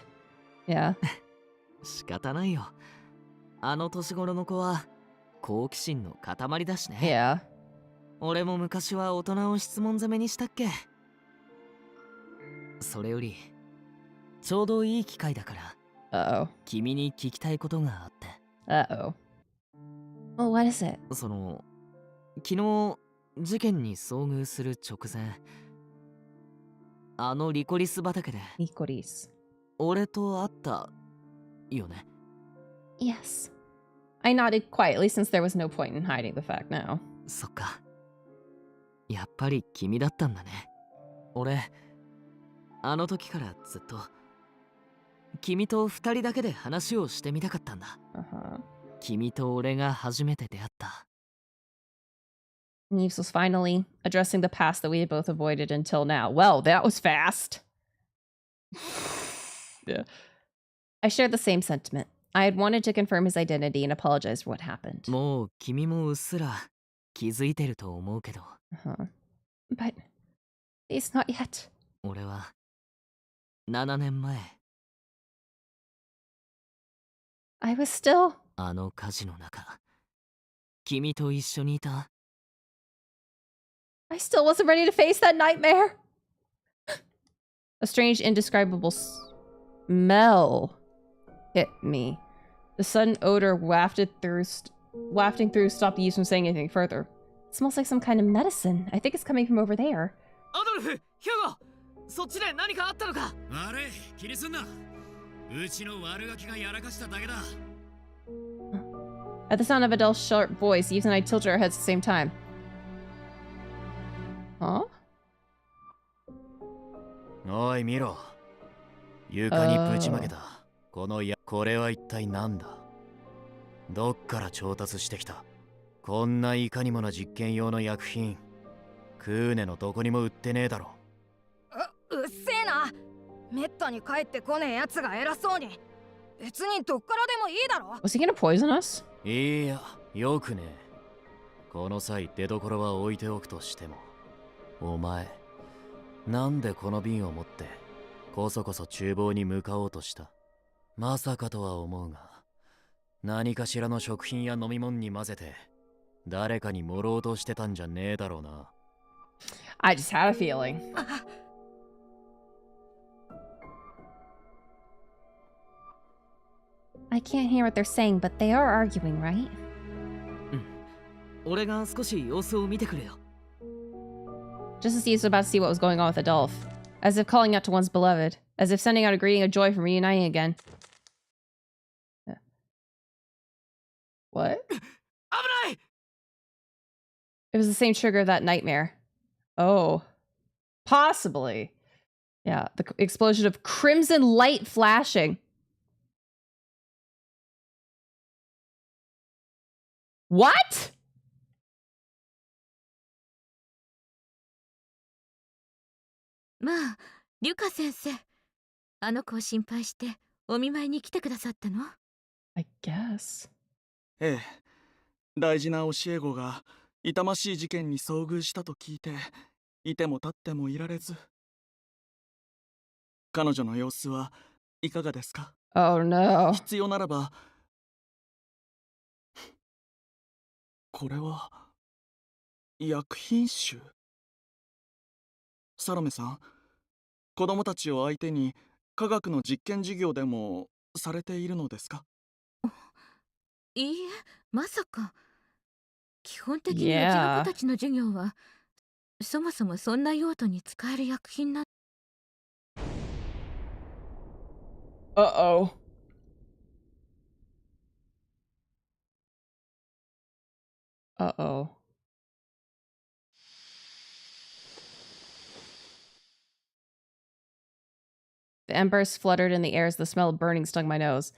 S1: Yeah.
S8: 仕方ないよ。あの年頃の子は好奇心の塊だしね。
S1: Yeah.
S8: 俺も昔は大人を質問攻めにしたっけ。それよりちょうどいい機会だから。君に聞きたいことがあって。
S1: Well, what is it?
S8: その昨日事件に遭遇する直前、あのリコリス畑で俺と会ったよね。
S1: Yes. I nodded quietly since there was no point in hiding the fact now.
S8: そっか。やっぱり君だったんだね。俺あの時からずっと君と二人だけで話をしてみたかったんだ。君と俺が初めて出会った。
S1: Yves was finally addressing the past that we had both avoided until now. Well, that was fast. Yeah. I shared the same sentiment. I had wanted to confirm his identity and apologize for what happened.
S8: もう君もうっすら気づいてると思うけど。
S1: But it's not yet.
S8: 俺は7年前。
S1: I was still...
S8: あの火事の中、君と一緒にいた。
S1: I still wasn't ready to face that nightmare. A strange, indescribable smell hit me. The sudden odor wafting through stopped Yves from saying anything further. It smells like some kind of medicine. I think it's coming from over there.
S8: アドルフ、ヒューゴ、そっちで何かあったのか。
S14: 悪い、気にすんな。うちの悪ガキがやらかしただけだ。
S1: At the sound of Adele's sharp voice, Yves and I tilted our heads at the same time. Huh?
S14: おい見ろ。床にぶちまけた。これは一体何だ。どっから調達してきた。こんないかにもな実験用の薬品。クーネのどこにも売ってねえだろ。
S13: うっせえな。めったに帰ってこねえやつが偉そうに。別にどっからでもいいだろ。
S1: Was he gonna poison us?
S14: いや、よくね。この際出どころは置いておくとしても、お前なんでこの瓶を持ってこそこそ厨房に向かおうとした。まさかとは思うが、何かしらの食品や飲み物に混ぜて誰かに盛ろうとしてたんじゃねえだろうな。
S1: I just had a feeling. I can't hear what they're saying, but they are arguing, right?
S8: 俺が少し様子を見てくれよ。
S1: Just as he was about to see what was going on with Adolphe, as if calling out to one's beloved, as if sending out a greeting of joy from reuniting again. What? It was the same trigger of that nightmare. Oh. Possibly. Yeah, the explosion of crimson light flashing. What?
S7: まあ、リュカ先生、あの子を心配してお見舞いに来てくださったの？
S1: I guess.
S9: ええ、大事な教え子が痛ましい事件に遭遇したと聞いて、いても立ってもいられず。彼女の様子はいかがですか？
S1: Oh no.
S9: 必要ならば。これは薬品集。サロメさん、子供たちを相手に科学の実験授業でもされているのですか？
S7: いいえ、まさか。基本的にうちの子たちの授業は、そもそもそんな用途に使える薬品な。
S1: Uh-oh. Uh-oh. The embers fluttered in the air as the smell of burning stung my nose.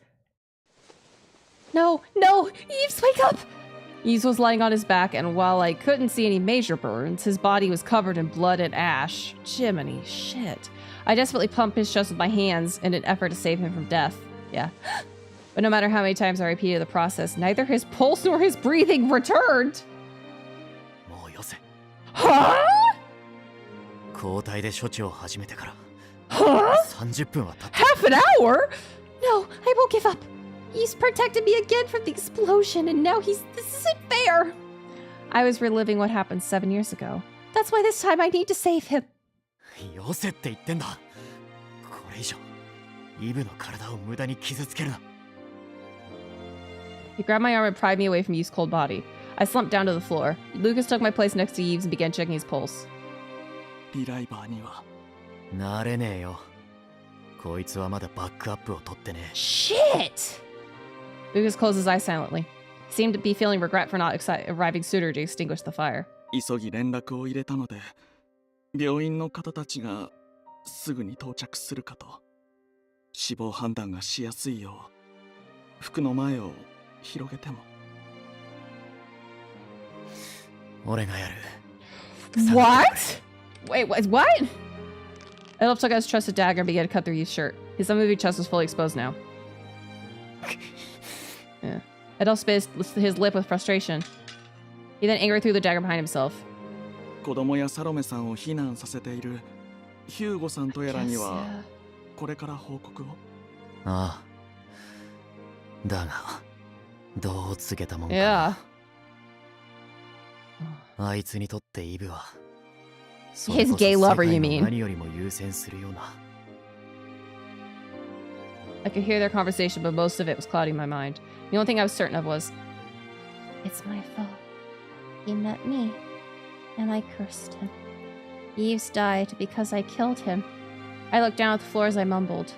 S1: No! No! Yves, wake up! Yves was lying on his back, and while I couldn't see any major burns, his body was covered in blood and ash. Jiminy shit. I desperately pumped his chest with my hands in an effort to save him from death. Yeah. But no matter how many times I repeated the process, neither his pulse nor his breathing returned. Huh? Huh? Half an hour? No, I won't give up. He's protected me again from the explosion, and now this isn't fair. I was reliving what happened 7 years ago. That's why this time I need to save him. He grabbed my arm and pried me away from Yves' cold body. I slumped down to the floor. Lucas took my place next to Yves and began checking his pulse. Shit! Lucas closed his eyes silently. He seemed to be feeling regret for not arriving sooner to extinguish the fire.
S9: 急ぎ連絡を入れたので、病院の方たちがすぐに到着するかと。死亡判断がしやすいよう、服の前を広げても。
S14: 俺がやる。
S1: What? Wait, what? Adolf took out his trusted dagger and began to cut through Yves' shirt. His unmoving chest was fully exposed now. Yeah. Adolf spit his lip with frustration. He then angrily threw the dagger behind himself.
S9: 子供やサロメさんを避難させているヒューゴさんとやらにはこれから報告を。
S14: ああ。だが、どう告げたもんか。
S1: Yeah.
S14: あいつにとってイブは。
S1: His gay lover, you mean?
S14: 何よりも優先するような。
S1: I could hear their conversation, but most of it was clouding my mind. The only thing I was certain of was, it's my fault. He met me, and I cursed him. Yves died because I killed him. I looked down at the floor as I mumbled.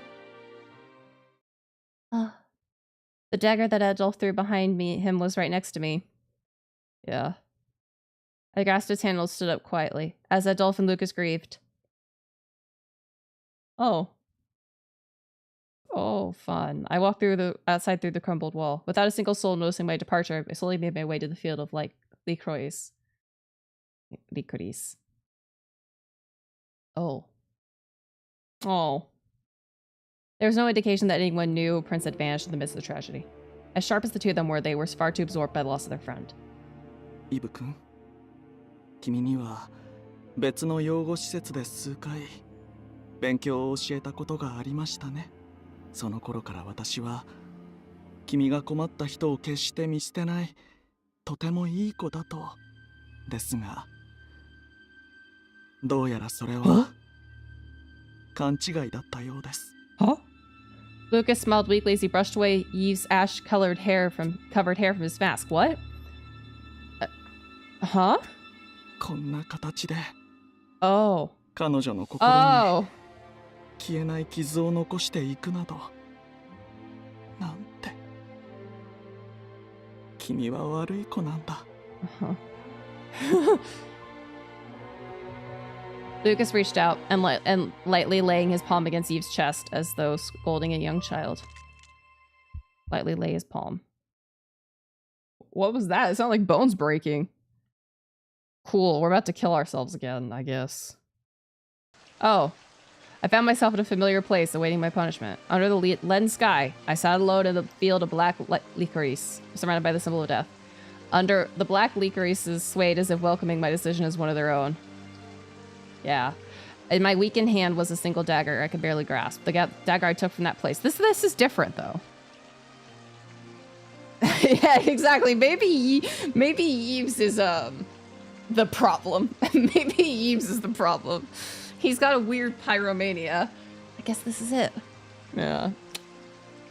S1: The dagger that Adolf threw behind him was right next to me. Yeah. I grasped his hand and stood up quietly, as Adolf and Lucas grieved. Oh. Oh, fun. I walked outside through the crumbled wall. Without a single soul noticing my departure, I slowly made my way to the field of licorice. Oh. Oh. There was no indication that anyone knew Prince had vanished in the midst of the tragedy. As sharp as the two of them were, they were far too absorbed by the loss of their friend.
S9: イブ君、君には別の養護施設で数回勉強を教えたことがありましたね。その頃から私は君が困った人を決して見捨てないとてもいい子だと。ですが、どうやらそれは勘違いだったようです。
S1: Lucas smiled weakly as he brushed away Yves' ash-covered hair from his mask. What? Huh?
S9: こんな形で。
S1: Oh.
S9: 彼女の心に消えない傷を残していくなど。なんて。君は悪い子なんだ。
S1: Lucas reached out and lightly laying his palm against Yves' chest as though scolding a young child. Lightly lay his palm. What was that? It sounded like bones breaking. Cool, we're about to kill ourselves again, I guess. Oh. I found myself in a familiar place awaiting my punishment. Under the leaden sky, I sat alone in the field of black licorice, surrounded by the symbol of death. Under the black licorices swayed as if welcoming my decision as one of their own. Yeah. In my weakened hand was a single dagger I could barely grasp. The dagger I took from that place. This is different, though. Yeah, exactly. Maybe Yves is, the problem. Maybe Yves is the problem. He's got a weird pyromania. I guess this is it. Yeah.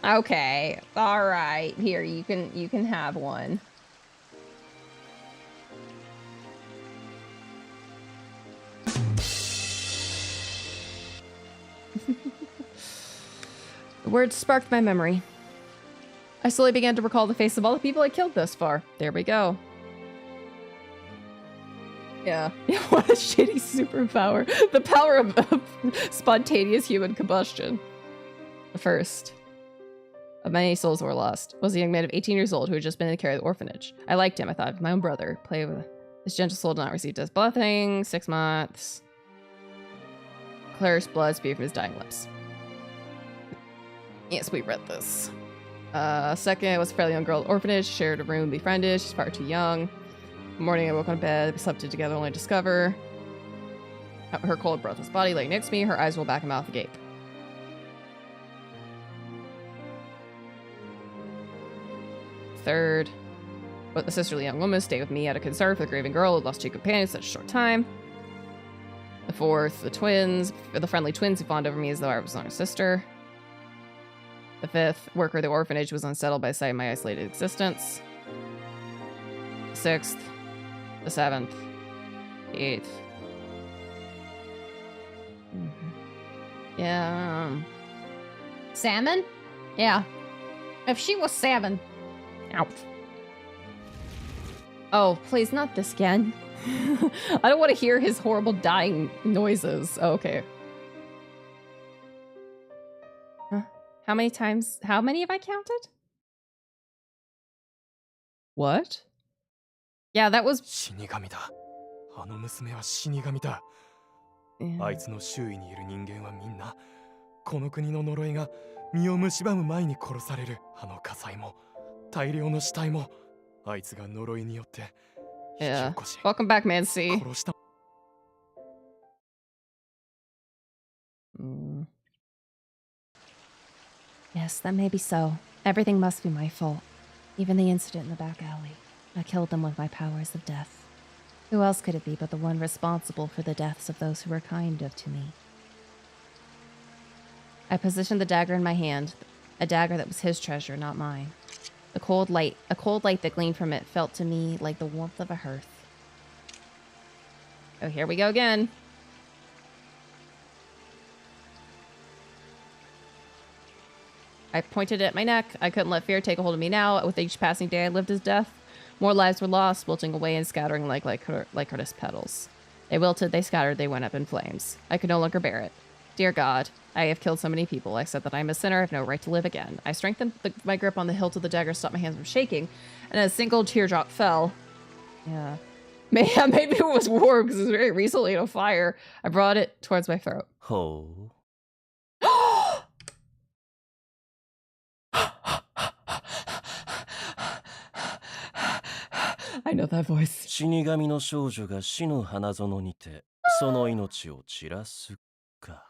S1: Okay. All right. Here, you can have one. The words sparked my memory. I slowly began to recall the faces of all the people I killed thus far. There we go. Yeah. What a shitty superpower. The power of spontaneous human combustion. The first of many souls were lost was a young man of 18 years old who had just been in the care of the orphanage. I liked him. I thought of my own brother. Play with this gentle soul did not receive death's blessing. 6 months. Claire's blood spewed from his dying lips. Yes, we read this. Second was a fairly young girl at orphanage. Shared a room, befriended. She's far too young. One morning I woke on bed. We slept together only to discover her cold, breathless body lay next to me. Her eyes rolled back and mouth agape. Third, but the sisterly young woman stayed with me out of concern for the grieving girl who lost 2 companions in such a short time. The fourth, the friendly twins who fawned over me as though I was not her sister. The fifth, worker of the orphanage was unsettled by the sight of my isolated existence. The sixth, the seventh, the eighth. Yeah.
S6: Salmon? Yeah. If she was salmon.
S1: Ow. Oh, please, not this again. I don't want to hear his horrible dying noises. Oh, okay. Huh? How many have I counted? What? Yeah, that was...
S4: 死神だ。あの娘は死神だ。あいつの周囲にいる人間はみんな、この国の呪いが身を蝕む前に殺される。あの火災も、大量の死体も、あいつが呪いによって
S1: Yeah. Welcome back, Mancy. Yes, that may be so. Everything must be my fault. Even the incident in the back alley. I killed them with my powers of death. Who else could it be but the one responsible for the deaths of those who were kind to me? I positioned the dagger in my hand, a dagger that was his treasure, not mine. A cold light that gleamed from it felt to me like the warmth of a hearth. Oh, here we go again. I pointed it at my neck. I couldn't let fear take a hold of me now. With each passing day, I lived as death. More lives were lost, wilting away and scattering like lycurgus petals. They wilted, they scattered, they went up in flames. I could no longer bear it. Dear God, I have killed so many people. I said that I am a sinner. I have no right to live again. I strengthened my grip on the hilt of the dagger, stopped my hands from shaking, and a single teardrop fell. Yeah. Maybe it was warm because it was very recently on fire. I brought it towards my throat.
S3: Oh.
S1: I know that voice.
S3: 死神の少女が死の花園にてその命を散らすか。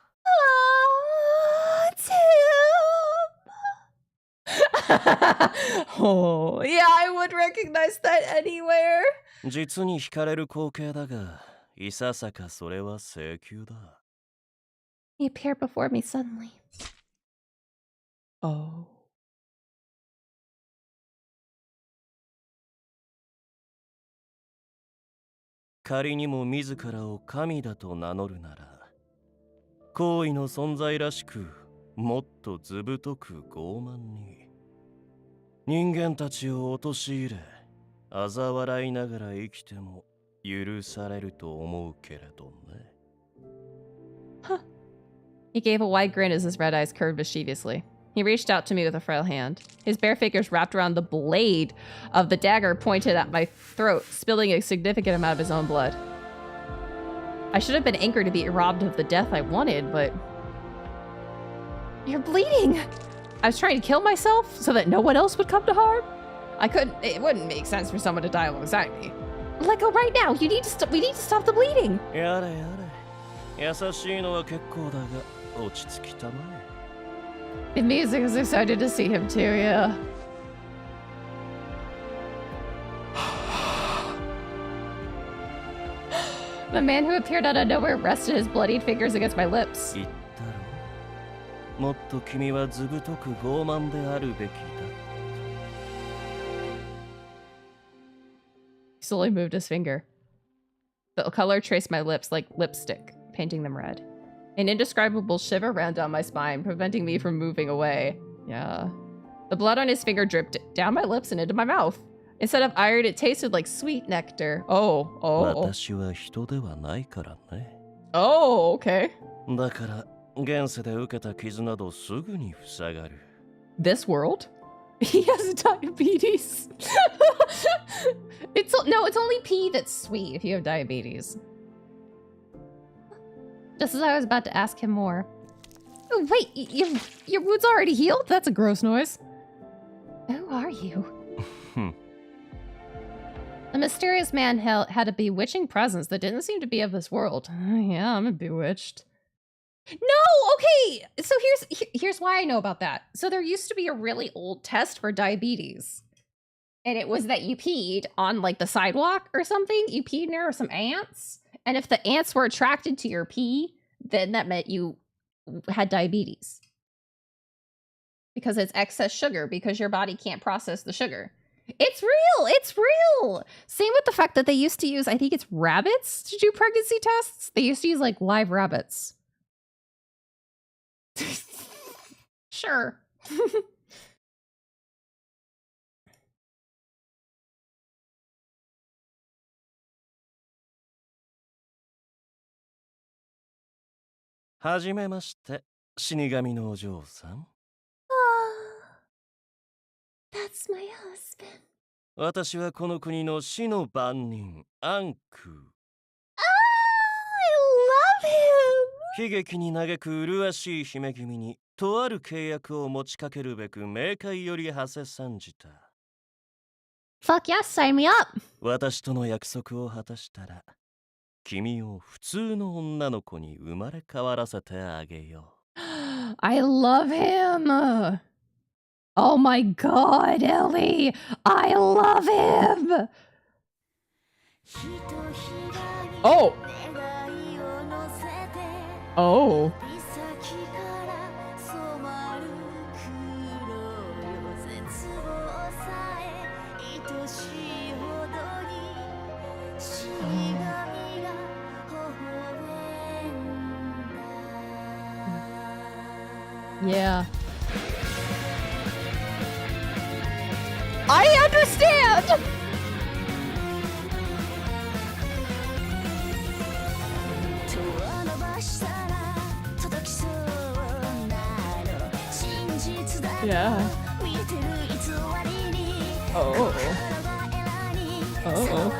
S1: Oh, yeah, I would recognize that anywhere.
S3: 実に惹かれる光景だが、いささかそれは請求だ。
S1: He appeared before me suddenly. Oh.
S3: 「仮にも自らを神だと名乗るなら、行為の存在らしく、もっとずぶとく傲慢に、人間たちを陥れ、嘲笑いながら生きても許されると思うけれどね。
S1: Huh. He gave a wide grin as his red eyes curved mischievously. He reached out to me with a frail hand. His bare fingers wrapped around the blade of the dagger pointed at my throat, spilling a significant amount of his own blood. I should have been angered to be robbed of the death I wanted, but... You're bleeding! I was trying to kill myself so that no one else would come to harm? It wouldn't make sense for someone to die alongside me. Let go right now! We need to stop the bleeding!
S3: やれやれ。優しいのは結構だが、落ち着きたまえ。
S1: The music is excited to see him too, yeah. the man who appeared out of nowhere rested his bloodied fingers against my lips.
S3: 言ったろ。もっと君はずぶとく傲慢であるべきだ。
S1: He slowly moved his finger. The color traced my lips like lipstick, painting them red. An indescribable shiver ran down my spine, preventing me from moving away. Yeah. The blood on his finger dripped down my lips and into my mouth. Instead of iron, it tasted like sweet nectar. Oh.
S3: 私は人ではないからね。
S1: Oh, okay.
S3: だから現世で受けた傷などすぐに塞がる。
S1: This world? He has diabetes. It's only pee that's sweet if you have diabetes. Just as I was about to ask him more. Oh, wait, your wound's already healed? That's a gross noise. Who are you? The mysterious man had a bewitching presence that didn't seem to be of this world. Yeah, I'm bewitched. No, okay. So here's why I know about that. So there used to be a really old test for diabetes. And it was that you peed on like the sidewalk or something. You peed near some ants. And if the ants were attracted to your pee, then that meant you had diabetes. Because it's excess sugar, because your body can't process the sugar. It's real! It's real! Same with the fact that they used to use, I think it's rabbits to do pregnancy tests. They used to use like live rabbits. Sure.
S3: Hajimemashite, Shinigami no Ojo san.
S6: That's my husband.
S3: 私はこの国の死の番人、アンク。
S6: I love him!
S3: 悲劇に嘆く麗しい姫君に、とある契約を持ちかけるべく、冥界より馳せ参じた。
S6: Fuck yes, sign me up!
S3: 私との約束を果たしたら、君を普通の女の子に生まれ変わらせてあげよう。
S1: I love him! Oh my god, Ellie! I love him! Oh! Oh. Yeah. I understand! Yeah. Oh. Oh.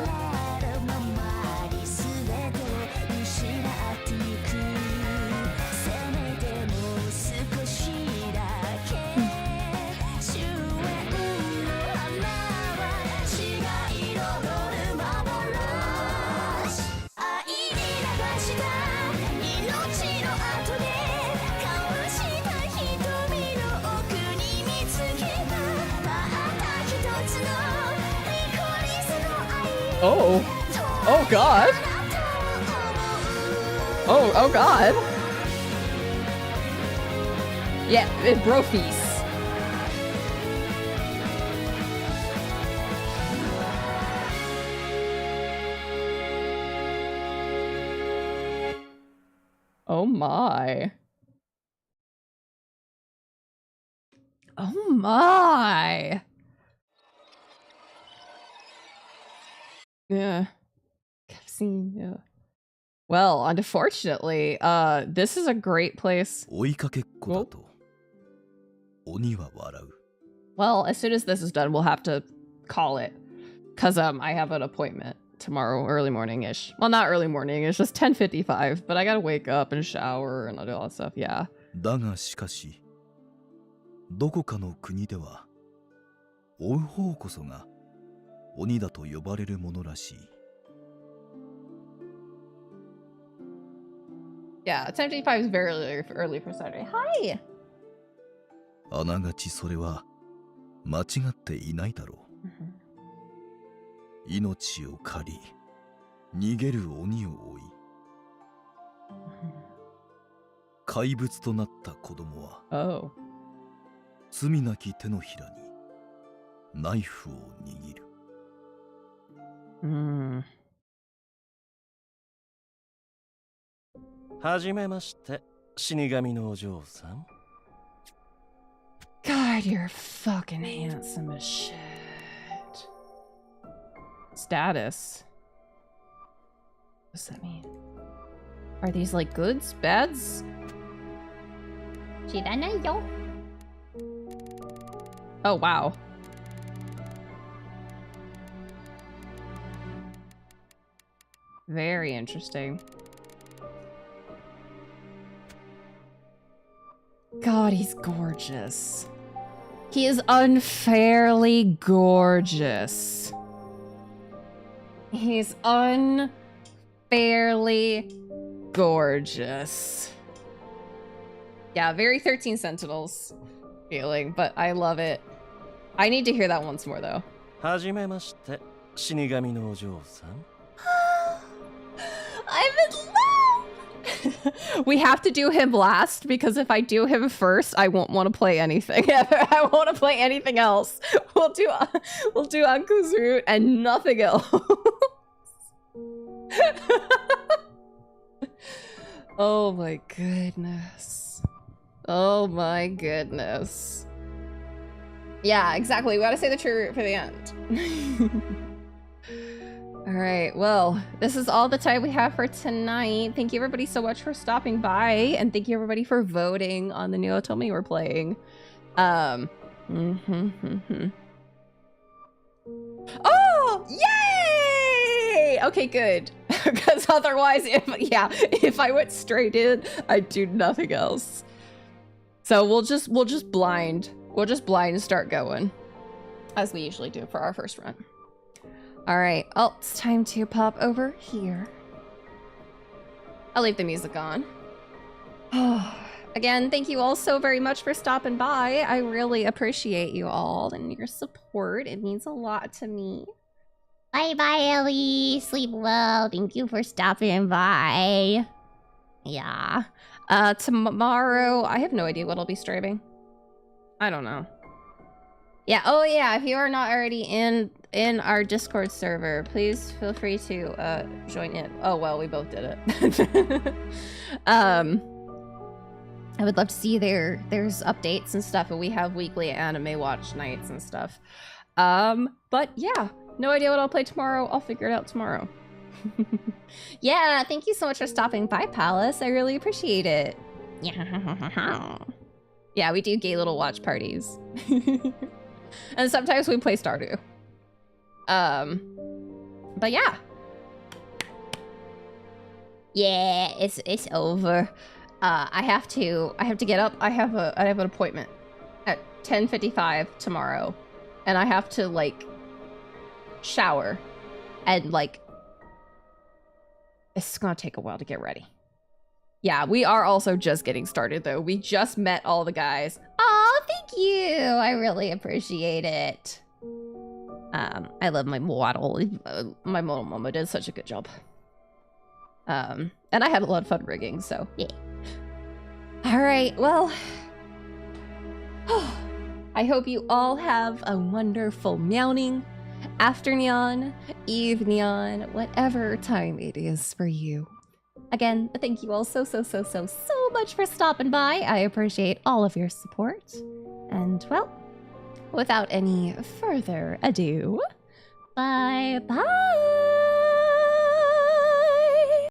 S1: Oh. Oh god. Oh god. Yeah, Brofeast. Oh my. Oh my. Yeah. Cutscene, yeah. Well, unfortunately, this is a great place.
S3: 追いかけっこだと鬼は笑う。
S1: Well, as soon as this is done, we'll have to call it. Because I have an appointment tomorrow, early morning-ish. Well, not early morning, it's just 10:55. But I gotta wake up and shower and all that stuff, yeah.
S3: だがしかし、どこかの国では、追う方こそが鬼だと呼ばれるものらしい。
S1: Yeah, 10:55 is very early for Saturday. Hi!
S3: あながちそれは間違っていないだろう。命を借り、逃げる鬼を追い、怪物となった子供は、
S1: Oh.
S3: 罪なき手のひらにナイフを握る。
S14: はじめまして、死神のお嬢さん。
S1: God, you're fucking handsome as shit. Status. What does that mean? Are these like goods? Bads? Oh, wow. Very interesting. God, he's gorgeous. He is unfairly gorgeous. He's unfairly gorgeous. Yeah, very 13 Sentinels feeling, but I love it. I need to hear that once more, though.
S14: はじめまして、死神のお嬢さん。
S1: I'm in love! We have to do him last, because if I do him first, I won't want to play anything. I won't want to play anything else. We'll do Anku's route and nothing else. Oh my goodness. Oh my goodness. Yeah, exactly. We gotta say the true route for the end. Alright, well, this is all the time we have for tonight. Thank you everybody so much for stopping by, and thank you everybody for voting on the new otome we're playing. Oh! Yay! Okay, good. Because otherwise, if I went straight in, I'd do nothing else. So we'll just blind start going, as we usually do for our first run. All right, oh, it's time to pop over here. I'll leave the music on. Again, thank you all so very much for stopping by. I really appreciate you all and your support. It means a lot to me.
S6: Bye-bye, Ellie. Sleep well. Thank you for stopping by. Yeah. Tomorrow, I have no idea what I'll be streaming. I don't know. Yeah, oh yeah, if you are not already in our Discord server, please feel free to join in. Oh well, we both did it. I would love to see you there. There's updates and stuff, and we have weekly anime watch nights and stuff. But yeah, no idea what I'll play tomorrow. I'll figure it out tomorrow. Yeah, thank you so much for stopping by, Palace. I really appreciate it. Yeah, we do gay little watch parties. And sometimes we play Stardew. But yeah. Yeah, it's over. I have to get up. I have an appointment at 10:55 tomorrow, and I have to like shower and like it's gonna take a while to get ready. Yeah, we are also just getting started though. We just met all the guys. Oh, thank you. I really appreciate it. I love my model. My model mama did such a good job. And I had a lot of fun rigging, so yeah. All right, well, I hope you all have a wonderful meowing, afternoon, evening, whatever time it is for you. Again, thank you all so much for stopping by. I appreciate all of your support. And well, without any further ado, bye-bye!